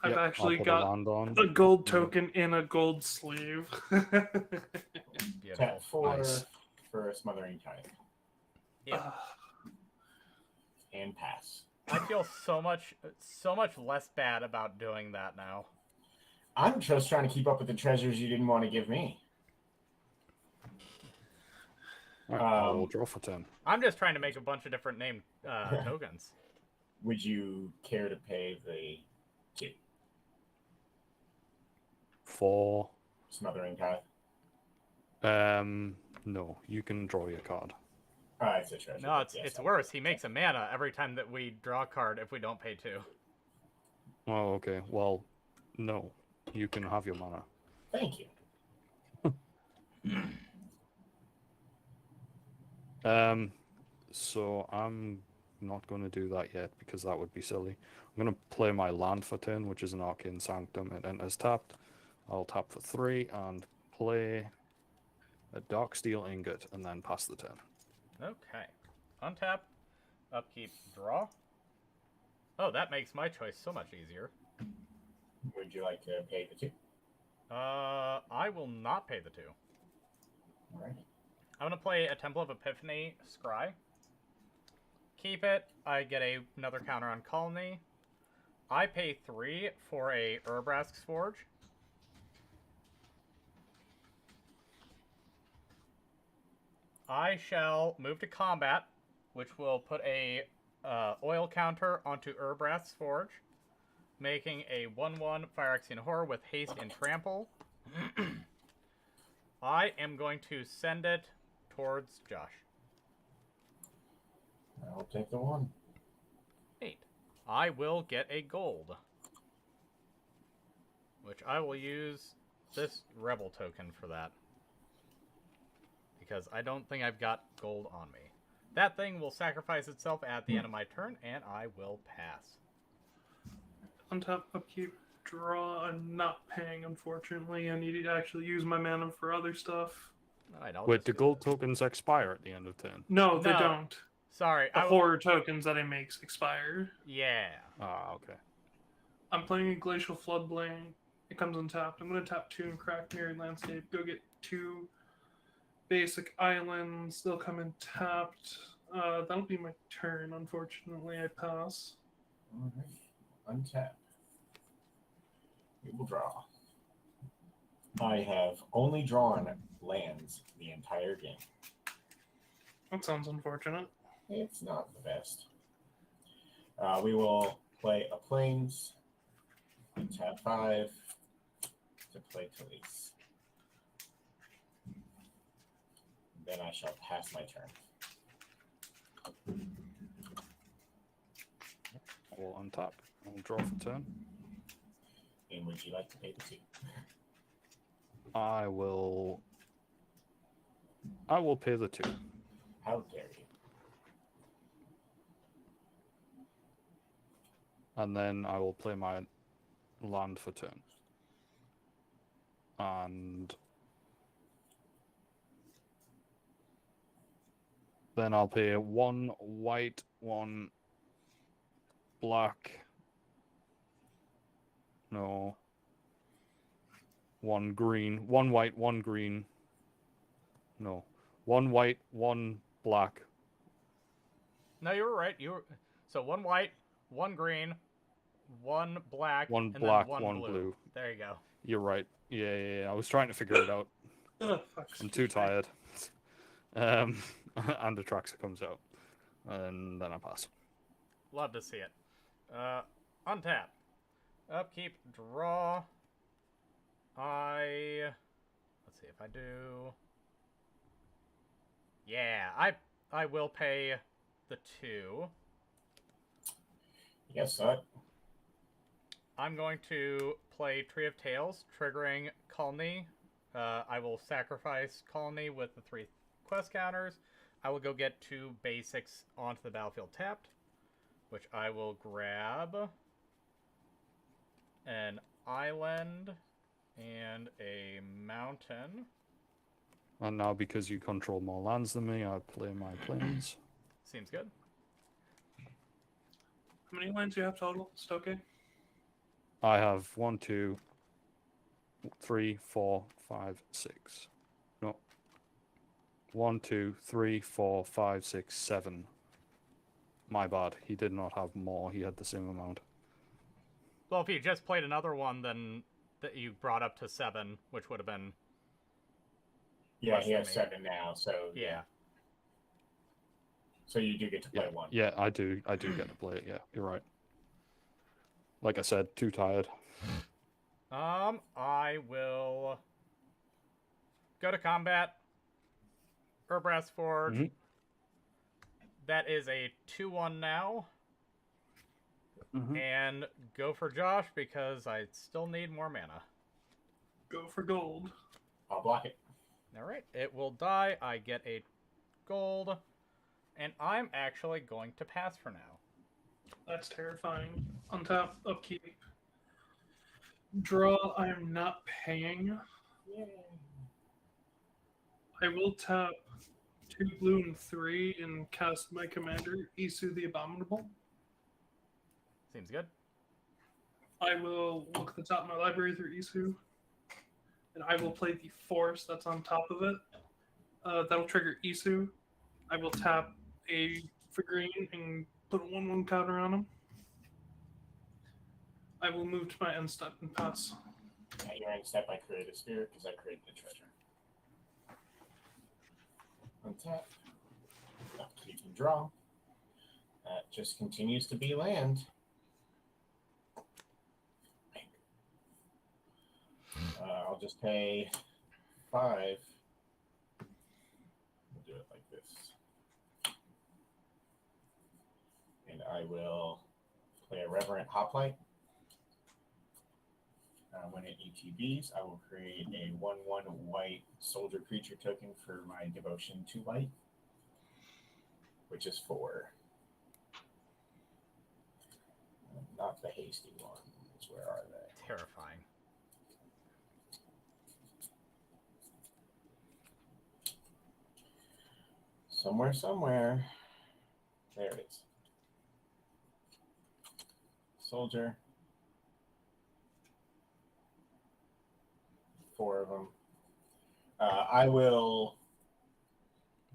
I've Yep, actually I'll put got land on. a gold token in a gold sleeve. Beautiful. Tap 4 Nice. for a Smothering Tide. Yeah. And pass. I feel so much less bad about doing that now. I'm just trying to keep up with the treasures you didn't want to give me. All right, I will draw for 10. I'm just trying to make a bunch of different named tokens. Would you care to pay the 2? For Smothering Tide? no, you can draw your card. It's a treasure. No, yes, it's I- worse. He makes a mana every time that we draw a card if we don't pay 2. Oh, okay. Well, no, you can have your mana. Thank you. So I'm not going to do that yet because that would be silly. I'm going to play my land for turn, which is an Arcane Sanctum. It enters tapped. I'll tap for 3 and play a Dark Steel Ingot and then pass the turn. Okay. Untap, upkeep, draw. Oh, that makes my choice so much easier. Would you like to pay the 2? I will not pay the 2. All right. I'm going to play a Temple of Epiphany Scry. Keep it. I get another counter on Colony. I pay 3 for a Urbrask's Forge. I shall move to combat, which will put a oil counter onto Urbrask's Forge, making a 1/1 Phyrexian Horror with haste and trample. I am going to send it towards Josh. I'll take the 1. 8. I will get a gold, which I will use this Rebel token for that, because I don't think I've got gold on me. That thing will sacrifice itself at the end of my turn, and I will pass. Untap, upkeep, draw. I'm not paying, unfortunately. I need to actually use my mana for other stuff. Alright, I'll Wait, just do do gold that. tokens expire at the end of turn? No, they No. don't. Sorry, The I will... horror tokens that I make expire. Yeah. Ah, okay. I'm playing a Glacial Floodplain. It comes untapped. I'm going to tap 2 and crack Myriad Landscape. Go get 2 basic islands. They'll come in tapped. That'll be my turn. Unfortunately, I pass. All right. Untap. We will draw. I have only drawn lands the entire game. That sounds unfortunate. It's not the best. We will play a Plains and tap 5 to play Talise. Then I shall pass my turn. I will untap. I'll draw for turn. And would you like to pay the 2? I will pay the 2. How dare you? And then I will play my land for turn. And then I'll pay 1 white, 1 black. No. 1 green. 1 white, 1 green. No. 1 white, 1 black. No, you were right. So 1 white, 1 green, 1 black, 1 and black, then 1 blue. There you go. You're right. Yeah. I was trying to figure it out. Ugh, fuck, I'm too excuse me. tired. And Atraxa comes out. And then I pass. Love to see it. Untap. Upkeep, draw. Let's see if I do. Yeah, I will pay the 2. Yes, sir. I'm going to play Tree of Tales, triggering Colony. I will sacrifice Colony with the 3 quest counters. I will go get 2 basics onto the battlefield tapped, which I will grab an island and a mountain. And now, because you control more lands than me, I play my planes. Seems good. How many lands do you have total, Stoke? I have 1, 2, 3, 4, 5, 6. No. 1, 2, 3, 4, 5, 6, 7. My bad. He did not have more. He had the same amount. Well, if you just played another one, then that you brought up to 7, which would have been. Yeah, less he than has me. 7 now, so Yeah. So you do get to play 1. Yeah, I do get to play it. Yeah, you're right. Like I said, too tired. I will go to combat. Urbrass Forge. Mhm. That is a 2-1 now. Mhm. And go for Josh because I still need more mana. Go for gold. I'll block it. Alright, it will die. I get a gold. And I'm actually going to pass for now. That's terrifying. Untap, upkeep. Draw, I am not paying. I will tap 2 blue and 3 and cast my commander, Isu the Abominable. Seems good. I will look at the top of my library through Isu, and I will play the force that's on top of it. That'll trigger Isu. I will tap a for green and put a 1/1 counter on him. I will move to my end step and pass. At your end step, I create a spirit because I created the treasure. Untap. Upkeep and draw. That just continues to be land. I'll just pay 5. We'll do it like this. And I will play a Reverent Hoplite. When it ETBs, I will create a 1/1 white soldier creature token for my devotion to light, which is 4. Not the hasty ones. Where are they? Terrifying. Somewhere. There it is. Soldier. 4 of them. I will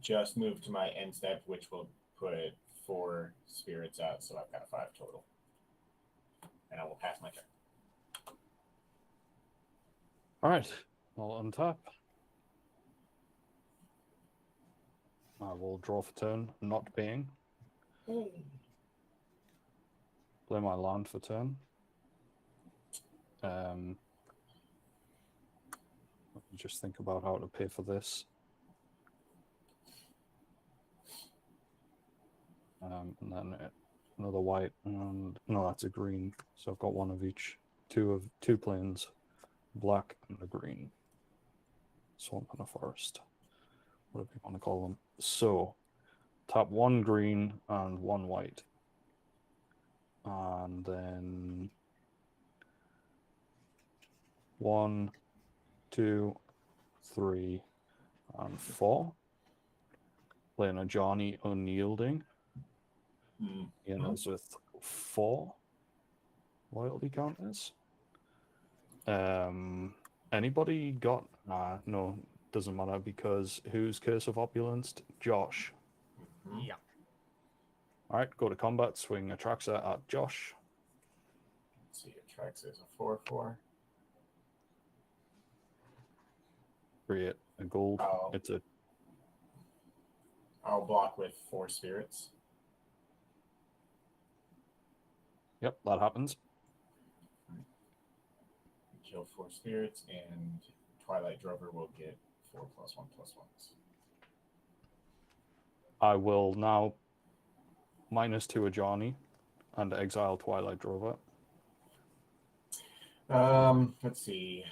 just move to my end step, which will put 4 spirits out, so I've got 5 total. And I will pass my turn. All right, I'll untap. I will draw for turn, not paying. Play my land for turn. Let me just think about how to pay for this. And then another white, and no, that's a green. So I've got 1 of each. 2 planes, black and a green. Swamp and a forest, whatever you want to call them. So tap 1 green and 1 white, and then 1, 2, 3, and 4. Playing a Johnny Unyielding. And it's with 4 loyalty counters. Anybody got? No, doesn't matter because who's Curse of Opulence? Josh. Yeah. All right, go to combat. Swing Atraxa at Josh. Let's see, Atraxa is a 4/4. Create a gold. Oh. It's a. I'll block with 4 spirits. Yep, that happens. Kill 4 spirits, and Twilight Drover will get 4+1/+1s. I will now -2 a Johnny and exile Twilight Drover. Let's see.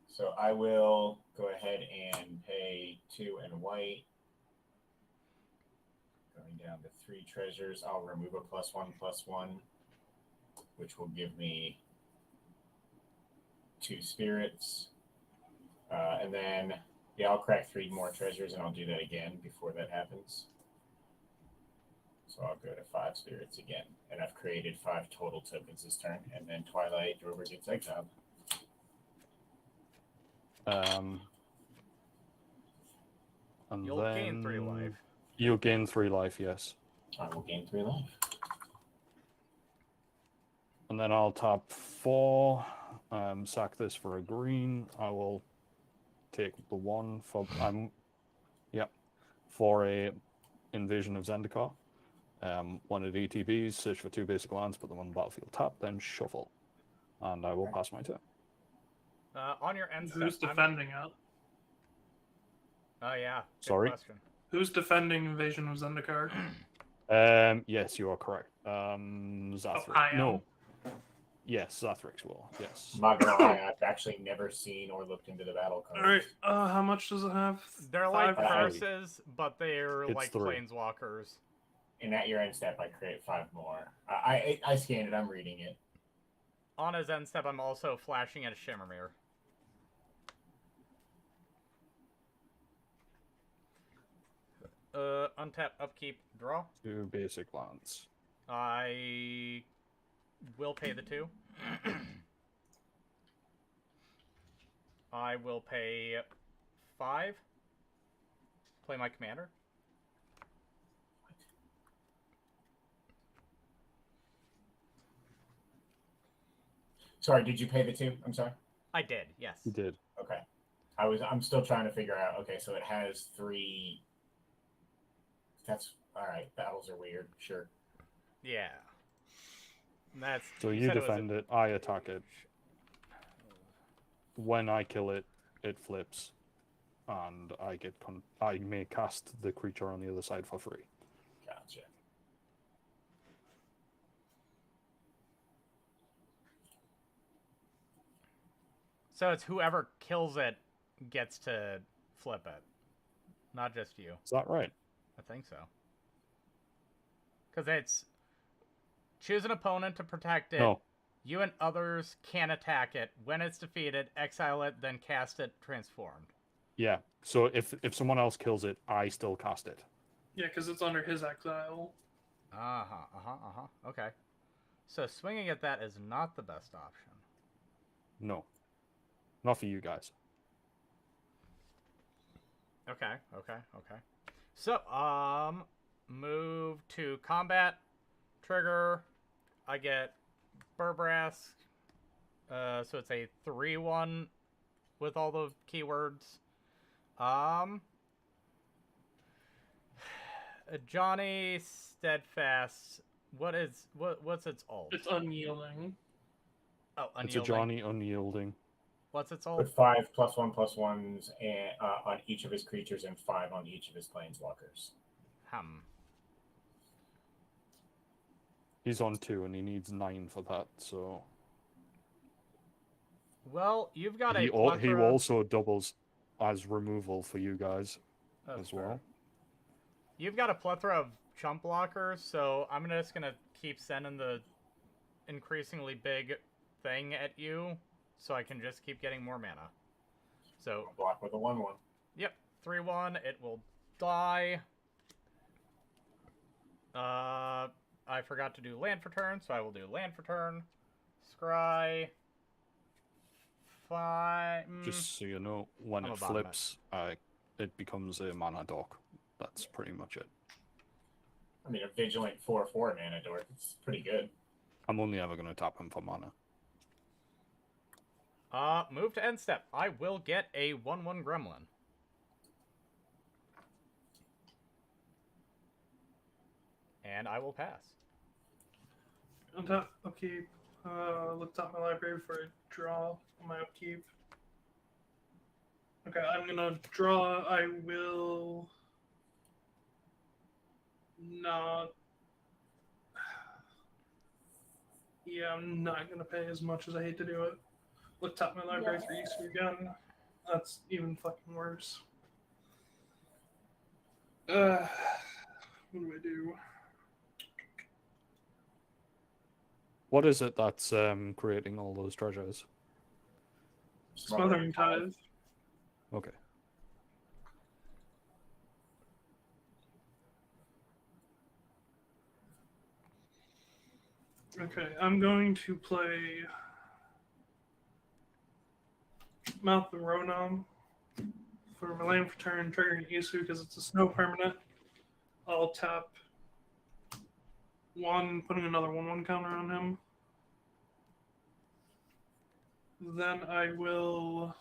So I will go ahead and pay 2 and white. Going down to 3 treasures, I'll remove a +1/+1, which will give me 2 spirits. And then, yeah, I'll crack 3 more treasures, and I'll do that again before that happens. So I'll go to 5 spirits again. And I've created 5 total tokens this turn. And then Twilight Drover gets exiled. And You'll then gain 3 life. You'll gain 3 life, yes. I will gain 3 life. And then I'll tap 4, sack this for a green. I will take the 1 for for a Invasion of Zendikar. When it ETBs, search for 2 basic lands, put them on the battlefield tap, then shuffle. And I will pass my turn. On your end Who's step, defending it? Oh yeah. Good Sorry? question. Who's defending Invasion of Zendikar? Yes, you are correct. Zathrix. I am. No. Yes, Zathrix will. Yes. I'm not gonna lie, I've actually never seen or looked into the battle cards. All right. How much does it have? They're like 5? curses, but they're It's like 3. planeswalkers. And at your end step, I create 5 more. I scanned it. I'm reading it. On his end step, I'm also flashing at a Shimmermere. Untap, upkeep, draw. 2 basic lands. I will pay the 2. I will pay 5. Play my commander. Sorry, did you pay the 2? I'm sorry. I did, yes. You did. Okay. I'm still trying to figure out. Okay, so it has 3. That's all right. Battles are weird. Sure. Yeah. That's So you said it was defend it, I attack it. When I kill it, it flips, and I may cast the creature on the other side for free. Gotcha. So it's whoever kills it gets to flip it, not just you. Is that right? I think so. Because it's choose an opponent to protect it. No. You and others can attack it. When it's defeated, exile it, then cast it transformed. Yeah. So if someone else kills it, I still cast it. Yeah, because it's under his exile. Okay. So swinging at that is not the best option. No. Not for you guys. Okay. So, move to combat, trigger, I get Burbrask, so it's a 3/1 with all the keywords. Johnny Steadfast, what's its ult? It's unyielding. Oh, unyielding. It's a Johnny unyielding. What's its ult? With 5 +1/+1s and on each of his creatures and 5 on each of his planeswalkers. He's on 2 and he needs 9 for that, so Well, you've got he a plethora... also doubles as removal for you guys as well. Fair. You've got a plethora of chump blockers, so I'm just gonna keep sending the increasingly big thing at you, so I can just keep getting more mana. So Block with a 1/1. Yep, 3/1. It will die. I forgot to do land for turn, so I will do land for turn. Scry. 5. Just so you know, when I'm it a bottom flips, it becomes a mana dock. That's pretty much it. I mean, a vigilant 4/4 mana dork. It's pretty good. I'm only ever going to tap him for mana. Move to end step. I will get a 1/1 gremlin. And I will pass. Untap, upkeep. Look top my library before I draw my upkeep. Okay, I'm gonna draw. I will not. Yeah, I'm not gonna pay as much as I hate to do it. Looked up my library for Easter again. That's even fucking worse. What do I do? What is it that's creating all those treasures? Smothering Tithe. Okay. Okay, I'm going to play Mouth of Ronom for my land for turn, triggering Isu because it's a snow permanent. I'll tap one, putting another 1/1 counter on him. Then I will.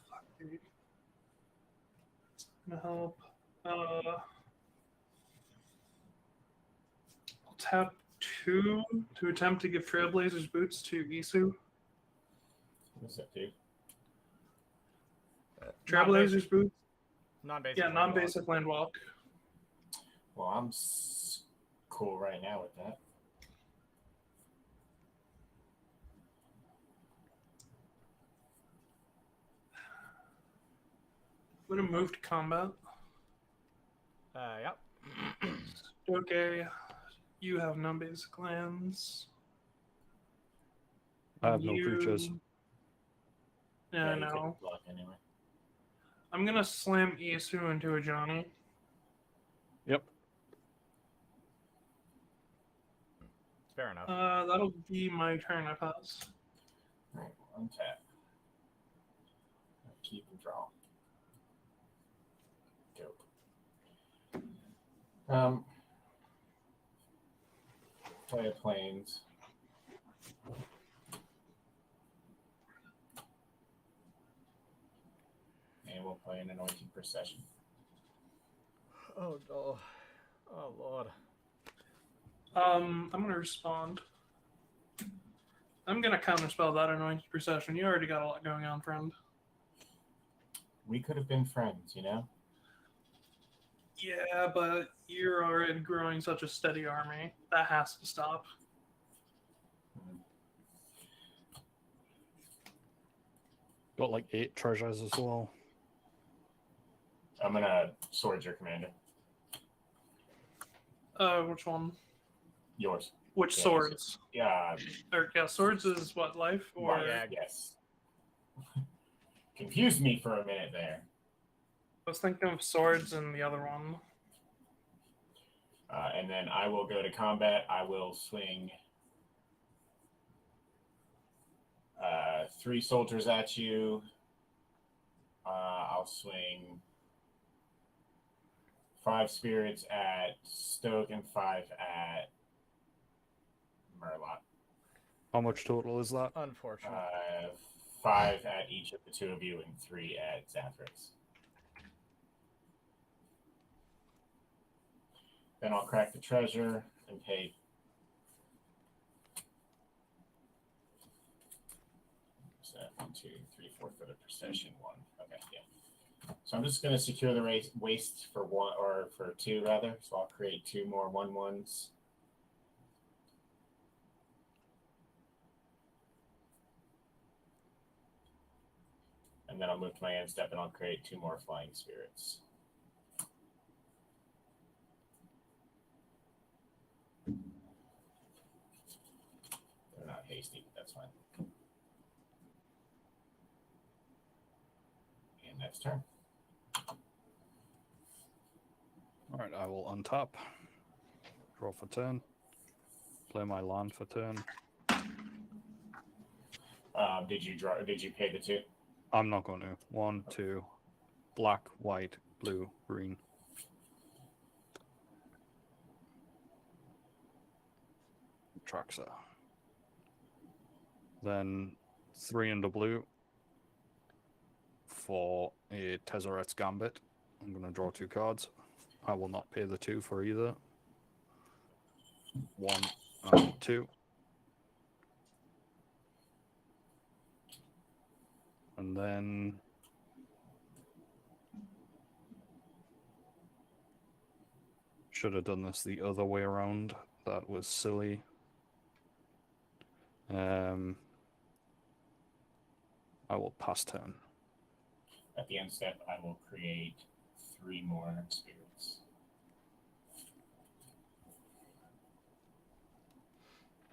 Fuck, dude. It's gonna help. I'll tap 2 to attempt to give Trailblazers boots to Isu. What's that do? Trailblazers boots? Non-basic. Yeah, land walk. non-basic land walk. Well, I'm cool right now with that. I'm gonna move to combat. Yep. Okay, you have non-basic lands. I have no creatures. Yeah, I you couldn't know. block anyway. I'm gonna slam Isu into a Johnny. Yep. Fair enough. That'll be my turn. I pass. Right, untap. Keep and draw. Go. Play a planes. And we'll play an anointing procession. Oh no. Oh lord. I'm gonna respond. I'm gonna counterspell that anointed procession. You already got a lot going on, friend. We could have been friends, you know? Yeah, but you're already growing such a steady army. That has to stop. Got like 8 treasures as well. I'm gonna sword your commander. Which one? Yours. Which Yeah, swords? Yeah. Or yeah, swords is what, life or Yeah, yes. Confused me for a minute there. I was thinking of swords and the other one. And then I will go to combat. I will swing 3 soldiers at you. I'll swing 5 spirits at Stoke and 5 at Murloc. How much total is that? Unfortunate. 5 at each of the 2 of you and 3 at Zafrix. Then I'll crack the treasure and pay. So 1, 2, 3, 4 for the procession 1. Okay, yeah. So I'm just going to secure the waste for 1 or for 2 rather. So I'll create 2 more 1/1s. And then I'll move to my end step and I'll create 2 more flying spirits. They're not hasty, but that's fine. And that's turn. Alright, I will untap. Draw for turn. Play my land for turn. Did you pay the 2? I'm not going to. 1, 2. Black, white, blue, green. Traxa. Then 3 into blue for a Tezzeret's Gambit. I'm going to draw 2 cards. I will not pay the 2 for either. 1 and 2. And then should have done this the other way around. That was silly. I will pass turn. At the end step, I will create 3 more spirits.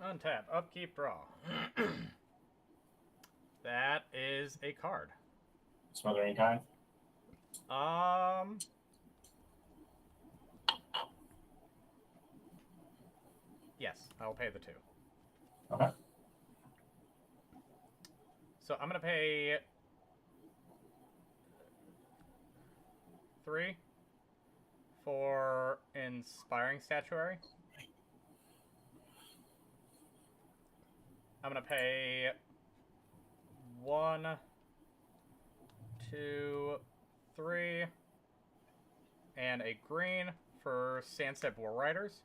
Untap, upkeep, draw. That is a card. Smothering Tithe? Yes, I'll pay the 2. Okay. So I'm gonna pay 3 for Inspiring Statuary. I'm gonna pay 1, 2, 3, and a green for Sandstep War Riders.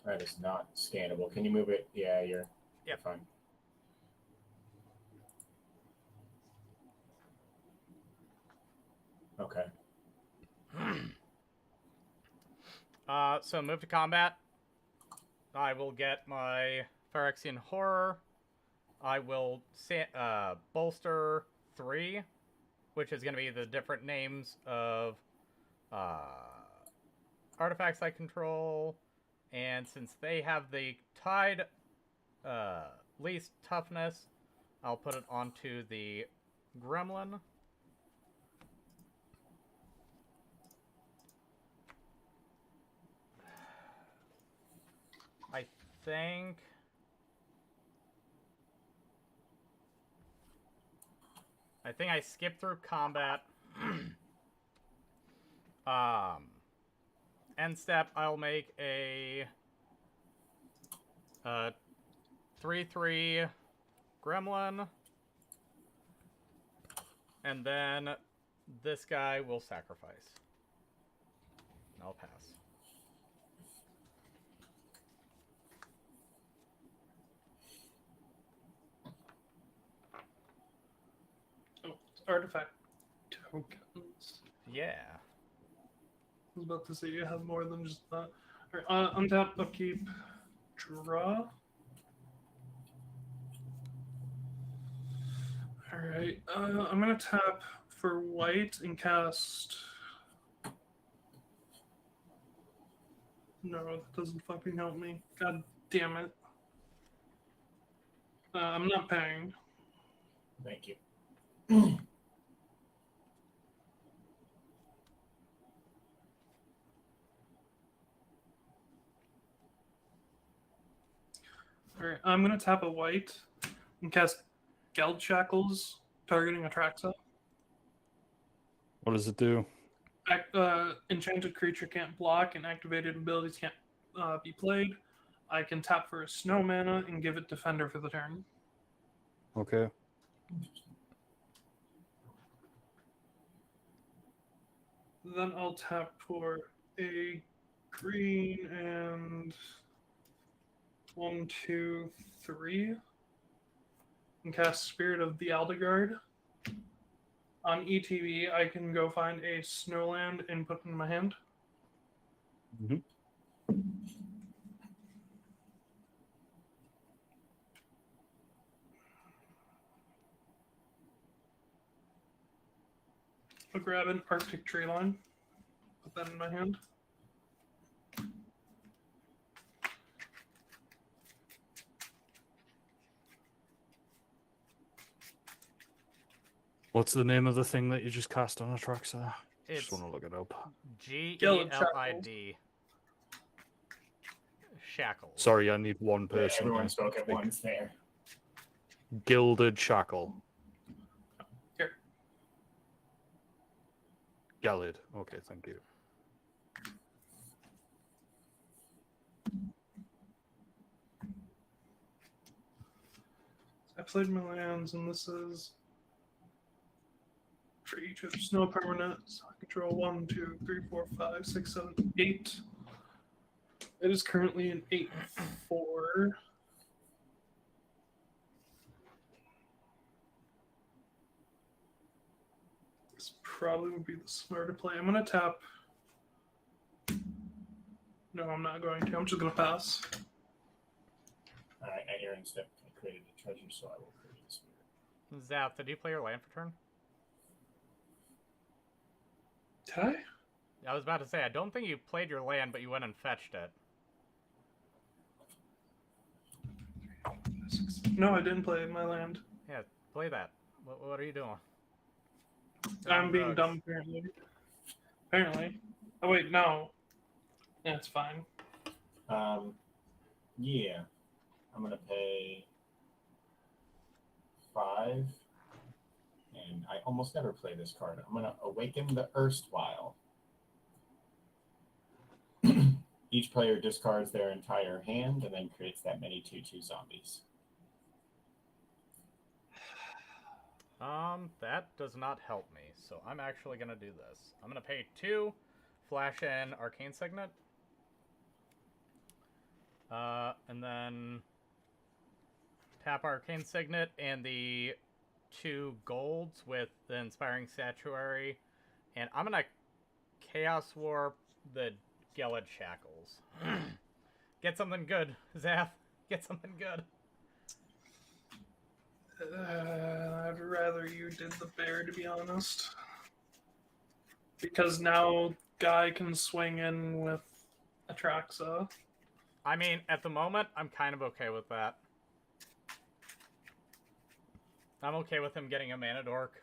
That is not scannable. Can you move it? Yeah, you're fine. Okay. So move to combat. I will get my Phyrexian Horror. I will bolster 3, which is going to be the different names of artifacts I control. And since they have the tied least toughness, I'll put it onto the Gremlin. I think I skipped through combat. End step, I'll make a 3/3 Gremlin. And then this guy will sacrifice. I'll pass. Oh, it's artifact tokens. Yeah. I was about to say you have more than just that. Alright, untap, upkeep, draw. Alright, I'm gonna tap for white and cast. No, that doesn't fucking help me. God damn it. I'm not paying. Thank you. Alright, I'm gonna tap a white and cast Geld Shackles, targeting Atraxa. What does it do? Enchanted creature can't block, and activated abilities can't be played. I can tap for a snow mana and give it Defender for the turn. Okay. Then I'll tap for a green and 1, 2, 3, and cast Spirit of the Aldegard. On ETB, I can go find a snowland and put it in my hand. Mm-hmm. I'll grab an Arctic tree line, put that in my hand. What's the name of the thing that you just cast on Atraxa? It's Just want to look it up. GELID. Shackles. Sorry, I need one person. Everyone spoke at once there. Gilded Shackle. Here. Gallid. Okay, thank you. played my lands, and this is for each of there's no permanent. So I control 1, 2, 3, 4, 5, 6, 7, 8. It is currently an 8/4. This probably would be the smarter play. I'm gonna tap. No, I'm not going to. I'm just gonna pass. Alright, at your end step, I created a treasure, so I will create a spirit. Zap, did you play your land for turn? Did I? I was about to say, I don't think you played your land, but you went and fetched it. No, I didn't play my land. Yeah, play that. What are you doing? I'm being drugs. dumb, apparently. Apparently. Oh, wait, no. Yeah, it's fine. Yeah. I'm gonna pay 5. And I almost never play this card. I'm gonna awaken the erstwhile. Each player discards their entire hand and then creates that many 2/2 zombies. That does not help me, so I'm actually gonna do this. I'm gonna pay 2, flash in Arcane Signet. And then tap Arcane Signet and the 2 golds with the Inspiring Statuary. And I'm gonna Chaos Warp the Gelid Shackles. Get something good, Zaf. Get something good. I'd rather you did the bear, to be honest. Because now Guy can swing in with Atraxa. I mean, at the moment, I'm kind of okay with that. I'm okay with him getting a Mana Dork.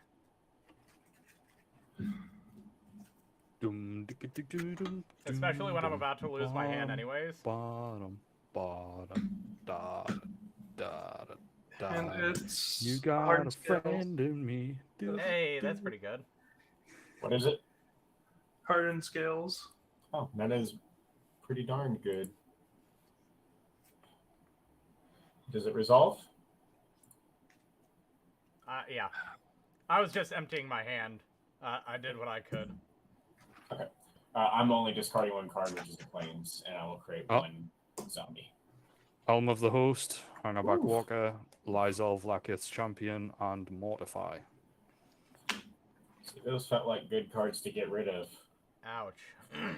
Especially when I'm about to lose my hand anyways. Bottom, da, da. And it's You got hard a scales. friend in me. Hey, that's pretty good. What is it? Hardened scales. Oh, that is pretty darn good. Does it resolve? Yeah. I was just emptying my hand. I did what I could. Okay. I'm only discarding 1 card, which is the Plains, and I will create 1 zombie. Helm of the Host, Hangerback Oof. Walker, Lysolve Lakith's Champion, and Mortify. See, those felt like good cards to get rid of. Ouch. I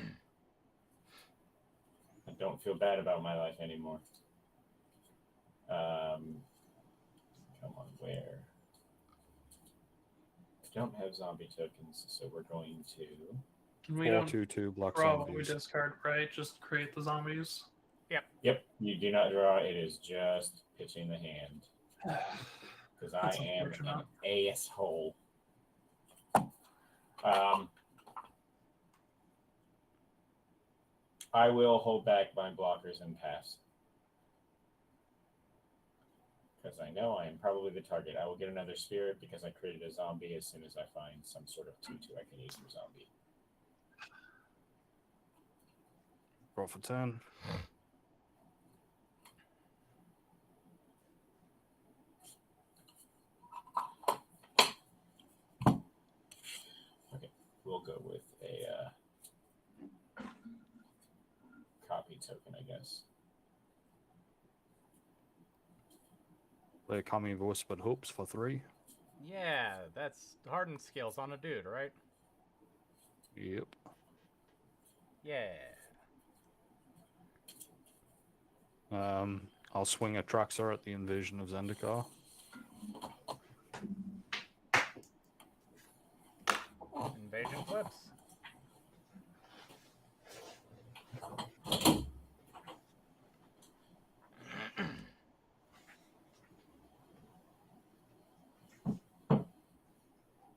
don't feel bad about my life anymore. Come on, where? I don't have zombie tokens, so we're going to... We don't 4/2/2 black draw what we zombies. discard, right? Just create the zombies. Yep, you do not draw. It is just pitching the hand. Because I That's am an unfortunate. asshole. I will hold back my blockers and pass. Because I know I am probably the target. I will get another spirit because I created a zombie as soon as I find some sort of 2/2 I can use for zombie. Draw for 10. We'll go with a copy token, I guess. Play Kami of Whispered Hopes for 3. Yeah, that's hardened skills on a dude, right? Yep. Yeah. I'll swing a Traxxas at the Invasion of Zendikar. Invasion flips.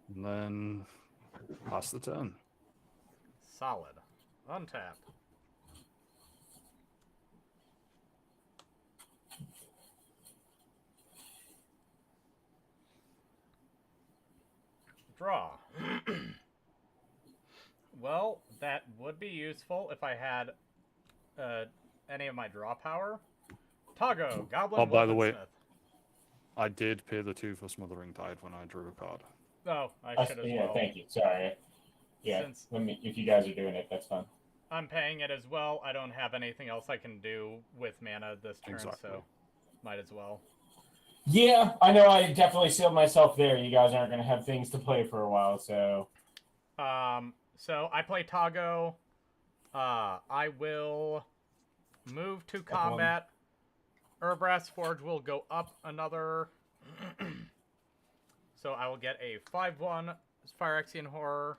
And then pass the turn. Solid. Untap. Draw. Well, that would be useful if I had any of my draw power. Toggo, Goblin Oh, by the way, Weaponsmith. I did pay the 2 for Smothering Tide when I drew a card. Oh, I should as yeah, well. thank you. Sorry. Yeah, Since if you guys are doing it, that's fine. I'm paying it as well, I don't have anything else I can do with mana this turn, Exactly. so might as well. Yeah, I know I definitely sealed myself there. You guys aren't going to have things to play for a while, so... So I play Tago. I will move to combat. Urbrass Forge will go up another... So I will get a 5/1 Phyrexian Horror.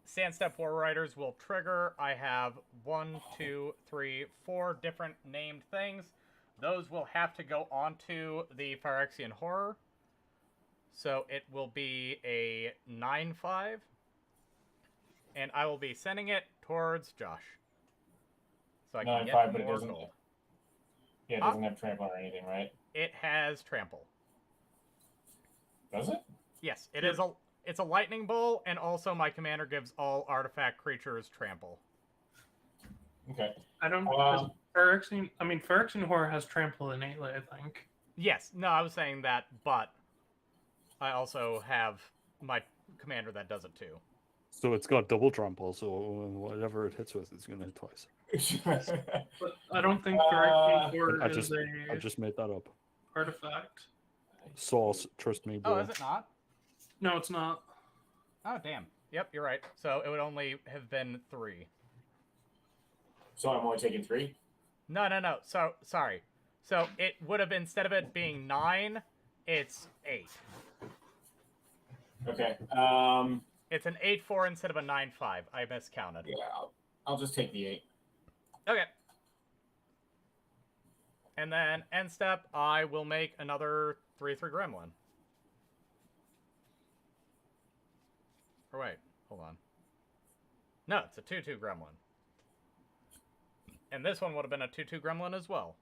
Sandstep War Riders will trigger. I have 1, 2, 3, 4 different named things. Those will have to go onto the Phyrexian Horror. So it will be a 9/5. And I will be sending it towards Josh. So I can 9/5, get but it more doesn't... gold. Yeah, it doesn't have trample or anything, right? It has trample. Does it? Yes, it is a... It's a lightning bolt, and also my commander gives all artifact creatures trample. Okay. I don't. Phyrexian Horror has trample innately, I think. Yes, no, I was saying that, but I also have my commander that does it too. So it's got double trample, so whatever it hits with, it's going to hit twice. But I don't think Phyrexian Horror I is just made that up. artifact. Source, trust me, bro. Oh, is it not? No, it's not. Oh, damn. Yep, you're right. So it would only have been 3. So I'm only taking 3? No. So, sorry. So it would have, instead of it being 9, it's 8. Okay. It's an 8/4 instead of a 9/5. I miscounted. Yeah, I'll just take the 8. Okay. And then, end step, I will make another 3/3 gremlin. Or wait, hold on. No, it's a 2/2 gremlin. And this one would have been a 2/2 gremlin as well.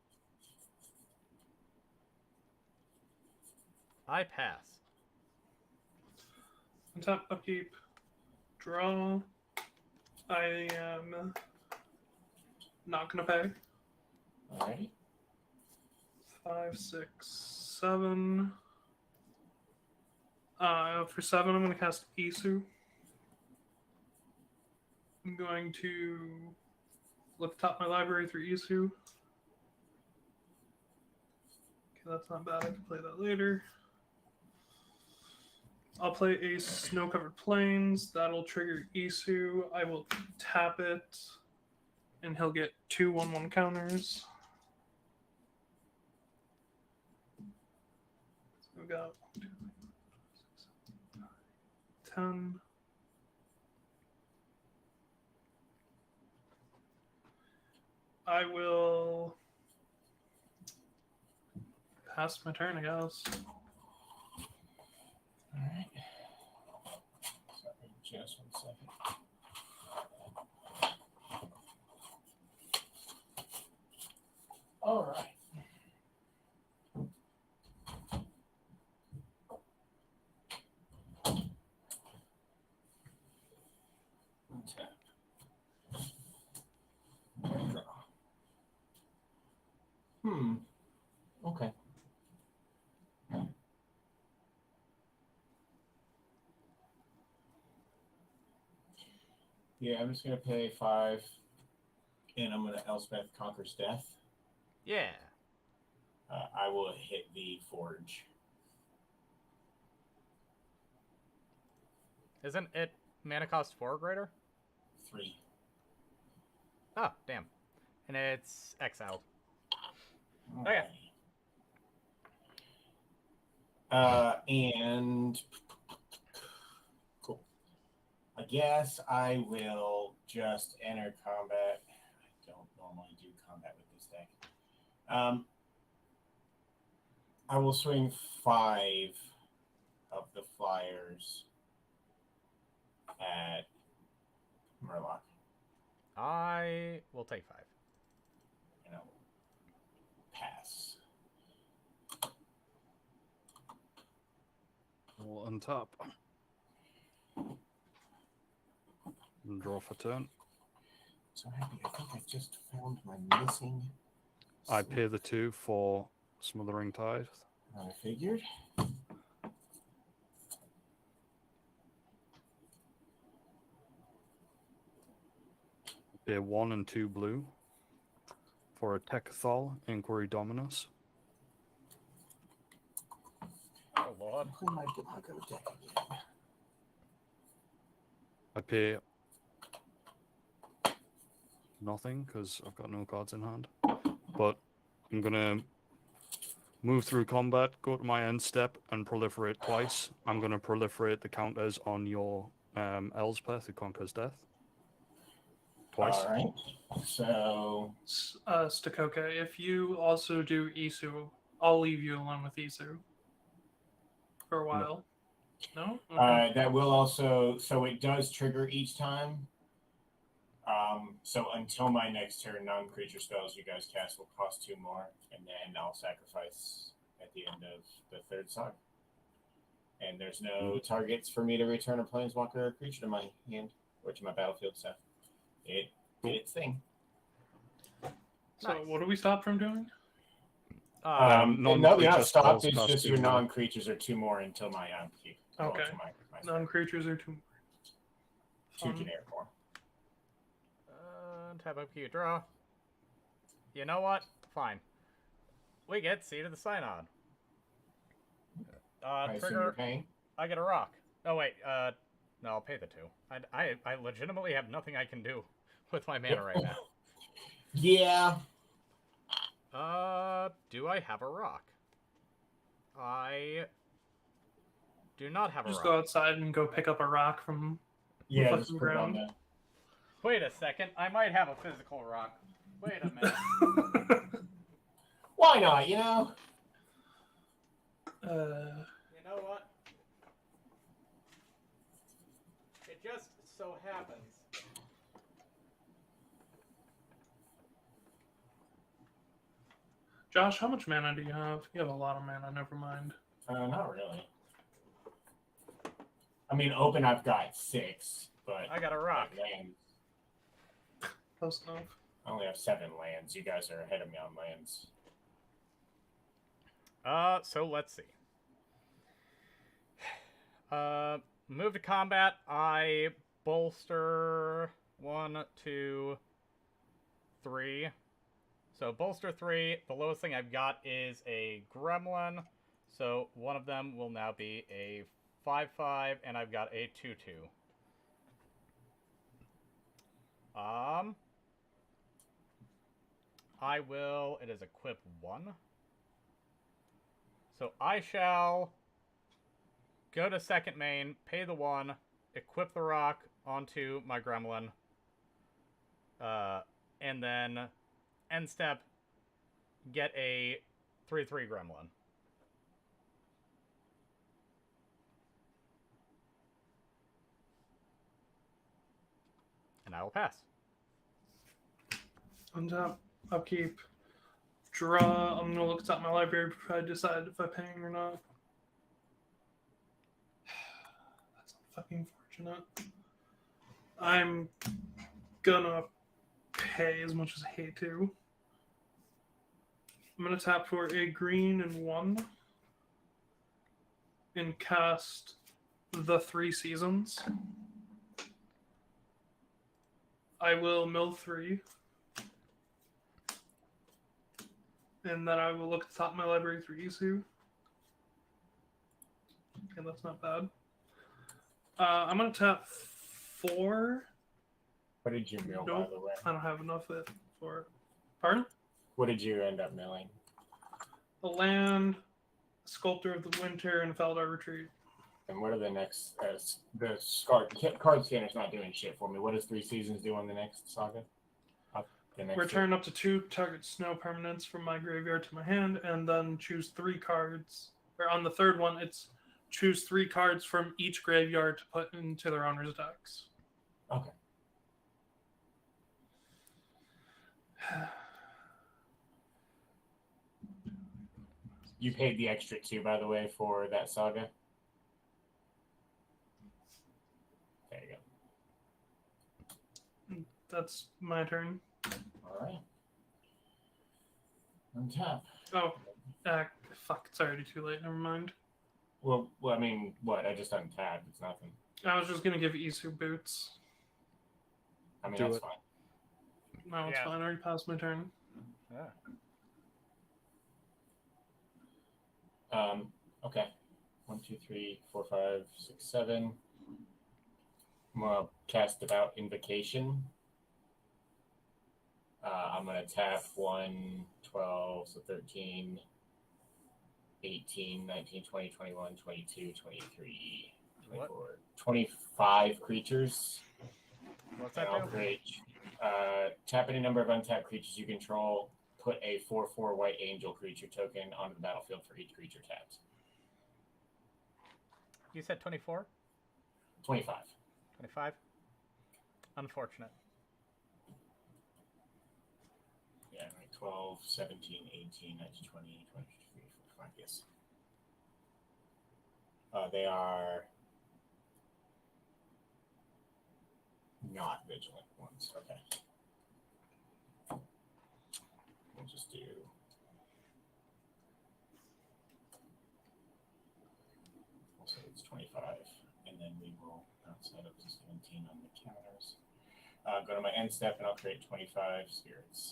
I pass. Untap, upkeep, draw. I am not gonna pay. Alrighty. 5, 6, 7. For 7, I'm gonna cast Isu. I'm going to look top my library through Isu. Okay, that's not bad. I can play that later. I'll play a Snow-Covered Plains. That'll trigger Isu. I will tap it, and he'll get 2 1/1 counters. So we got 10. I will pass my turn, I guess. Alright. Sorry, just 1 second. Alright. Tap. Okay. Yeah, I'm just gonna pay 5, and I'm gonna Elspeth Conquers Death. Yeah. I will hit the Forge. Isn't it mana cost 4 or greater? 3. Oh, damn. And it's exiled. Okay. And cool. I guess I will just enter combat. I don't normally do combat with this deck. I will swing 5 of the flyers at Murloc. I will take 5. And I will pass. We'll untap. And draw for turn. So happy. I think I just found my missing. I pay the 2 for Smothering Tide. I figured. Pay 1 and 2 blue for a Tekthal Inquiry Dominus. Oh lord. Play my Delago deck again. I pay nothing because I've got no cards in hand. But I'm gonna move through combat, go to my end step, and proliferate twice. I'm gonna proliferate the counters on your Elspeth, who conquers death. Twice. All right. So Stakoka, if you also do Isu, I'll leave you alone with Isu for a while. No? Okay. that will also, so it does trigger each time. So until my next turn, non-creature spells you guys cast will cost 2 more, and then I'll sacrifice at the end of the third saga. And there's no targets for me to return a planeswalker or creature to my hand or to my battlefield, so it did its thing. So Nice. what do we stop from doing? No, you're non-creature not stopped. spells It's cost just 2 your more. non-creatures are 2 more until my upkeep. Well, Okay. to my Non-creatures are 2 more. 2 generic more. Tap upkeep, draw. You know what? Fine. We get Seed of the Synod. I assume you're Trigger. paying. I get a rock. Oh wait. No, I'll pay the 2. I legitimately have nothing I can do with my mana right now. Yeah. Do I have a rock? I do not have a Just rock. go outside and go pick up a rock from Yeah, fucking just put it on ground. the. Wait a second. I might have a physical rock. Wait a minute. Why not? You know. You know what? It just so happens. Josh, how much mana do you have? You have a lot of mana, never mind. Not really. I mean, open I've got 6, but I got a rock. Lands, Close enough. I only have 7 lands. You guys are ahead of me on lands. So let's see. Move to combat. I bolster 1, 2, 3. So bolster 3. The lowest thing I've got is a gremlin. So one of them will now be a 5/5, and I've got a 2/2. I will. It is equip 1. So I shall go to second main, pay the 1, equip the rock onto my gremlin, and then end step, get a 3/3 gremlin. And I will pass. Untap, upkeep, draw. I'm gonna look at my library before I decide if I'm paying or not. That's fucking fortunate. I'm gonna pay as much as I hate to. I'm gonna tap for a green and 1 and cast the 3 seasons. I will mill 3. And then I will look at the top of my library for Isu. Okay, that's not bad. I'm going to tap 4. What did you mill, by Nope, the way? I don't have enough of it for it. Pardon? What did you end up milling? The land, Sculptor of the Winter, and Feldar Retreat. And what are the next? Card scanner's not doing shit for me. What does 3 seasons do on the next saga? The next Return up to 2 target snow permanents from my graveyard to my hand, and then choose 3 cards. Or on the third one, it's choose 3 cards from each graveyard to put into their owner's decks. Okay. You paid the extra 2, by the way, for that saga. There you go. That's my turn. All right. Untap. Oh, Fuck, it's already too late. Never mind. Well, I mean, what? I just untapped. It's nothing. I was just gonna give Isu boots. I mean, Do that's it. fine. No, it's Yeah. fine. I already passed my turn. Yeah. Okay. 1, 2, 3, 4, 5, 6, 7. I'm gonna cast Devout Invocation. I'm gonna tap 1, 12, so 13, 18, 19, 20, 21, 22, 23, 24, 25 creatures. What's And that I'll do? create, tap any number of untapped creatures you control. Put a 4/4 white angel creature token onto the battlefield for each creature tapped. You said 24? 25. 25? Unfortunate. Yeah, right. 12, 17, 18, 19, 20, 23, 25, yes. They are not vigilant ones. Okay. We'll just do. Also, it's 25, and then we will outside of the 17 on the counters. Go to my end step, and I'll create 25 spirits.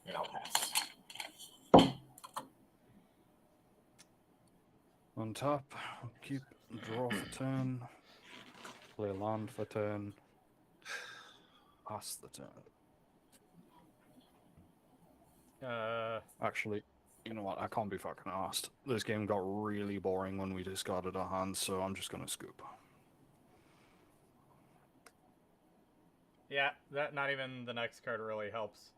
And I'll pass. On top, keep draw for turn, play land for turn, pass the turn. Actually, you know what? I can't be fucking asked. This game got really boring when we discarded our hands, so I'm just gonna scoop. Yeah, that not even the next card really helps.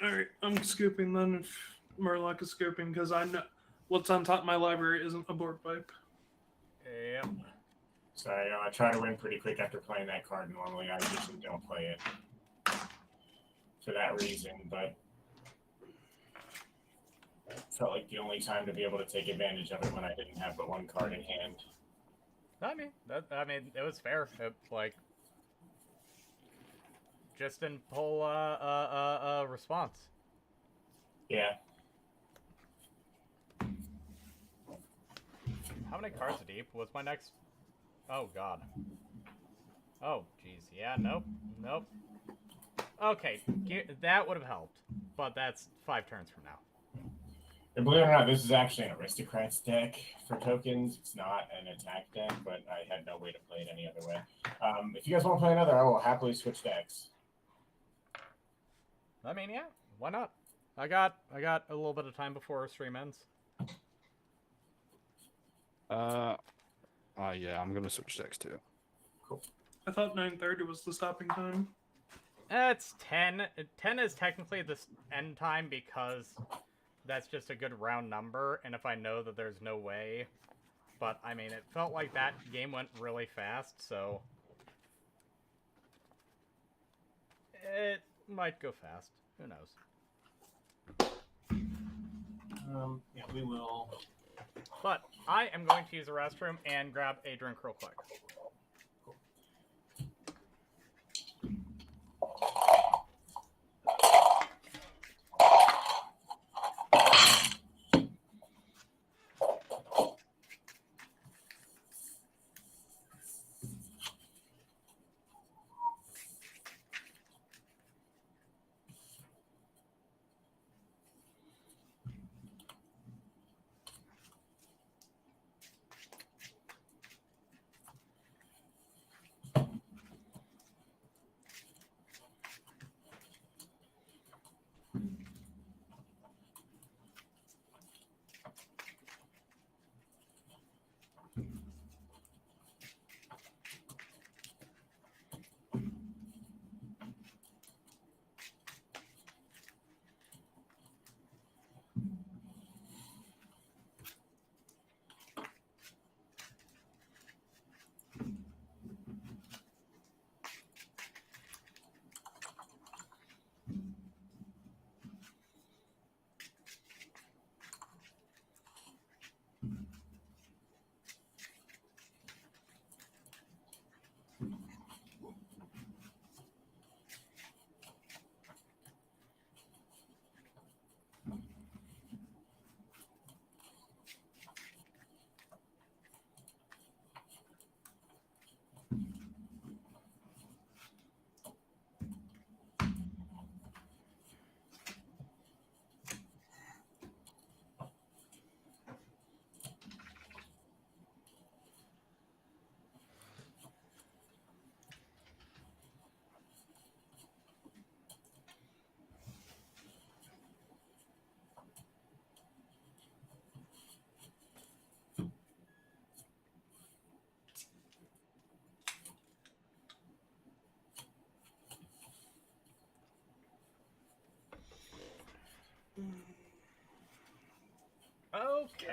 Alright, I'm scooping then if Murloc is scooping because I know what's on top of my library isn't a board wipe. Yep. Sorry, I try to win pretty quick after playing that card. Normally, I usually don't play it for that reason, but felt like the only time to be able to take advantage of it when I didn't have but one card in hand. I mean, it was fair. It, like, just didn't pull a response. Yeah. How many cards deep was my next? Oh god. Oh jeez. Yeah. Nope. Nope. Okay, that would have helped, but that's 5 turns from now. And believe it or not, this is actually an Aristocrats deck for tokens. It's not an attack deck, but I had no way to play it any other way. If you guys want to play another, I will happily switch decks. I mean, yeah, why not? I got a little bit of time before our stream ends. Yeah, I'm gonna switch decks too. I thought 9:30 was the stopping time. It's 10. 10 is technically the end time because that's just a good round number, and if I know that there's no way. But, I mean, it felt like that game went really fast, so it might go fast. Who knows? Yeah, we will. But I am going to use the restroom and grab a drink real quick.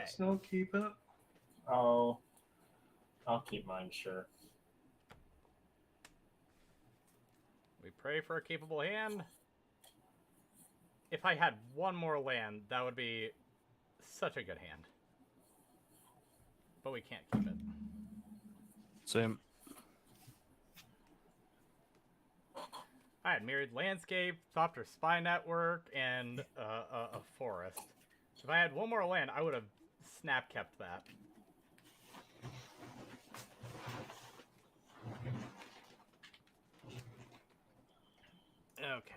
Okay. Still keep it. I'll keep mine, sure. We pray for a capable hand. If I had one more land, that would be such a good hand. But we can't keep it. Same. I had Myriad Landscape, Thopter Spy Network, and a forest. If I had one more land, I would have snap kept that. Okay.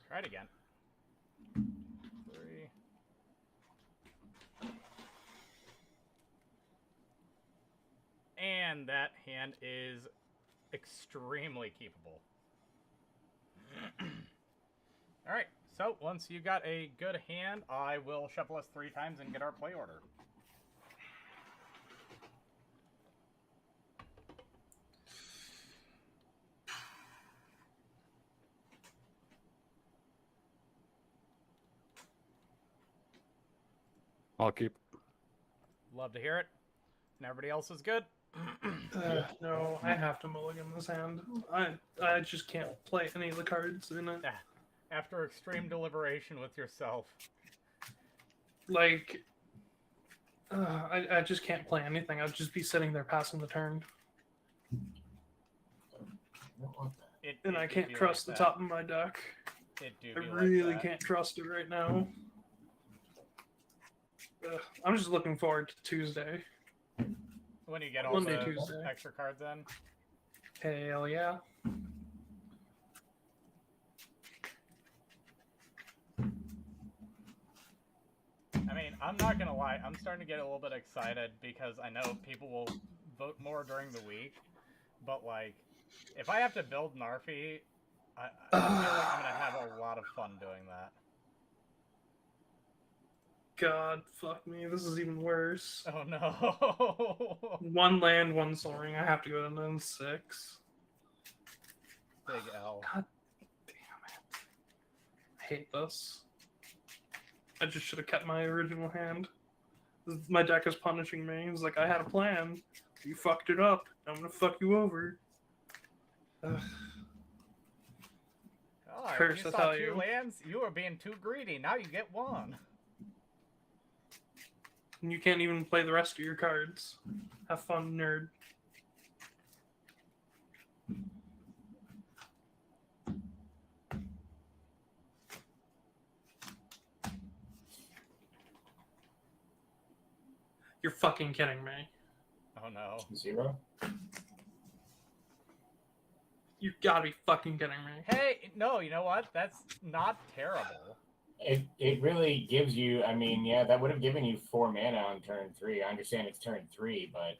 Try it again. 3. And that hand is extremely keepable. Alright, so once you got a good hand, I will shuffle us 3 times and get our play order. I'll keep. Love to hear it. And everybody else is good? No, I have to mulligan this hand. I just can't play any of the cards in it. After extreme deliberation with yourself. Like, I just can't play anything. I'd just be sitting there passing the turn. And I can't trust the top of my deck. I really can't trust it right now. I'm just looking forward to Tuesday. When you get all Monday, the Tuesday. extra cards in. Hell yeah. I mean, I'm not gonna lie, I'm starting to get a little bit excited because I know people will vote more during the week, but like, if I have to build Narfi, I feel like I'm gonna have a lot of fun doing that. God, fuck me. This is even worse. Oh no! 1 land, 1 soul ring. I have to go down to 6. Big L. God damn it. I hate this. I just should have kept my original hand. My deck is punishing me. It's like, I had a plan. You fucked it up. I'm gonna fuck you over. Ugh. Oh, Curse, you I saw tell 2 you. lands, you were being too greedy. Now you get 1. And you can't even play the rest of your cards. Have fun, nerd. You're fucking kidding me. Oh no. 0? You gotta be fucking kidding me. Hey, no, you know what? That's not terrible. It really gives you, I mean, yeah, that would have given you 4 mana on turn 3. I understand it's turn 3, but...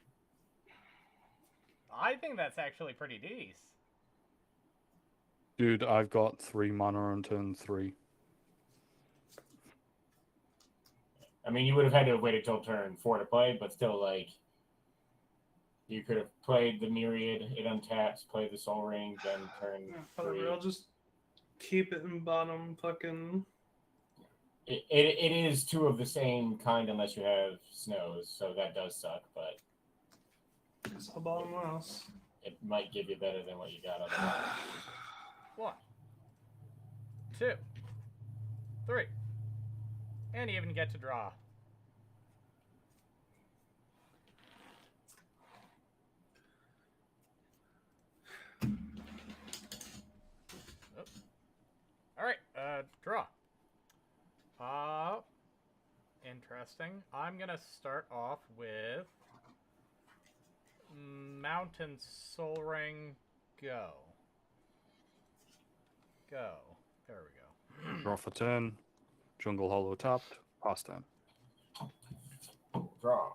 I think that's actually pretty decent. Dude, I've got 3 mana on turn 3. I mean, you would have had to have waited till turn 4 to play, but still, like... You could have played the Myriad, it untaps, played the Soul Ring, then turn 3. Whatever, I'll just keep it in bottom fucking... It is 2 of the same kind unless you have snows, so that does suck, but Guess I'll bottom less. it might give you better than what you got otherwise. 1, 2, 3. And you even get to draw. Alright, draw. Interesting. I'm gonna start off with Mountain Soul Ring. Go. Go. There we go. Draw for turn. Jungle Hollow tapped. Pass turn. Draw.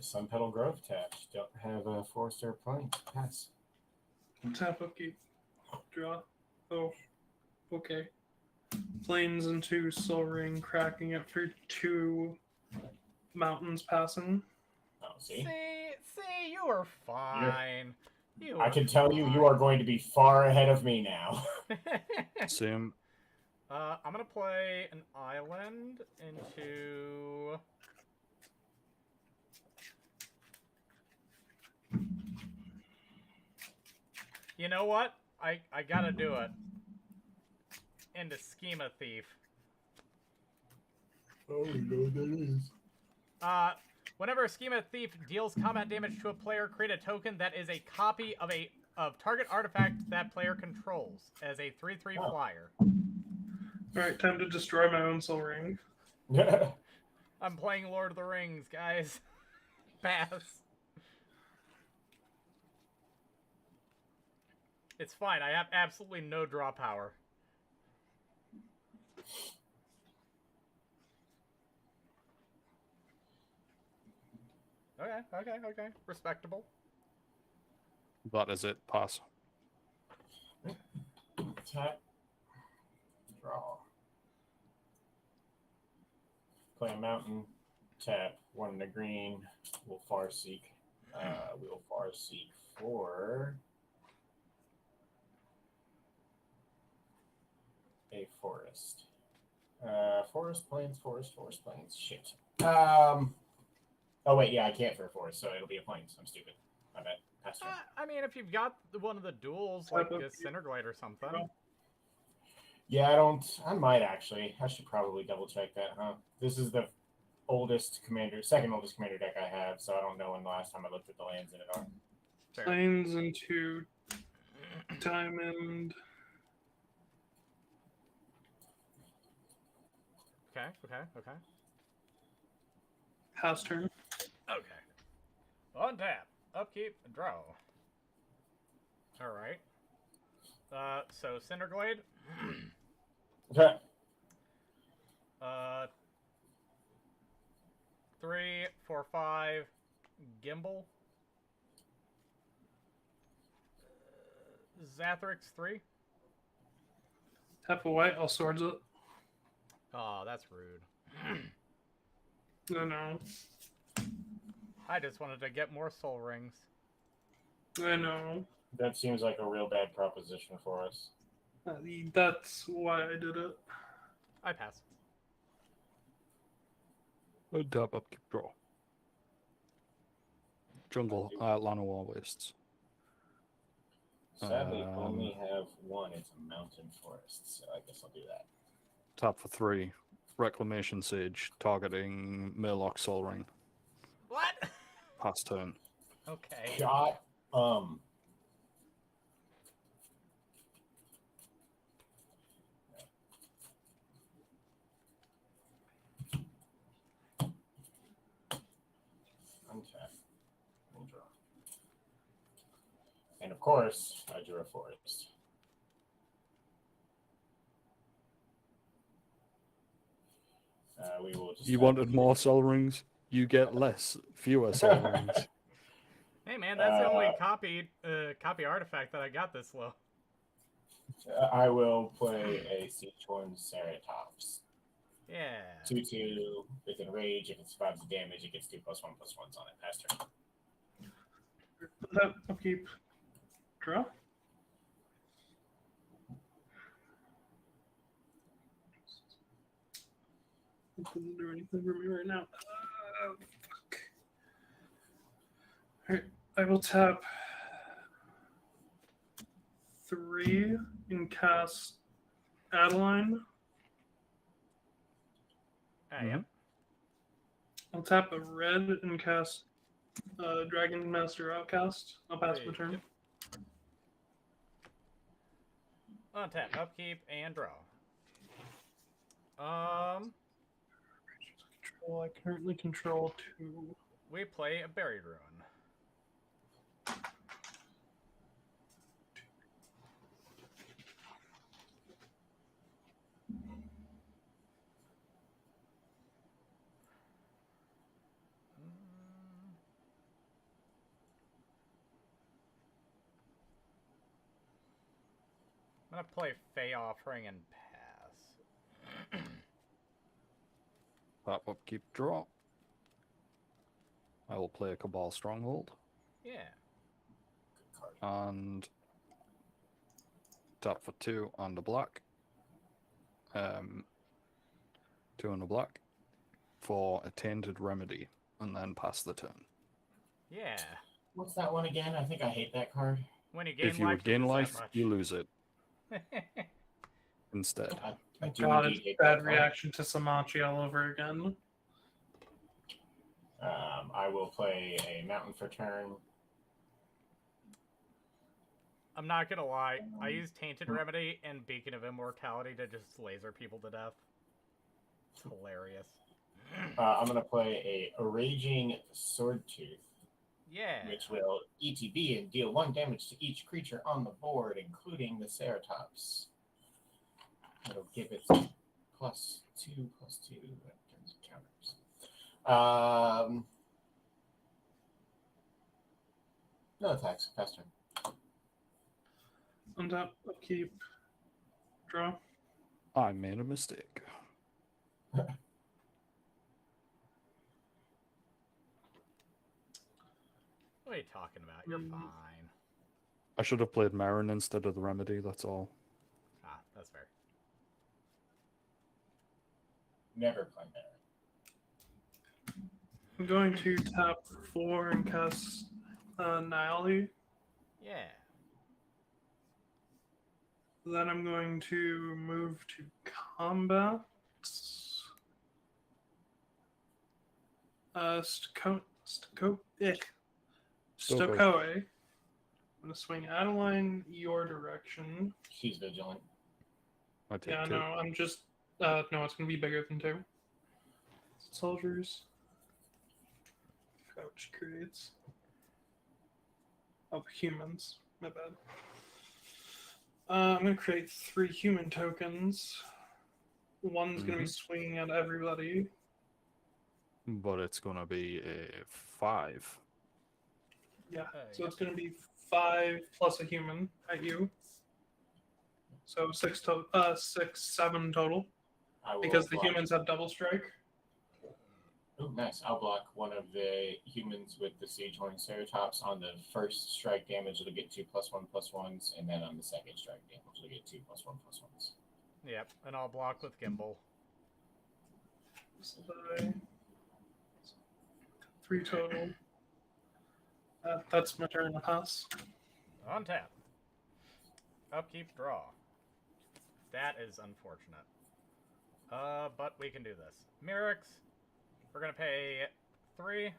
Sun Petal Grove tapped. Don't have a 4-star plane. Pass. Tap upkeep. Draw. Oh. Okay. Plains into Soul Ring, cracking it for 2 mountains passing. Oh, see? See, you were fine. I can tell you, you are going to be far ahead of me now. Same. I'm gonna play an island into. You know what? I gotta do it. Into Schema Thief. Oh, you know what that is. Whenever a Schema Thief deals combat damage to a player, create a token that is a copy of target artifact that player controls as a 3/3 Oh. flyer. Alright, time to destroy my own soul ring. I'm playing Lord of the Rings, guys. Pass. It's fine. I have absolutely no draw power. Okay. Respectable. That is it. Pass. Tap. Draw. Play a mountain. Tap. 1 in the green. We'll far seek. We'll far seek for a forest. Forest plains. Shit. Oh wait, yeah, I can't for a forest, so it'll be a plains. I'm stupid. My bad. Pass turn. I mean, if you've got one of the duels, like a Cinerglade or something. Yeah, I don't. I might actually. I should probably double check that, huh? This is the second oldest commander deck I have, so I don't know when the last time I looked at the lands in it are. Fair. Plains into diamond. Okay. Pass turn. Okay. On tap. Upkeep. Draw. Alright. So Cinerglade. 3, 4, 5. Gimbal. Zathrix 3. Tap a white, I'll swords it. Oh, that's rude. No. I just wanted to get more soul rings. I know. That seems like a real bad proposition for us. That's why I did it. I pass. Tap, upkeep, draw. Jungle, Llanowar Wastes. Sadly, I only have one. It's a mountain forest, so I guess I'll do that. Tap for 3. Reclamation Sage, targeting Murloc Soul Ring. What? Pass turn. Okay. Shot. Untap. We'll draw. And of course, I drew a forest. We will just. You wanted more Soul Rings? You get fewer Soul Rings. Hey man, that's the only copy artifact that I got this low. I will play a Siege-Horn Ceratops. Yeah. 2/2 with enrage. If it survives the damage, it gets 2+1/+1s on it. Pass turn. Upkeep. Draw. It doesn't do anything for me right now. Fuck. Alright, I will tap 3 and cast Adeline. I am. I'll tap a red and cast Dragon Master Outcast. I'll pass my turn. Yep. Untap, upkeep, and draw. Control. I currently control 2. We play a Buried Ruin. I'm gonna play Fey Offering and pass. Tap, upkeep, draw. I will play a Cabal Stronghold. Yeah. Good card. And tap for 2 on the black. 2 and a black for a tainted remedy, and then pass the turn. Yeah. What's that one again? I think I hate that card. When you gain If you life, would gain lose that life, much. you lose it instead. I do God, indeed it's hate bad that card. reaction to Samachi all over again. I will play a mountain for turn. I'm not gonna lie, I use Tainted Remedy and Beacon of Immortality to just laser people to death. It's hilarious. I'm going to play a Raging Sword Tooth, Yeah. which will ETB and deal 1 damage to each creature on the board, including the Ceratops. It'll give it +2/+2 in terms of counters. No attacks. Pass turn. Untap, upkeep, draw. I made a mistake. What are you talking about? You're fine. I should have played Marin instead of the remedy, that's all. Ah, that's fair. Never play there. I'm going to tap 4 and cast Nile. Yeah. Then I'm going to move to combat. Stokoe. I'm going to swing Adeline your direction. She's vigilant. I take Yeah, 2. no, I'm just. No, it's going to be bigger than 2. Soldiers. Couch creates. Oh, humans. My bad. I'm going to create 3 human tokens. One's going to be swinging at everybody. But it's going to be a 5. Yeah, so it's going to be 5 plus a human at you. So 6, 7 total. I will Because the block. humans have double strike. Ooh, nice. I'll block one of the humans with the Siege Horn Ceratops. On the first strike damage, it'll get 2 +1/+1s, and then on the second strike damage, it'll get 2 +1/+1s. Yep, and I'll block with Gimbal. So 3 total. That's my turn to pass. On tap. Upkeep, draw. That is unfortunate. But we can do this. Mirix, we're gonna pay 3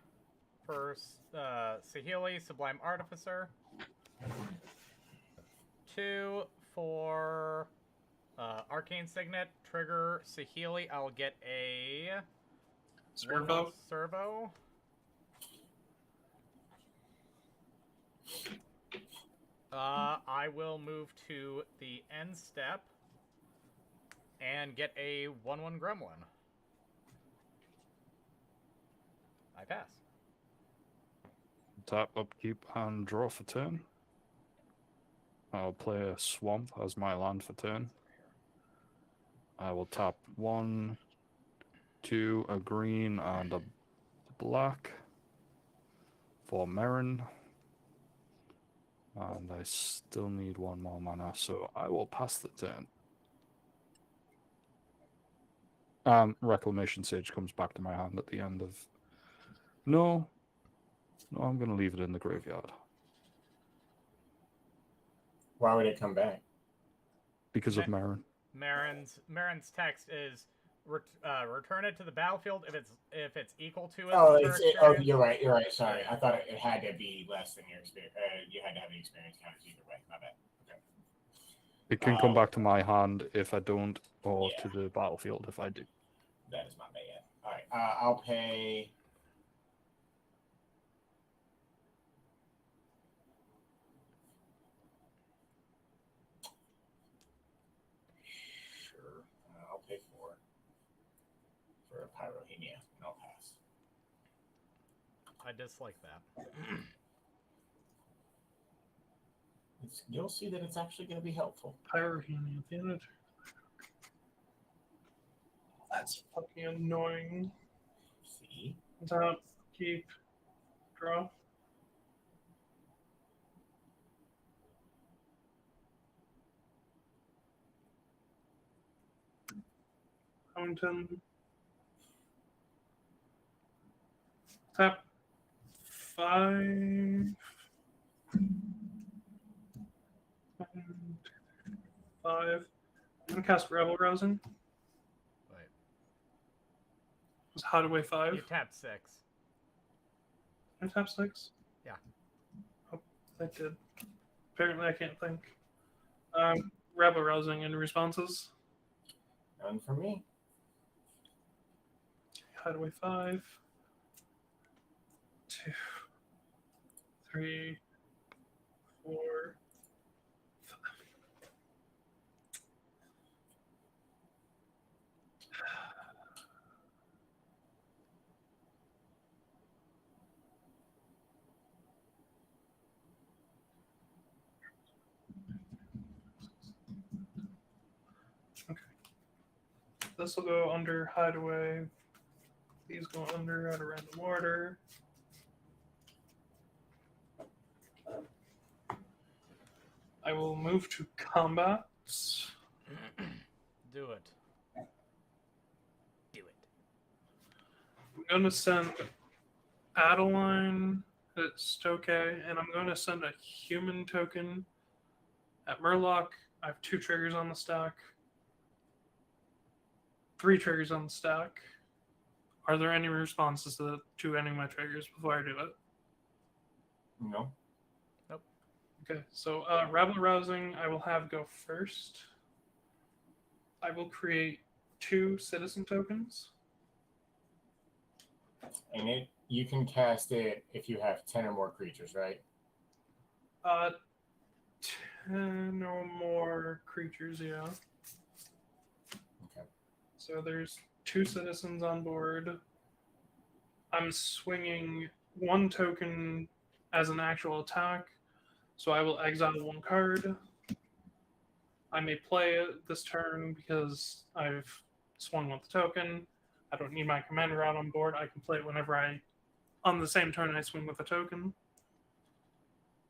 for Sahili, Sublime Artificer. 2 for Arcane Signet, trigger Sahili. I'll get a Servo. Servo. I will move to the end step and get a 1/1 Gremlin. I pass. Tap, upkeep, and draw for turn. I'll play a swamp as my land for turn. I will tap 1, 2, a green, and a black for Marin. And I still need 1 more mana, so I will pass the turn. Reclamation Sage comes back to my hand at the end of... No, I'm going to leave it in the graveyard. Why would it come back? Because of Marin. Marin's text is return it to the battlefield if it's equal to it. Oh, you're right. Sorry, I thought it had to be less than your experience. You had to have the experience counters either way. My bad. Okay. It can come back to my hand if I don't, or to the battlefield if I do. That is my bad. All right, I'll pay. Sure, I'll pay 4 for a Pyrohemia, and I'll pass. I dislike that. You'll see that it's actually going to be helpful. Pyrohemia advantage. That's fucking annoying. See? Tap, keep, draw. Fountain. Tap 5. And 5. I'm gonna cast Rebel Rousing. Wait. It's Hideaway 5. You tapped 6. I tap 6? Yeah. Oh, I did. Apparently I can't think. Rebel Rousing and responses. None for me. Hideaway 5. 2, 3, 4, 5. Okay. This will go under Hideaway. These go under at a random order. I will move to combat. Do it. Do it. I'm going to send Adeline at Stoke, and I'm going to send a human token at Murloc. I have 2 triggers on the stack. 3 triggers on the stack. Are there any responses to any of my triggers before I do it? No. Okay, so Rebel Rousing, I will have go first. I will create 2 citizen tokens. And you can cast it if you have 10 or more creatures, right? 10 or more creatures, yeah. Okay. So there's 2 citizens on board. I'm swinging 1 token as an actual attack. So I will exile 1 card. I may play it this turn because I've swung with the token. I don't need my commander out on board. I can play it whenever on the same turn I swing with a token.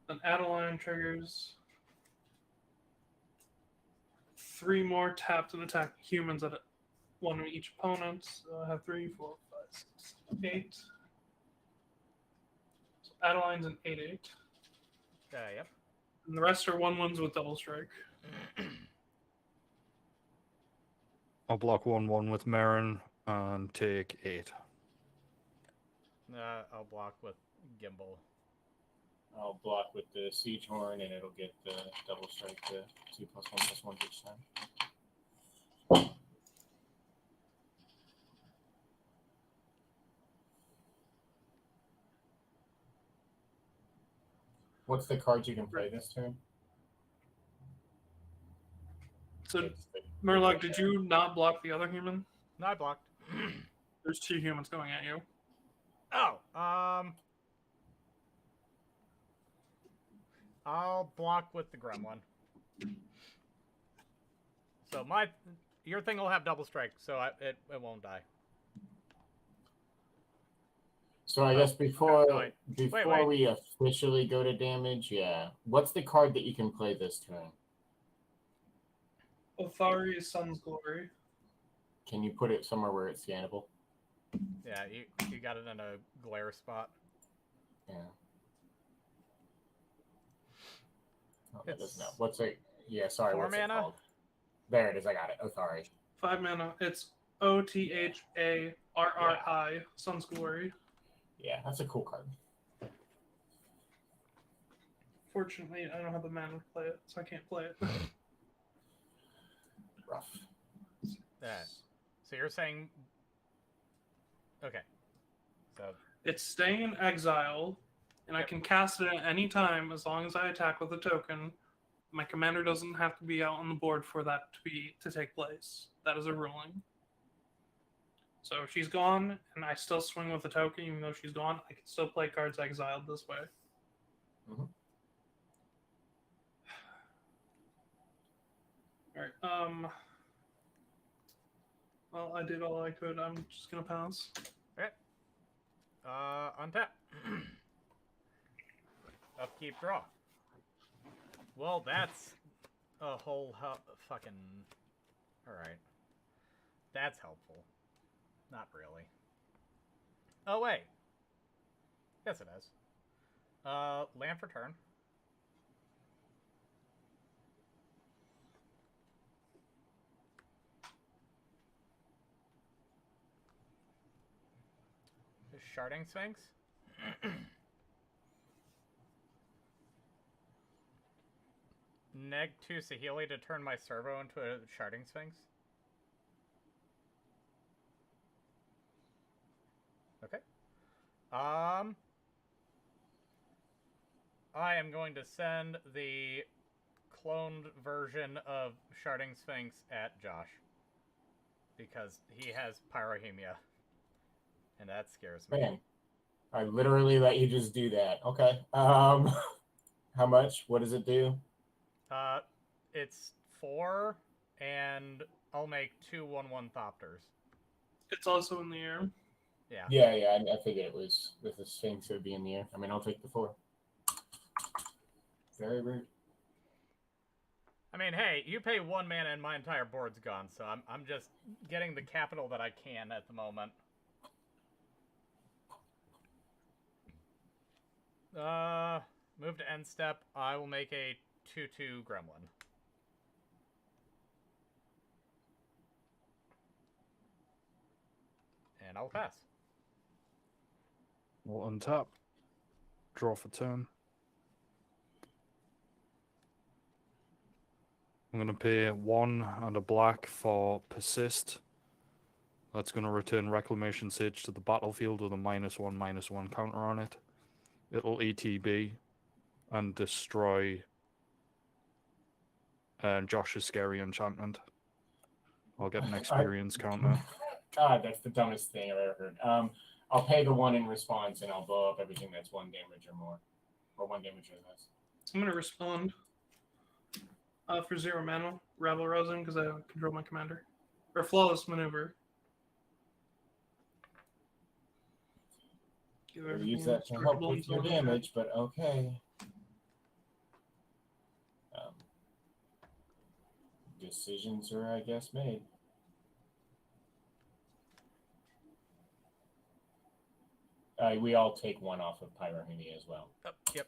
Then Adeline triggers. 3 more tapped and attack humans at 1 of each opponent. So I have 3, 4, 5, 6, 8. So Adeline's an 8/8. Yep. And the rest are 1/1s with double strike. I'll block 1/1 with Marin and take 8. I'll block with Gimbal. I'll block with the Siege Horn, and it'll get the double strike to 2+1/+1 each time. What's the card you can play this turn? So, Murloc, did you not block the other human? No, I blocked. There's 2 humans going at you. Oh, I'll block with the Gremlin. So your thing will have double strike, so it won't die. So I guess before wait. we officially go to damage, yeah. What's the card that you can play this turn? Othari's Sun's Glory. Can you put it somewhere where it's scannable? Yeah, you got it in a glare spot. Yeah. Oh, that doesn't know. What's it? Yeah, sorry. 4 what's mana? It called? There it is. I got it. Othari. 5 mana. It's Otharri, Sun's Glory. Yeah, that's a cool card. Fortunately, I don't have the mana to play it, so I can't play it. Rough. Yeah. So you're saying... Okay. So... It's staying in exile, and I can cast it at any time as long as I attack with a token. My commander doesn't have to be out on the board for that to take place. That is a ruling. So if she's gone, and I still swing with a token, even though she's gone, I can still play cards exiled this way. Mm-hmm. Alright, well, I did all I could. I'm just gonna pass. Okay. Untap. Upkeep, draw. Well, that's a whole fucking... Alright. That's helpful. Not really. Oh, wait. Yes, it is. Land for turn. Sharding Sphinx. Neg 2 Sahili to turn my servo into a Sharding Sphinx. Okay. I am going to send the cloned version of Sharding Sphinx at Josh. Because he has Pyrohemia. And that scares me. Man, I literally let you just do that. Okay. How much? What does it do? It's 4, and I'll make 2 1/1 Thopters. It's also in the air. Yeah. Yeah. I figured it was with the Sphinx it would be in the air. I mean, I'll take the 4. Very rude. I mean, hey, you pay 1 mana and my entire board's gone, so I'm just getting the capital that I can at the moment. Move to end step. I will make a 2/2 Gremlin. And I'll pass. We'll untap. Draw for turn. I'm going to pay 1 and a black for Persist. That's going to return Reclamation Sage to the battlefield with a -1/-1 counter on it. It'll ETB and destroy Josh's Scary Enchantment. I'll get an experience counter. God, that's the dumbest thing I've ever heard. I'll pay the 1 in response, and I'll blow up everything that's 1 damage or more. Or 1 damage or less. I'm going to respond for 0 mana, Rabble Rousing, because I control my commander. Or Flawless Maneuver. We'll use that to help with your damage, but okay. Decisions are, I guess, made. We all take 1 off of Pyrohemia as well. Oh, yep.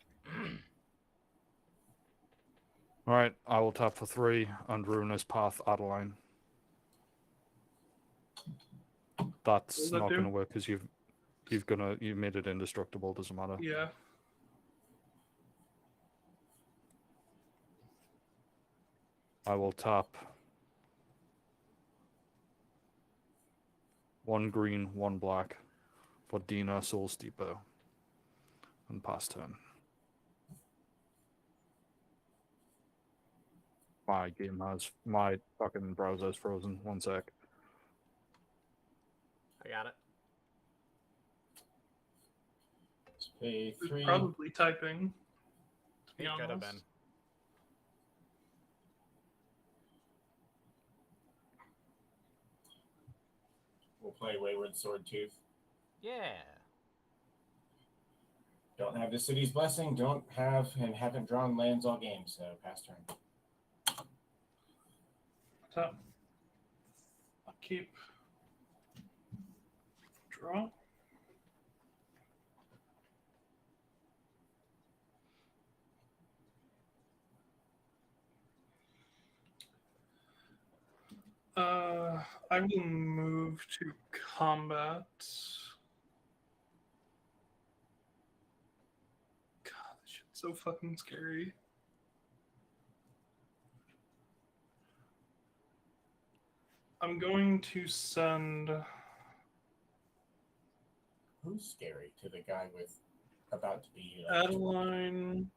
Alright, I will tap for 3 and Ruinous Path Adeline. That's that not do? going to work because you've made it indestructible, doesn't matter. Yeah. I will tap 1 green, 1 black for Dina Soul Steeper and pass turn. My fucking browser's frozen. 1 sec. I got it. Let's pay It's 3. probably typing. To be It could have honest. been. We'll play Wayward Swordtooth. Yeah. Don't have the city's blessing. Don't have and haven't drawn lands all game. So pass turn. Tap. I'll keep. Draw. I will move to combat. God, this shit's so fucking scary. I'm going to send. Who's scary to the guy with about to be Adeline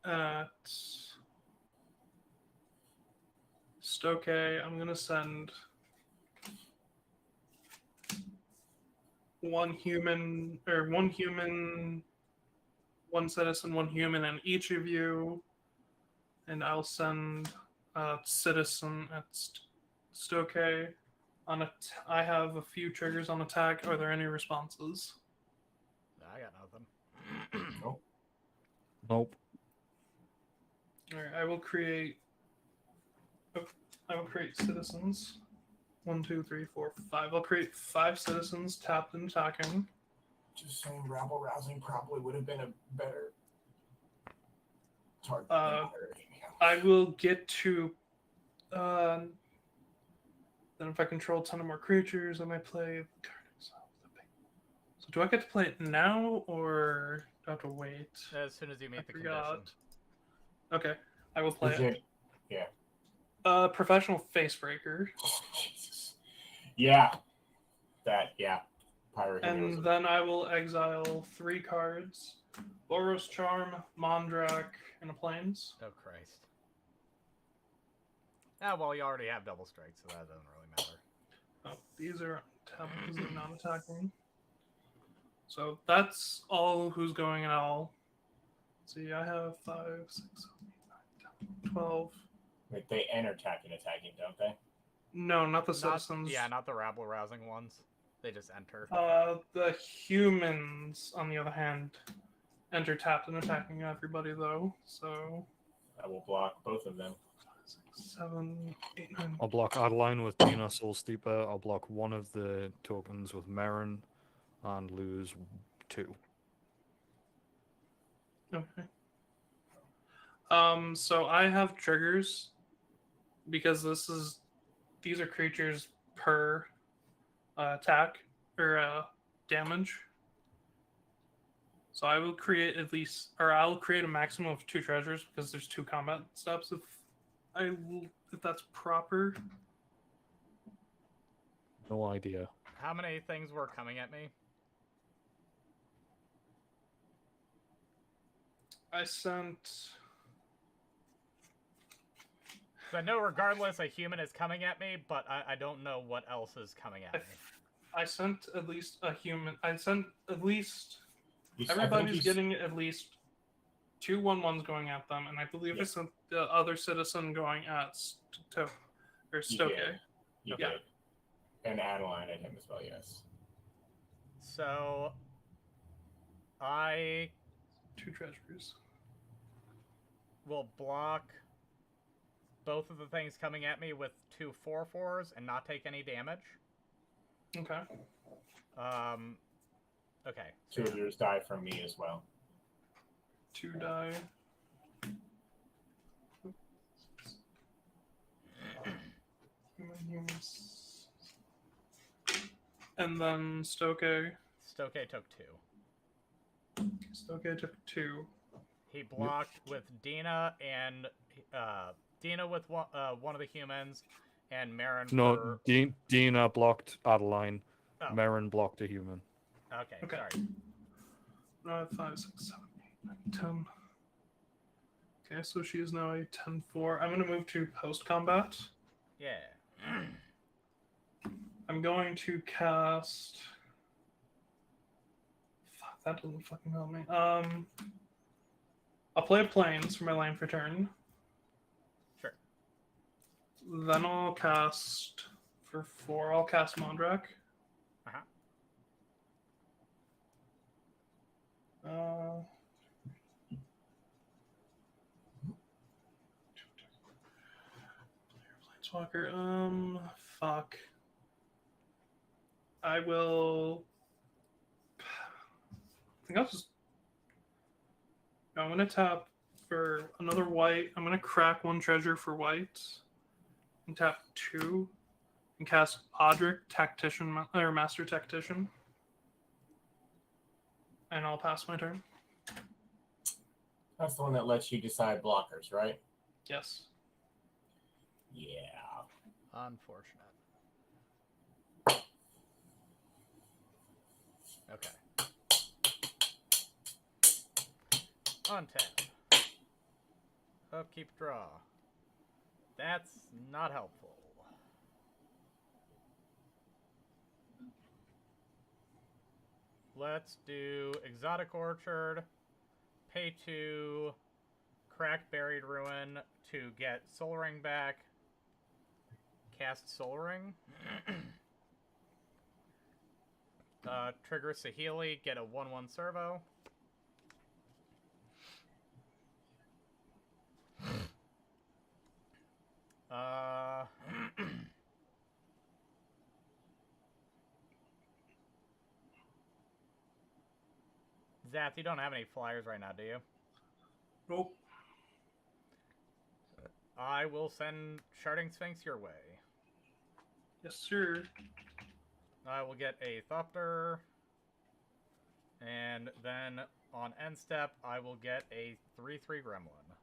at Stoke. I'm gonna send 1 human, 1 citizen, 1 human, and each of you, and I'll send a citizen at Stoke. I have a few triggers on attack. Are there any responses? I got nothing. Nope. Nope. All right, I will create citizens. 1, 2, 3, 4, 5. I'll create 5 citizens tapped and attacking. Just saying, rabble rousing probably would have been a better target. I will get to. Then, if I control a ton of more creatures, I might play. So, do I get to play it now, or do I have to wait? As soon as you meet the forgot. condition. Okay, I will play Is it. Yeah. Professional Facebreaker. Jesus. Yeah. Pirate And heroism. then I will exile 3 cards: Boros Charm, Mondrak, and a Plains. Oh, Christ. Ah, well, you already have double strike, so that doesn't really matter. Oh, these are tapped because they're not attacking. So that's all who's going at all. See, I have 5, 6, 7, 8, 9, 10, 12. Wait, they enter attacking, don't they? No, not the citizens. Yeah, not the rabble-rousing ones. They just enter. The humans, on the other hand, enter tapped and attacking everybody, though. So I will block both of them. 5, 6, 7, 8, 9. I'll block Adeline with Dina Soulsteeper. I'll block one of the tokens with Merrin and lose 2. Okay. So I have triggers because these are creatures per attack or damage. So I will create I'll create a maximum of 2 treasures because there's 2 combat steps. If that's proper. No idea. How many things were coming at me? I sent. So I know regardless a human is coming at me, but I don't know what else is coming at me. I sent at least a human. I sent at least. I think Everybody's you getting at least 2 1/1s going at them, and I believe I sent the other citizen going at Stoke. You Yeah. did. And Adeline at him as well, yes. So I 2 treasures. will block both of the things coming at me with 2 4/4s and not take any damage. Okay. Okay. 2 of yours die from me as well. 2 die. Humans. And then Stoke. Stoke took 2. Stoke took 2. He blocked with Dina and Dina with one of the humans, and Marin. No, Dina blocked Adeline. Oh. Merrin blocked a human. Okay, Okay. sorry. 5, 6, 7, 8, 9, 10. Okay, so she is now a 10-4. I'm going to move to post combat. Yeah. I'm going to cast. Fuck, that doesn't fucking help me. I'll play Plains for my lane for turn. Sure. Then I'll cast for 4. I'll cast Mondrak. Uh-huh. Planeswalker. Fuck. I will. I think I'll just. I'm gonna tap for another white. I'm gonna crack 1 treasure for white, and tap 2, and cast Audric Tactician or Master Tactician, and I'll pass my turn. That's the one that lets you decide blockers, right? Yes. Yeah. Unfortunate. Okay. Untap. Upkeep draw. That's not helpful. Let's do Exotic Orchard. Pay 2. Crack Buried Ruin to get Soul Ring back. Cast Soul Ring. Trigger Saheeli, get a 1/1 servo. Zath, you don't have any flyers right now, do you? Nope. I will send Sharding Sphinx your way. Yes, sir. I will get a Thopter. And then on end step, I will get a 3/3 Gremlin.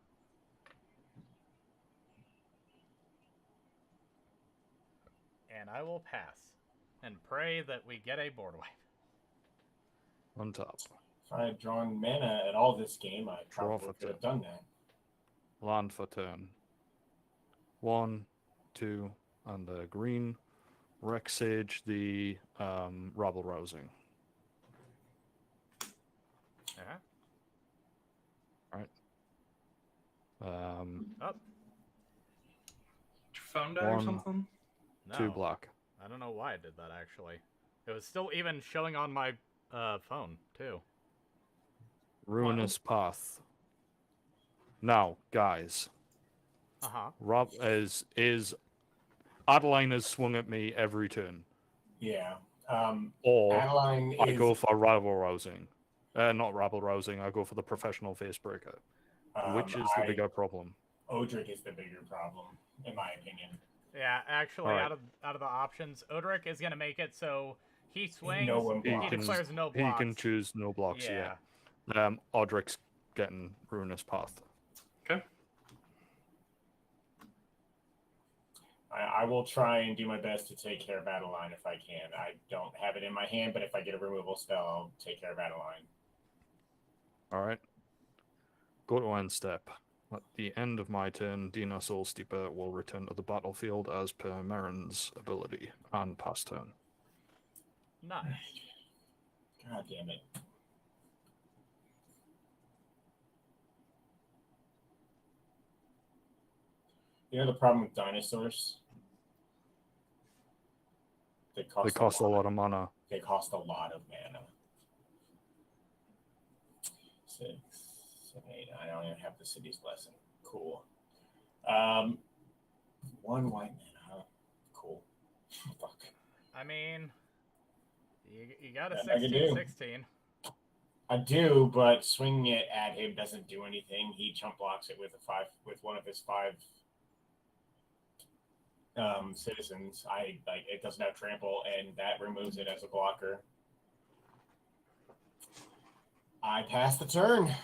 And I will pass. And pray that we get a board wipe. On top. If I had drawn mana at all this game, I Draw probably for could have turn. done that. Land for turn. 1, 2, and the green. Rex Sage, the rabble rousing. Uh-huh. Right. Up. Did you found that or One. something? No. 2 black. I don't know why I did that, actually. It was still even showing on my phone, too. Ruinous Path. Now, guys. Uh-huh. Rob is Adeline has swung at me every turn. Yeah. Or Adeline I is. go for rabble rousing. Not rabble rousing, I go for the professional facebreaker. Which is the bigger problem? Odric is the bigger problem, in my opinion. Yeah, actually, Alright. out of the options, Odric is gonna make it so he swings, No one he blocks. declares no He blocks. can choose no blocks, Yeah. Odric's getting Ruinous Path. Okay. I will try and do my best to take care of Adeline if I can. I don't have it in my hand, but if I get a removal spell, I'll take care of Adeline. Alright. Go to end step. At the end of my turn, Dina Soul Steeper will return to the battlefield as per Merrin's ability and pass turn. Nice. God damn it. You know the problem with dinosaurs? They Cost a lot of mana. They cost a lot of mana. 6, 7, 8. I don't even have the city's lesson. Cool. 1 white mana, huh? Cool. Fuck. I mean, you got a Nothing I can do. 16/16. I do, but swinging it at him doesn't do anything. He chump blocks it with one of his 5 citizens. It doesn't have trample, and that removes it as a blocker. I pass the turn.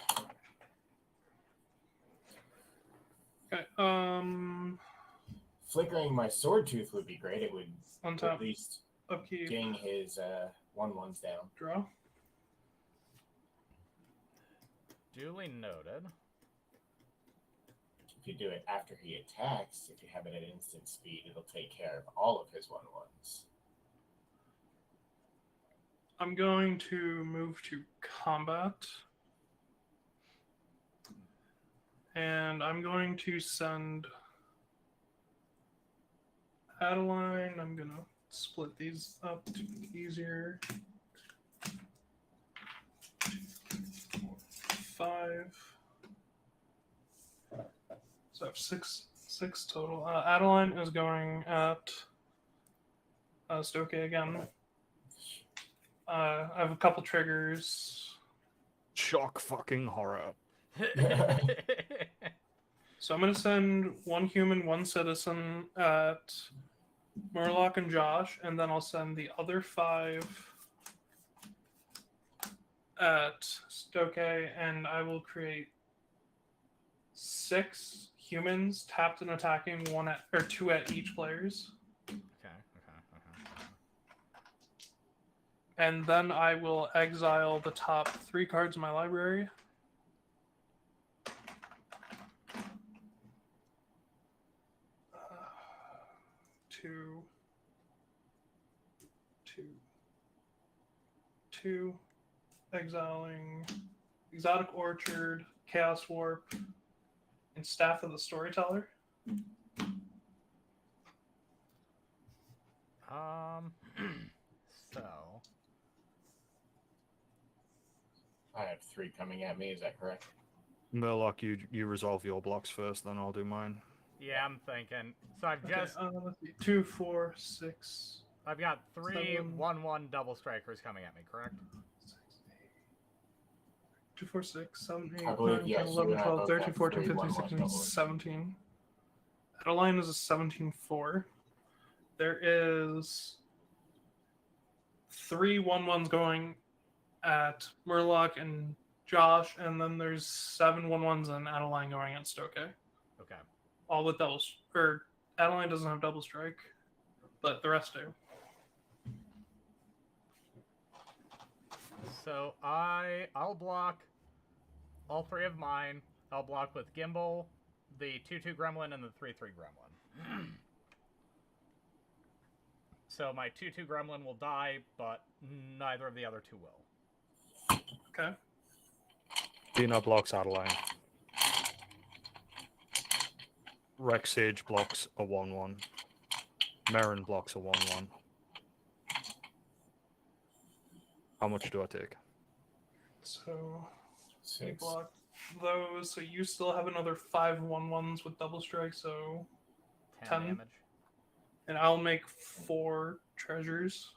Okay. Flickering my sword tooth would be great. It would On at top. least Upkeep. gain his 1/1s down. Draw. Duly noted. If you do it after he attacks, if you have it at instant speed, it'll take care of all of his 1/1s. I'm going to move to combat. And I'm going to send Adeline. I'm going to split these up to make it easier. 2, 3, 4, 5. So I have six total. Adeline is going at Stoke again. I have a couple triggers. Shock fucking horror. So I'm going to send 1 human, 1 citizen at Murloc and Josh, and then I'll send the other 5 at Stoke, and I will create 6 humans tapped and attacking, 2 at each players. Okay. And then I will exile the top 3 cards in my library. Two, exiling Exotic Orchard, Chaos Warp, and Staff of the Storyteller. So I have 3 coming at me. Is that correct? Murloc, you resolve your blocks first, then I'll do mine. yeah, I'm thinking. So I've Okay, just let's see. 2, 4, 6. I've got 3 7. 1/1 double strikers coming at me, correct? 6, 2, 4, 6, 7, 8, I 9, believe 10, yes, 11, you and I 12, both 13, have 14, 3 15, 1-1 16, double. 17. Adeline is a 17-4. There is 3 1-1s going at Murloc and Josh, and then there's 7 1-1s and Adeline going at Stoke. Okay. All with doubles. Or Adeline doesn't have double strike, but the rest do. So I'll block all 3 of mine. I'll block with Gimbal, the 2/2 Gremlin, and the 3/3 Gremlin. So my 2/2 Gremlin will die, but neither of the other 2 will. Okay. Dina blocks Adeline. Rex Sage blocks a 1/1. Marin blocks a 1/1. How much do I take? So 6. block those. So you still have another 5 1-1s with double strike, so 10 10. damage. and I'll make 4 treasures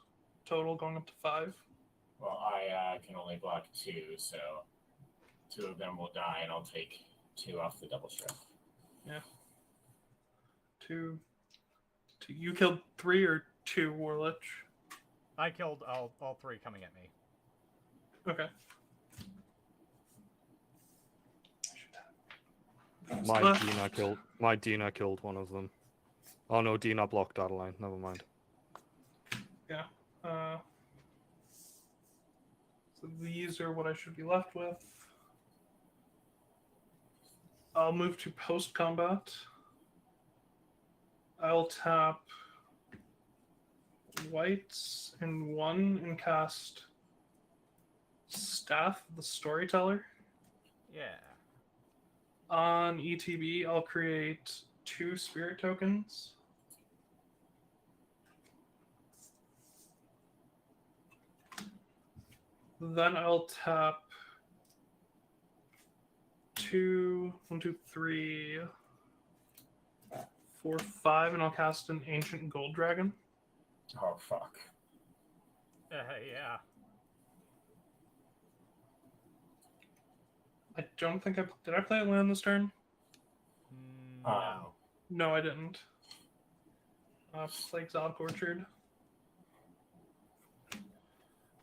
total, going up to 5. Well, I can only block 2, so 2 of them will die, and I'll take 2 off the double strike. 2. You killed 3 or 2 Warlich? I killed all 3 coming at me. Okay. My Dina killed one of them. Oh no, Dina blocked Adeline. Never mind. Yeah. So these are what I should be left with. I'll move to post combat. I'll tap whites and 1 and cast Staff of the Storyteller. Yeah. On ETB, I'll create 2 spirit tokens. Then I'll tap 2, 1, 2, 3, 4, 5, and I'll cast an Ancient Gold Dragon. Oh, fuck. Yeah. I don't think did I play a land this turn? No. No, I didn't. Play Exotic Orchard.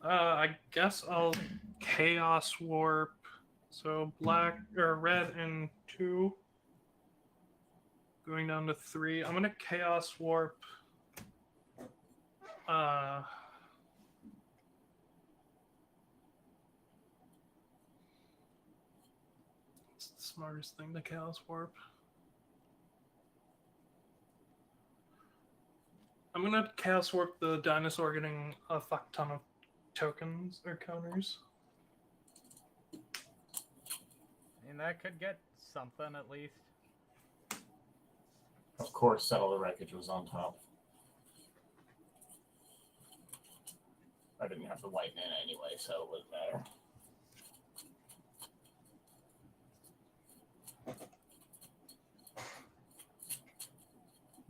I guess I'll Chaos Warp. So black or red and 2. Going down to 3. I'm gonna Chaos Warp. It's the smartest thing to Chaos Warp. I'm gonna Chaos Warp the dinosaur getting a fuck ton of tokens or counters. I mean, that could get something at least. Of course, Settle the Wreckage was on top. I didn't have the white mana anyway, so it wouldn't matter.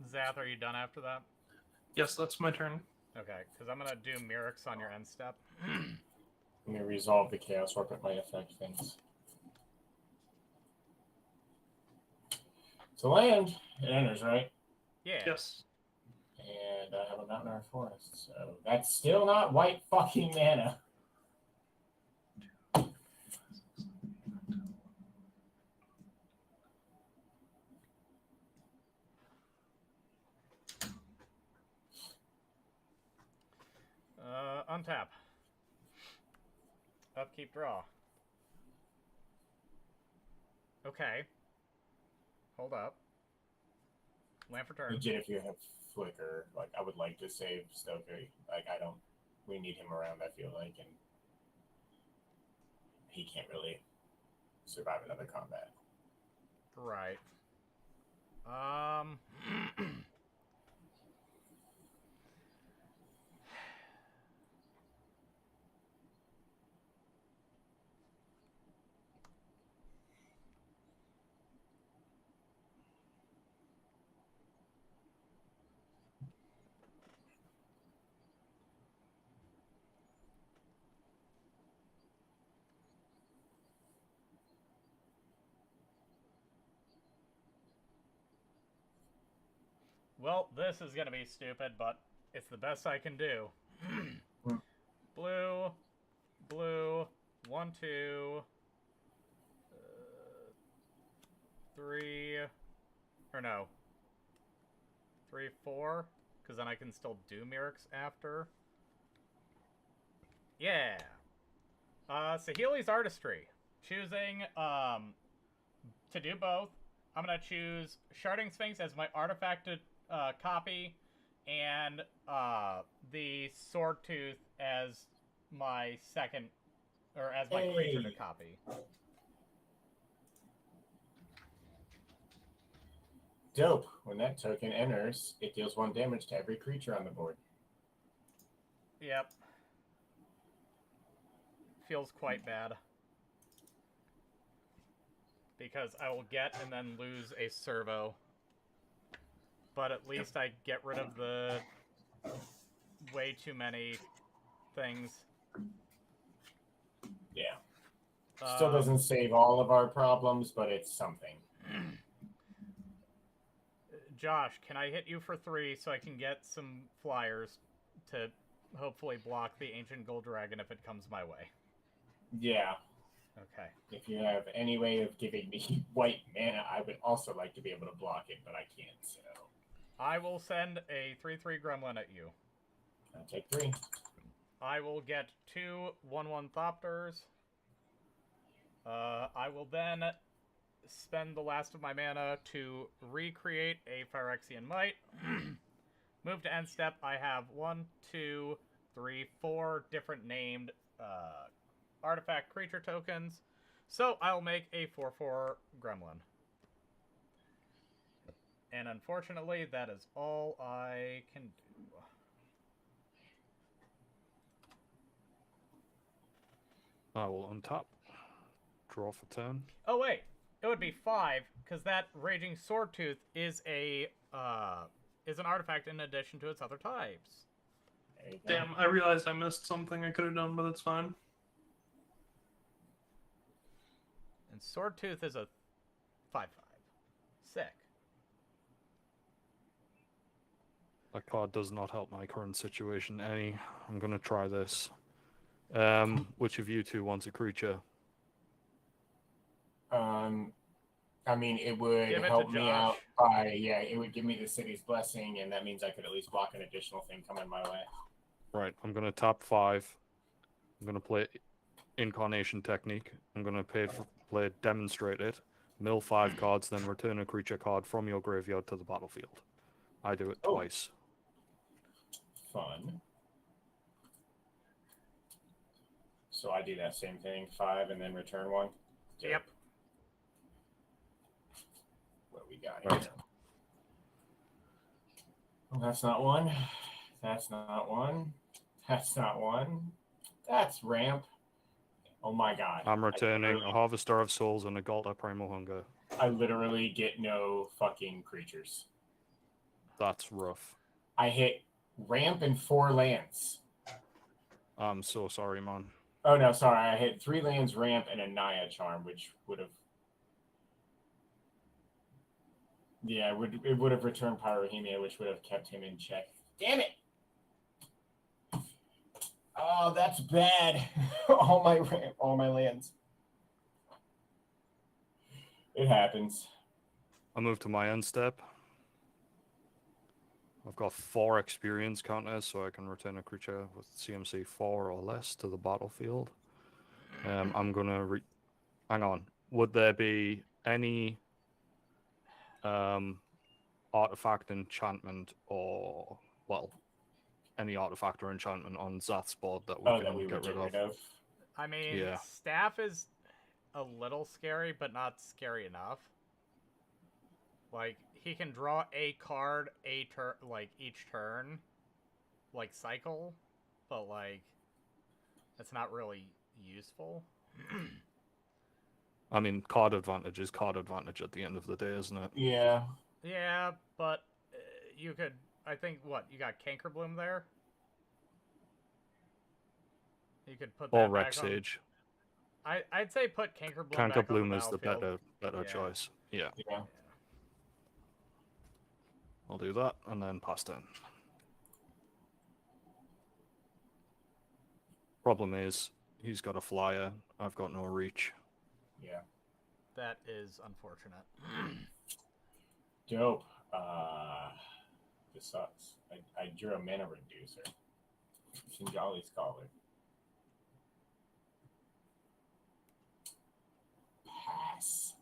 Zath, are you done after that? Yes, that's my turn. Okay, because I'm going to do Mirrors on your end step. Let me resolve the Chaos Warp. It might affect things. It's a land. It enters, right? Yeah. Yes. And I have a Mountain Iron Forest, so that's still not white fucking mana. Untap. Upkeep, draw. Okay. Hold up. Land for turn. Legit, if you have Flicker, like, I would like to save Stoker. Like, we need him around, I feel like, and he can't really survive another combat. Right. Well, this is gonna be stupid, but it's the best I can do. Blue, blue, 1, 2, 3, or no, 3, 4, because then I can still do Mirrors after. Yeah. Sahili's Artistry. Choosing to do both. I'm gonna choose Sharding Sphinx as my artifacted copy, and the Sword Tooth as my second, or as my creature to copy. Dope. When that token enters, it deals 1 damage to every creature on the board. Yep. Feels quite bad. Because I will get and then lose a servo. But at least I get rid of the way too many things. Yeah. Still doesn't save all of our problems, but it's something. Josh, can I hit you for 3 so I can get some flyers to hopefully block the Ancient Gold Dragon if it comes my way? Yeah. Okay. If you have any way of giving me white mana, I would also like to be able to block it, but I can't, so... I will send a 3/3 Gremlin at you. I'll take 3. I will get 2 1/1 Thopters. I will then spend the last of my mana to recreate a Phyrexian Might. Move to end step. I have 1, 2, 3, 4 different named artifact creature tokens. So I'll make a 4/4 Gremlin. And unfortunately, that is all I can do. I will untap. Draw for turn. Oh wait, it would be 5 because that Raging Swordtooth is an artifact in addition to its other types. There you go. Damn, I realized I missed something I could have done, but it's fine. And Swordtooth is a 5/5. Sick. That card does not help my current situation any. I'm gonna try this. Which of you two wants a creature? I mean, it would Give it help to me Josh. out by, it would give me the city's blessing, and that means I could at least block an additional thing coming my way. Right, I'm gonna tap 5. I'm gonna play Incarnation Technique. I'm gonna play Demonstrate It. Mill 5 cards, then return a creature card from your graveyard to the battlefield. I do it twice. Fun. So I do that same thing, 5, and then return 1. Yep. What we got Right. here? Well, that's not 1. That's not 1. That's not 1. That's ramp. Oh my god. I'm returning a Harvester of Souls and a Galta Primal Hunger. I literally get no fucking creatures. That's rough. I hit ramp and 4 lands. I'm so sorry, man. Oh no, sorry. I hit 3 lands, ramp, and a Naya Charm, which would have. Yeah, it would have returned Pyrohemia, which would have kept him in check. Damn it! Oh, that's bad. all my lands. It happens. I move to my end step. I've got 4 experience counters, so I can return a creature with CMC 4 or less to the battlefield. I'm gonna hang on. Would there be any artifact enchantment or any artifact or enchantment on Zath's board that we can That we would get rid of? I mean, Yeah. Staff is a little scary, but not scary enough. Like, he can draw a card each turn, like cycle, but like that's not really useful. I mean, card advantage is card advantage at the end of the day, isn't it? Yeah. Yeah, but you could. I think you got Cankerbloom there. You could put that Or back Rex on. Sage. I'd say put Cankerbloom. back on Cankerbloom is the battlefield. better Yeah. choice. Yeah. Yeah. I'll do that, and then pass turn. Problem is, he's got a flyer, I've got no reach. Yeah. That is unfortunate. Dope. This sucks. I drew a mana reducer. Shinjali Scholar. Pass.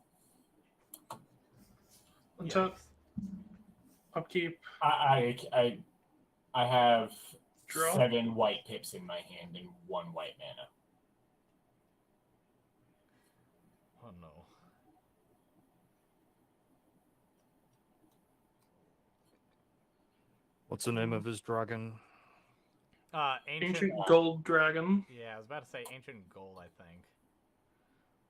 Untap. Upkeep. I have Draw. 7 white pips in my hand and 1 white mana. Oh no. What's the name of his dragon? Ancient. Ancient Gold Dragon. Yeah, I was about to say Ancient Gold, I think.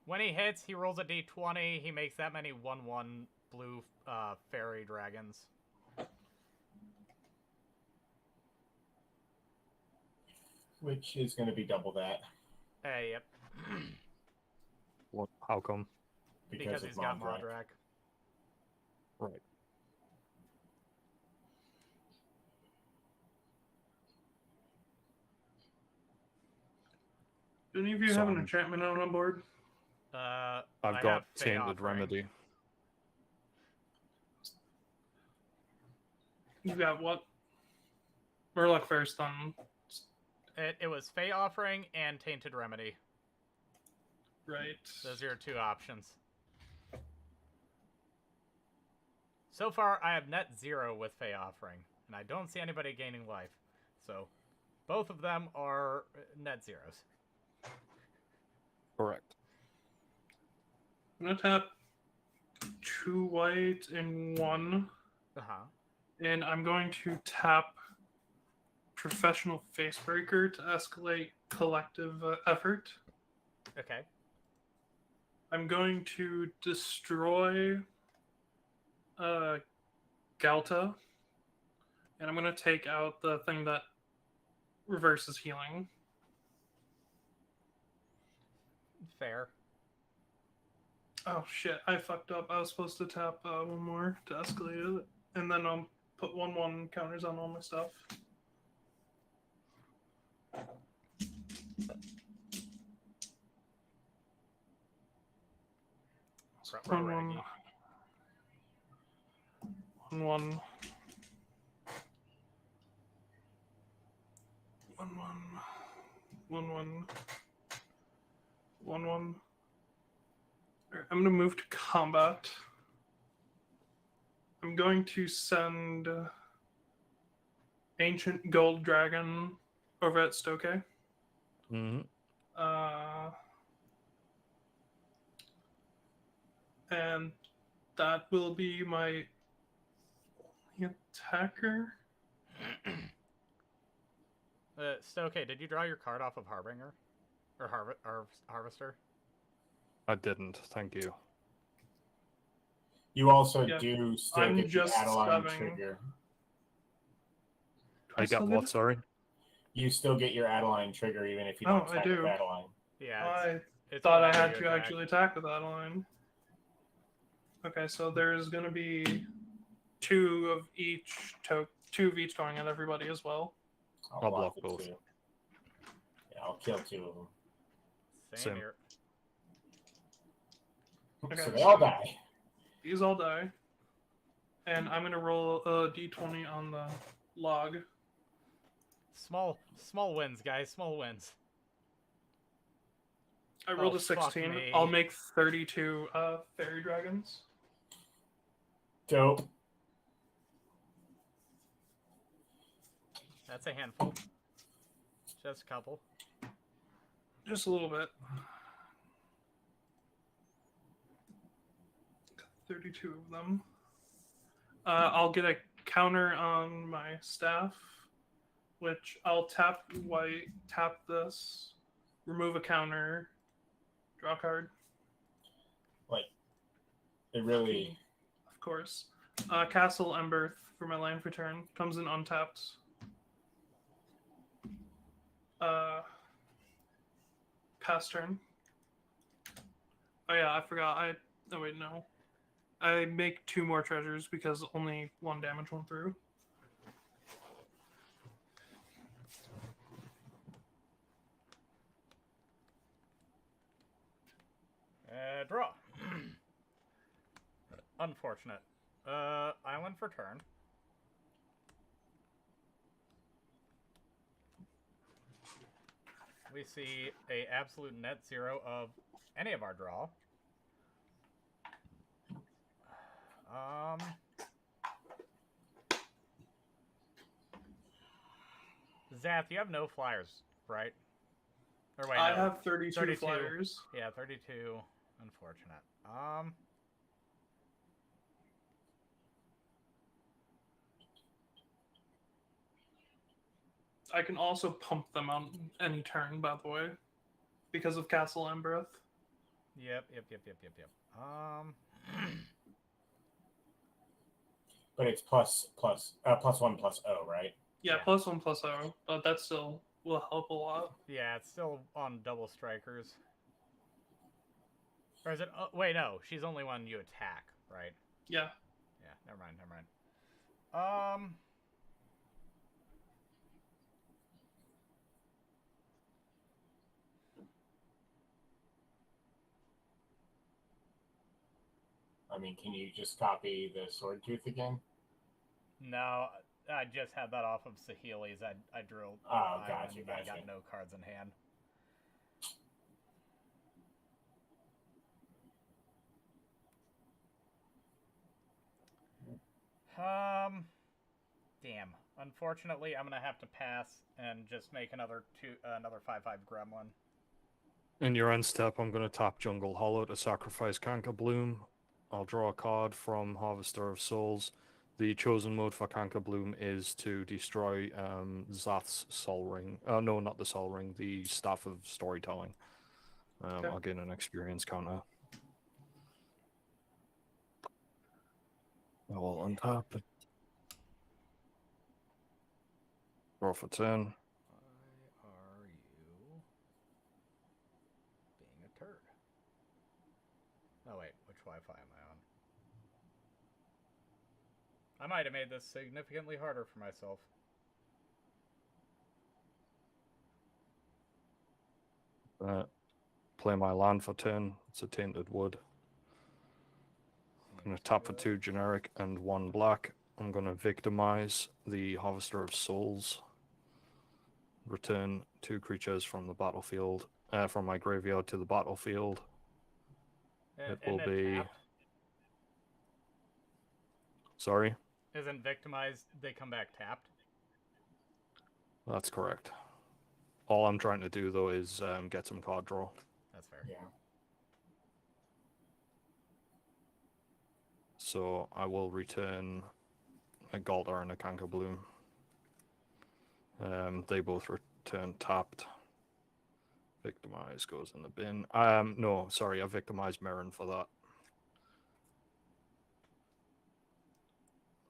When he hits, he rolls a d20. He makes that many 1/1 blue fairy dragons. Which is going to be double that. Yep. What? How come? Because he's got Modrak. Right. Do any of you have an enchantment on board? I I've got Tainted Remedy. You got what? Murloc first, then. It was Fey Offering and Tainted Remedy. Right. Those are your 2 options. So far, I have net 0 with Fey Offering, and I don't see anybody gaining life. So, both of them are net 0s. Correct. I'm gonna tap 2 white and 1. Uh-huh. And I'm going to tap Professional Facebreaker to escalate collective effort. Okay. I'm going to destroy Galta. And I'm going to take out the thing that reverses healing. Fair. Oh shit, I fucked up. I was supposed to tap 1 more to escalate it. And then I'll put 1/1 counters on all my stuff. Ruh-roh, Raggy. 1/1. 1/1. 1/1. Alright, I'm gonna move to combat. I'm going to send Ancient Gold Dragon over at Stoke. Mm-hmm. And that will be my only attacker. Stoke, did you draw your card off of Harbinger? Or Harvester? I didn't, thank you. You also Yeah. do still I'm get the just Adeline subbing. trigger. I got what, sorry? You still get your Adeline trigger even if you Oh, don't I attack do. with Adeline. Yeah. I thought I whenever had you to attack. actually attack with that line. Okay, so there's going to be 2 of each going at everybody as well. I'll block it both. too. Yeah, I'll kill 2 of them. Same Same. here. Okay, So they all die. These all die. And I'm going to roll a d20 on the log. Small wins, guys. Small wins. I rolled Oh, a fuck 16. me. I'll make 32 fairy dragons. Dope. That's a handful. Just a couple. Just a little bit. 32 of them. I'll get a counter on my staff, which I'll tap white, tap this, remove a counter, draw a card. Like, it really... Of course. Castle Emberth for my land for turn. Comes in untapped. Pass turn. Oh yeah, I forgot. Oh wait, no. I make 2 more treasures because only 1 damage went through. Draw. Unfortunate. Island for turn. We see a absolute net 0 of any of our draw. Zath, you have no flyers, right? Or wait, I no. have 32 32. flyers. Yeah, 32. Unfortunate. I can also pump them on any turn, by the way, because of Castle Embereth. Yep. But it's +1/+0, right? Yeah, Yeah. +1/+0, but that still will help a lot. Yeah, it's still on double strikers. Or is it? Oh, wait, no. She's only one you attack, right? Yeah. Yeah. Never mind. I mean, can you just copy the sword tooth again? No, I just had that off of Saheeli's. I drew. Oh, gotcha. I got no cards in hand. Damn. Unfortunately, I'm gonna have to pass and just make another 5/5 gremlin. In your end step, I'm going to tap Jungle Hollow to sacrifice Canker Bloom. I'll draw a card from Harvester of Souls. The chosen mode for Canker Bloom is to destroy Zath's Soul Ring. No, not the Soul Ring, the Staff of Storytelling. Okay. I'll gain an experience counter. I will untap it. Draw for turn. Why are you being a turd? Oh wait, which Wi-Fi am I on? I might have made this significantly harder for myself. Play my land for turn. It's a Tainted Wood. I'm going to tap for 2 generic and 1 black. I'm going to victimize the Harvester of Souls. Return 2 creatures from the battlefield, from my graveyard to the battlefield. It will be... Tapped? Sorry? Isn't victimized, they come back tapped? That's correct. All I'm trying to do, though, is get some card draw. That's fair. Yeah. So I will return a Galter and a Canker Bloom. They both return tapped. Victimize goes in the bin. No, sorry, I victimized Mirren for that.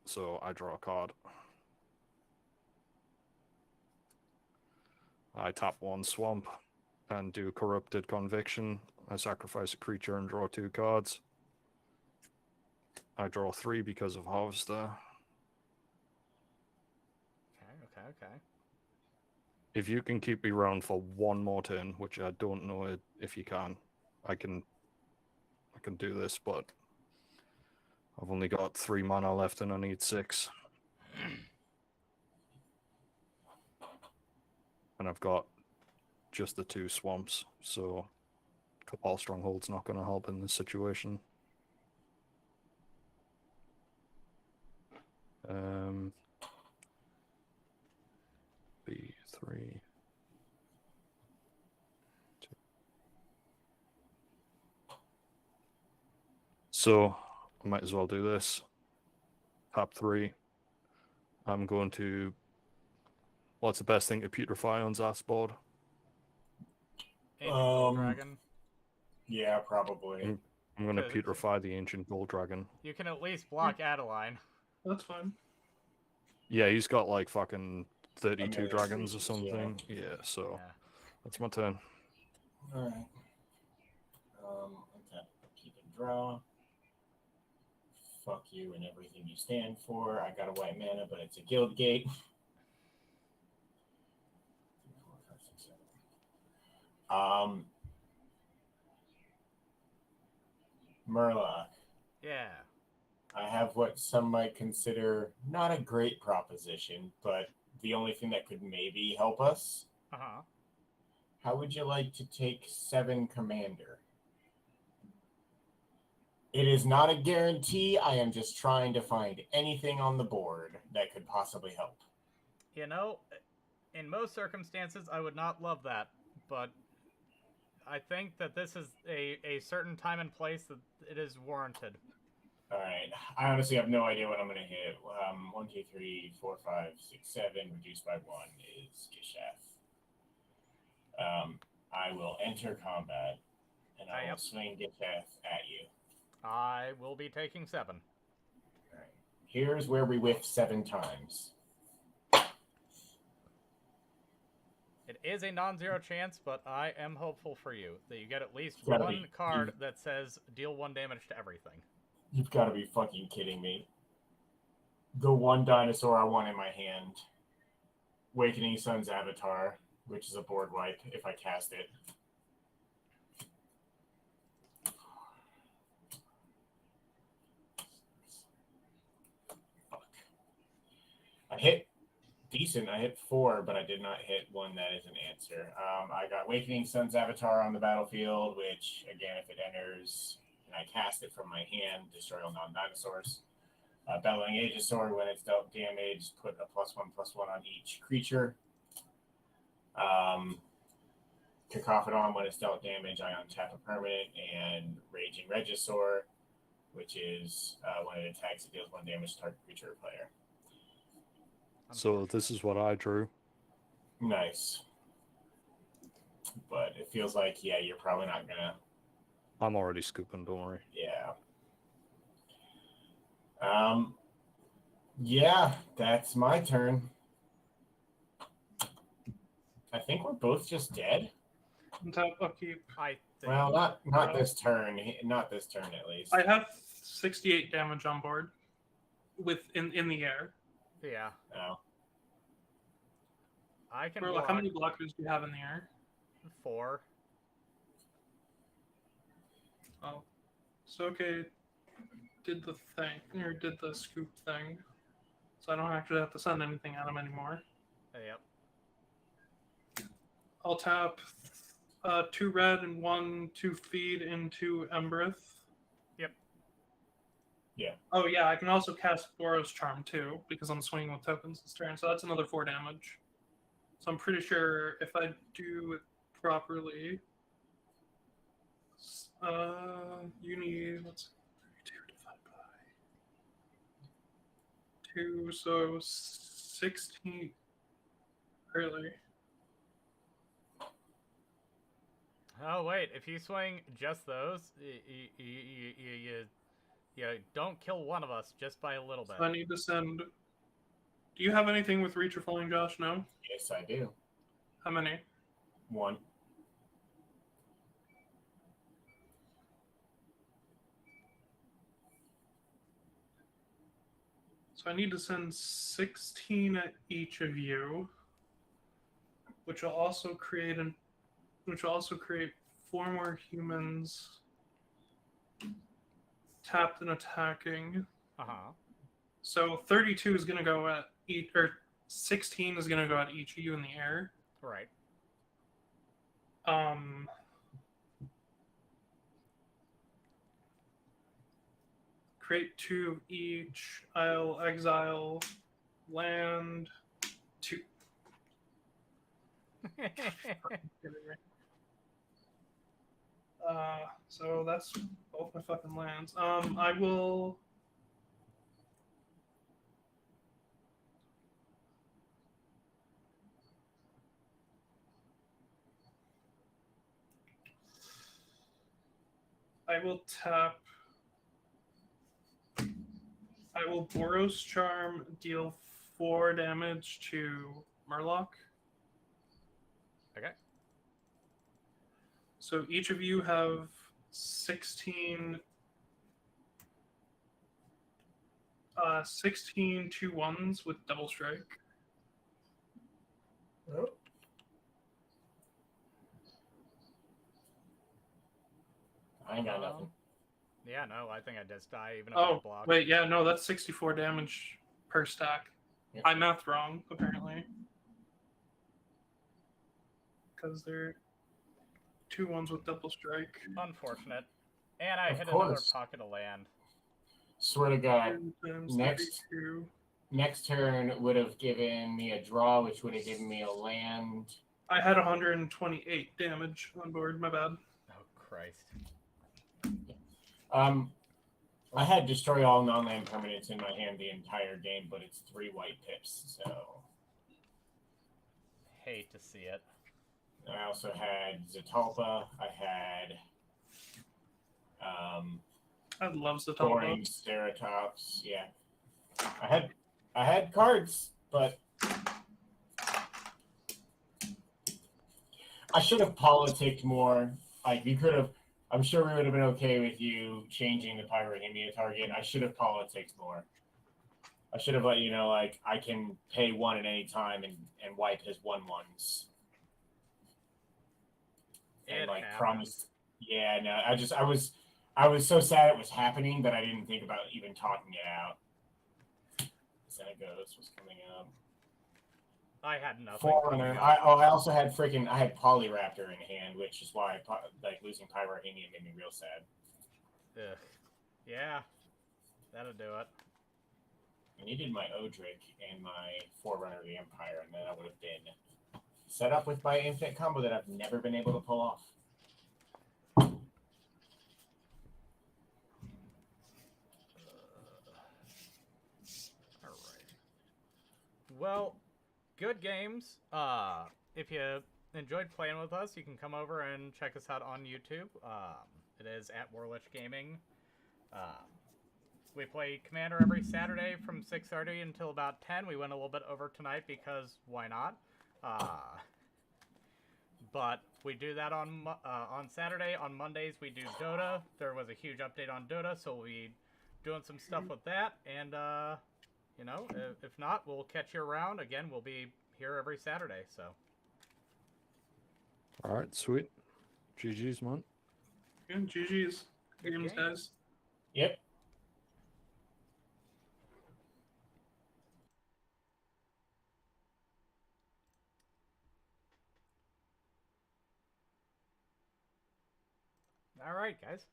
So I draw a card. I tap 1 swamp and do Corrupted Conviction. I sacrifice a creature and draw 2 cards. I draw 3 because of Harvester. Okay. If you can keep me around for 1 more turn, which I don't know if you can, I can do this, but I've only got 3 mana left and I need 6. And I've got just the 2 swamps, so Cabal Stronghold's not going to help in this situation. B3. So I might as well do this. Tap 3. I'm going to... What's the best thing to putrefy on Zath's board? Ancient Gold Dragon. Yeah, probably. I'm going to putrefy the Ancient Gold Dragon. You can at least block Adeline. That's fine. Yeah, he's got like fucking 32 million dragons or creatures, something. Yeah, so Yeah. that's my turn. Alright. Okay. Keep it draw. fuck you and everything you stand for. I got a white mana, but it's a guild gate. 3, 4, 5, 6, 7. Murloc. Yeah. I have what some might consider not a great proposition, but the only thing that could maybe help us. Uh-huh. How would you like to take 7 Commander? It is not a guarantee. I am just trying to find anything on the board that could possibly help. You know, in most circumstances, I would not love that, but I think that this is a certain time and place that it is warranted. All right. I honestly have no idea what I'm going to hit. 1, 2, 3, 4, 5, 6, 7, reduced by 1 is Gishaf. I will enter combat, and I will swing Gishaf at you. I will be taking 7. All right. Here's where we whiff 7 times. It is a non-zero chance, but I am hopeful for you that you get at least one card that says deal 1 damage to everything. You've got to be fucking kidding me. The one dinosaur I want in my hand. Awakening Sun's Avatar, which is a board wipe if I cast it. Fuck. I hit decent. I hit 4, but I did not hit one that is an answer. I got Awakening Sun's Avatar on the battlefield, which, again, if it enters and I cast it from my hand, destroy all non-dinosaurs. Bellowing Aegisaur, when it's dealt damage, put a +1/+1 on each creature. Cacophedon, when it's dealt damage, I untap a permanent, and Raging Regisaur, which is when it attacks, it deals 1 damage to target creature or player. So this is what I drew. Nice. But it feels like, yeah, you're probably not gonna. I'm already scooping, don't worry. Yeah. Yeah, that's my turn. I think we're both just dead. Untap, upkeep. I think. Well, not this turn. Not this turn, at least. I have 68 damage on board, in the air. Yeah. No. I can Bro, block how many blockers do you have in the air? 4. Oh, so okay, did the thing or did the scoop thing, so I don't actually have to send anything at him anymore. Yep. I'll tap 2 red and 1 to feed into Embereth. Yep. Yeah. Oh yeah, I can also cast Boros Charm too because I'm swinging with tokens this turn, so that's another 4 damage. So I'm pretty sure if I do it properly, you need, let's see, 32 divided by 2, so 16. Really? Oh wait, if you swing just those, you don't kill one of us just by a little bit. So I need to send. Do you have anything with Reach or Flying, Josh? No. Yes, I do. How many? 1. So I need to send 16 at each of you, which will also create 4 more humans tapped and attacking. Uh-huh. So 32 is going to go at each, or 16 is going to go at each of you in the air. Right. Create 2 of each. I'll exile land 2. So that's both my fucking lands. I will. Tap. I will Boros Charm, deal 4 damage to Murloc. Okay. So each of you have 16 16 2-1s with double strike. Oh. I ain't got nothing. Yeah, no, I think I just die even if Oh, I block. wait, yeah, no, that's 64 damage per stack. Yeah. I math wrong, apparently. Because they're 2-1s with double strike. Unfortunate. And I Of hit another course. pocket of land. Swear to God, 2 times next 32. next turn would have given me a draw, which would have given me a land. I had 128 damage on board, my bad. Oh, Christ. I had destroy all non-land permanents in my hand the entire game, but it's 3 white pips, so Hate to see it. I also had Zatalpa. I had I love the Boring Ceratops. Yeah, I had cards, but I should have politicked more. Like you could have. I'm sure we would have been okay with you changing the Pyrrhemia target. I should have politicked more. I should have let you know, like, I can pay 1 at any time and wipe his 1/1s. And, like, happens. promise. Yeah, no, I was so sad it was happening that I didn't think about even talking it out. Xenagos was coming up. I had nothing. Forerunner. I also had I had Polyraptor in hand, which is why like losing Pyrrhemia made me real sad. Ugh. Yeah, that'll do it. I needed my Odric and my Forerunner of the Empire, and then I would have been set up with my infinite combo that I've never been able to pull off. Alright. Well, good games. If you enjoyed playing with us, you can come over and check us out on YouTube. It is at Warlich Gaming. We play Commander every Saturday from 6:30 until about 10. We went a little bit over tonight because why not? But we do that on Saturday. On Mondays, we do Dota. There was a huge update on Dota, so we'll be doing some stuff with that. And, you know, if not, we'll catch you around. Again, we'll be here every Saturday, so. All right, sweet. GG's, man. Good GG's. Good Games, game. guys. Yep. All right, guys.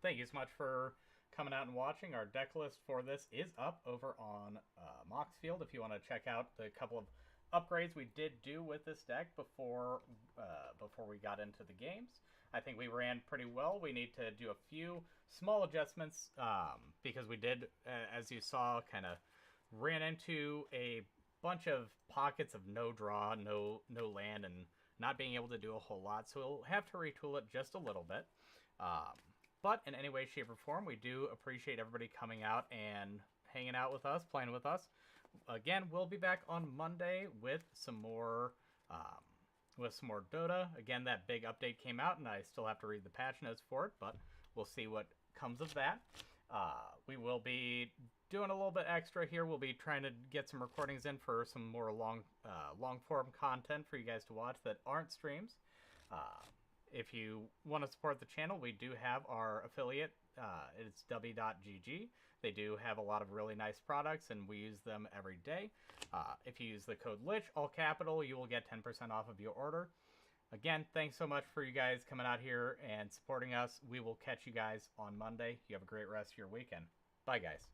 Thank you so much for coming out and watching. Our deck list for this is up over on Moxfield if you want to check out the couple of upgrades we did do with this deck before we got into the games. I think we ran pretty well. We need to do a few small adjustments because we did, as you saw, kind of ran into a bunch of pockets of no draw, no land, and not being able to do a whole lot. So we'll have to retool it just a little bit. But in any way, shape, or form, we do appreciate everybody coming out and hanging out with us, playing with us. Again, we'll be back on Monday with some more Dota. Again, that big update came out, and I still have to read the patch notes for it, but we'll see what comes of that. We will be doing a little bit extra here. We'll be trying to get some recordings in for some more long form content for you guys to watch that aren't streams. If you want to support the channel, we do have our affiliate. It's w.gg. They do have a lot of really nice products, and we use them every day. If you use the code LICH, all capital, you will get 10% off of your order. Again, thanks so much for you guys coming out here and supporting us. We will catch you guys on Monday. You have a great rest of your weekend. Bye, guys.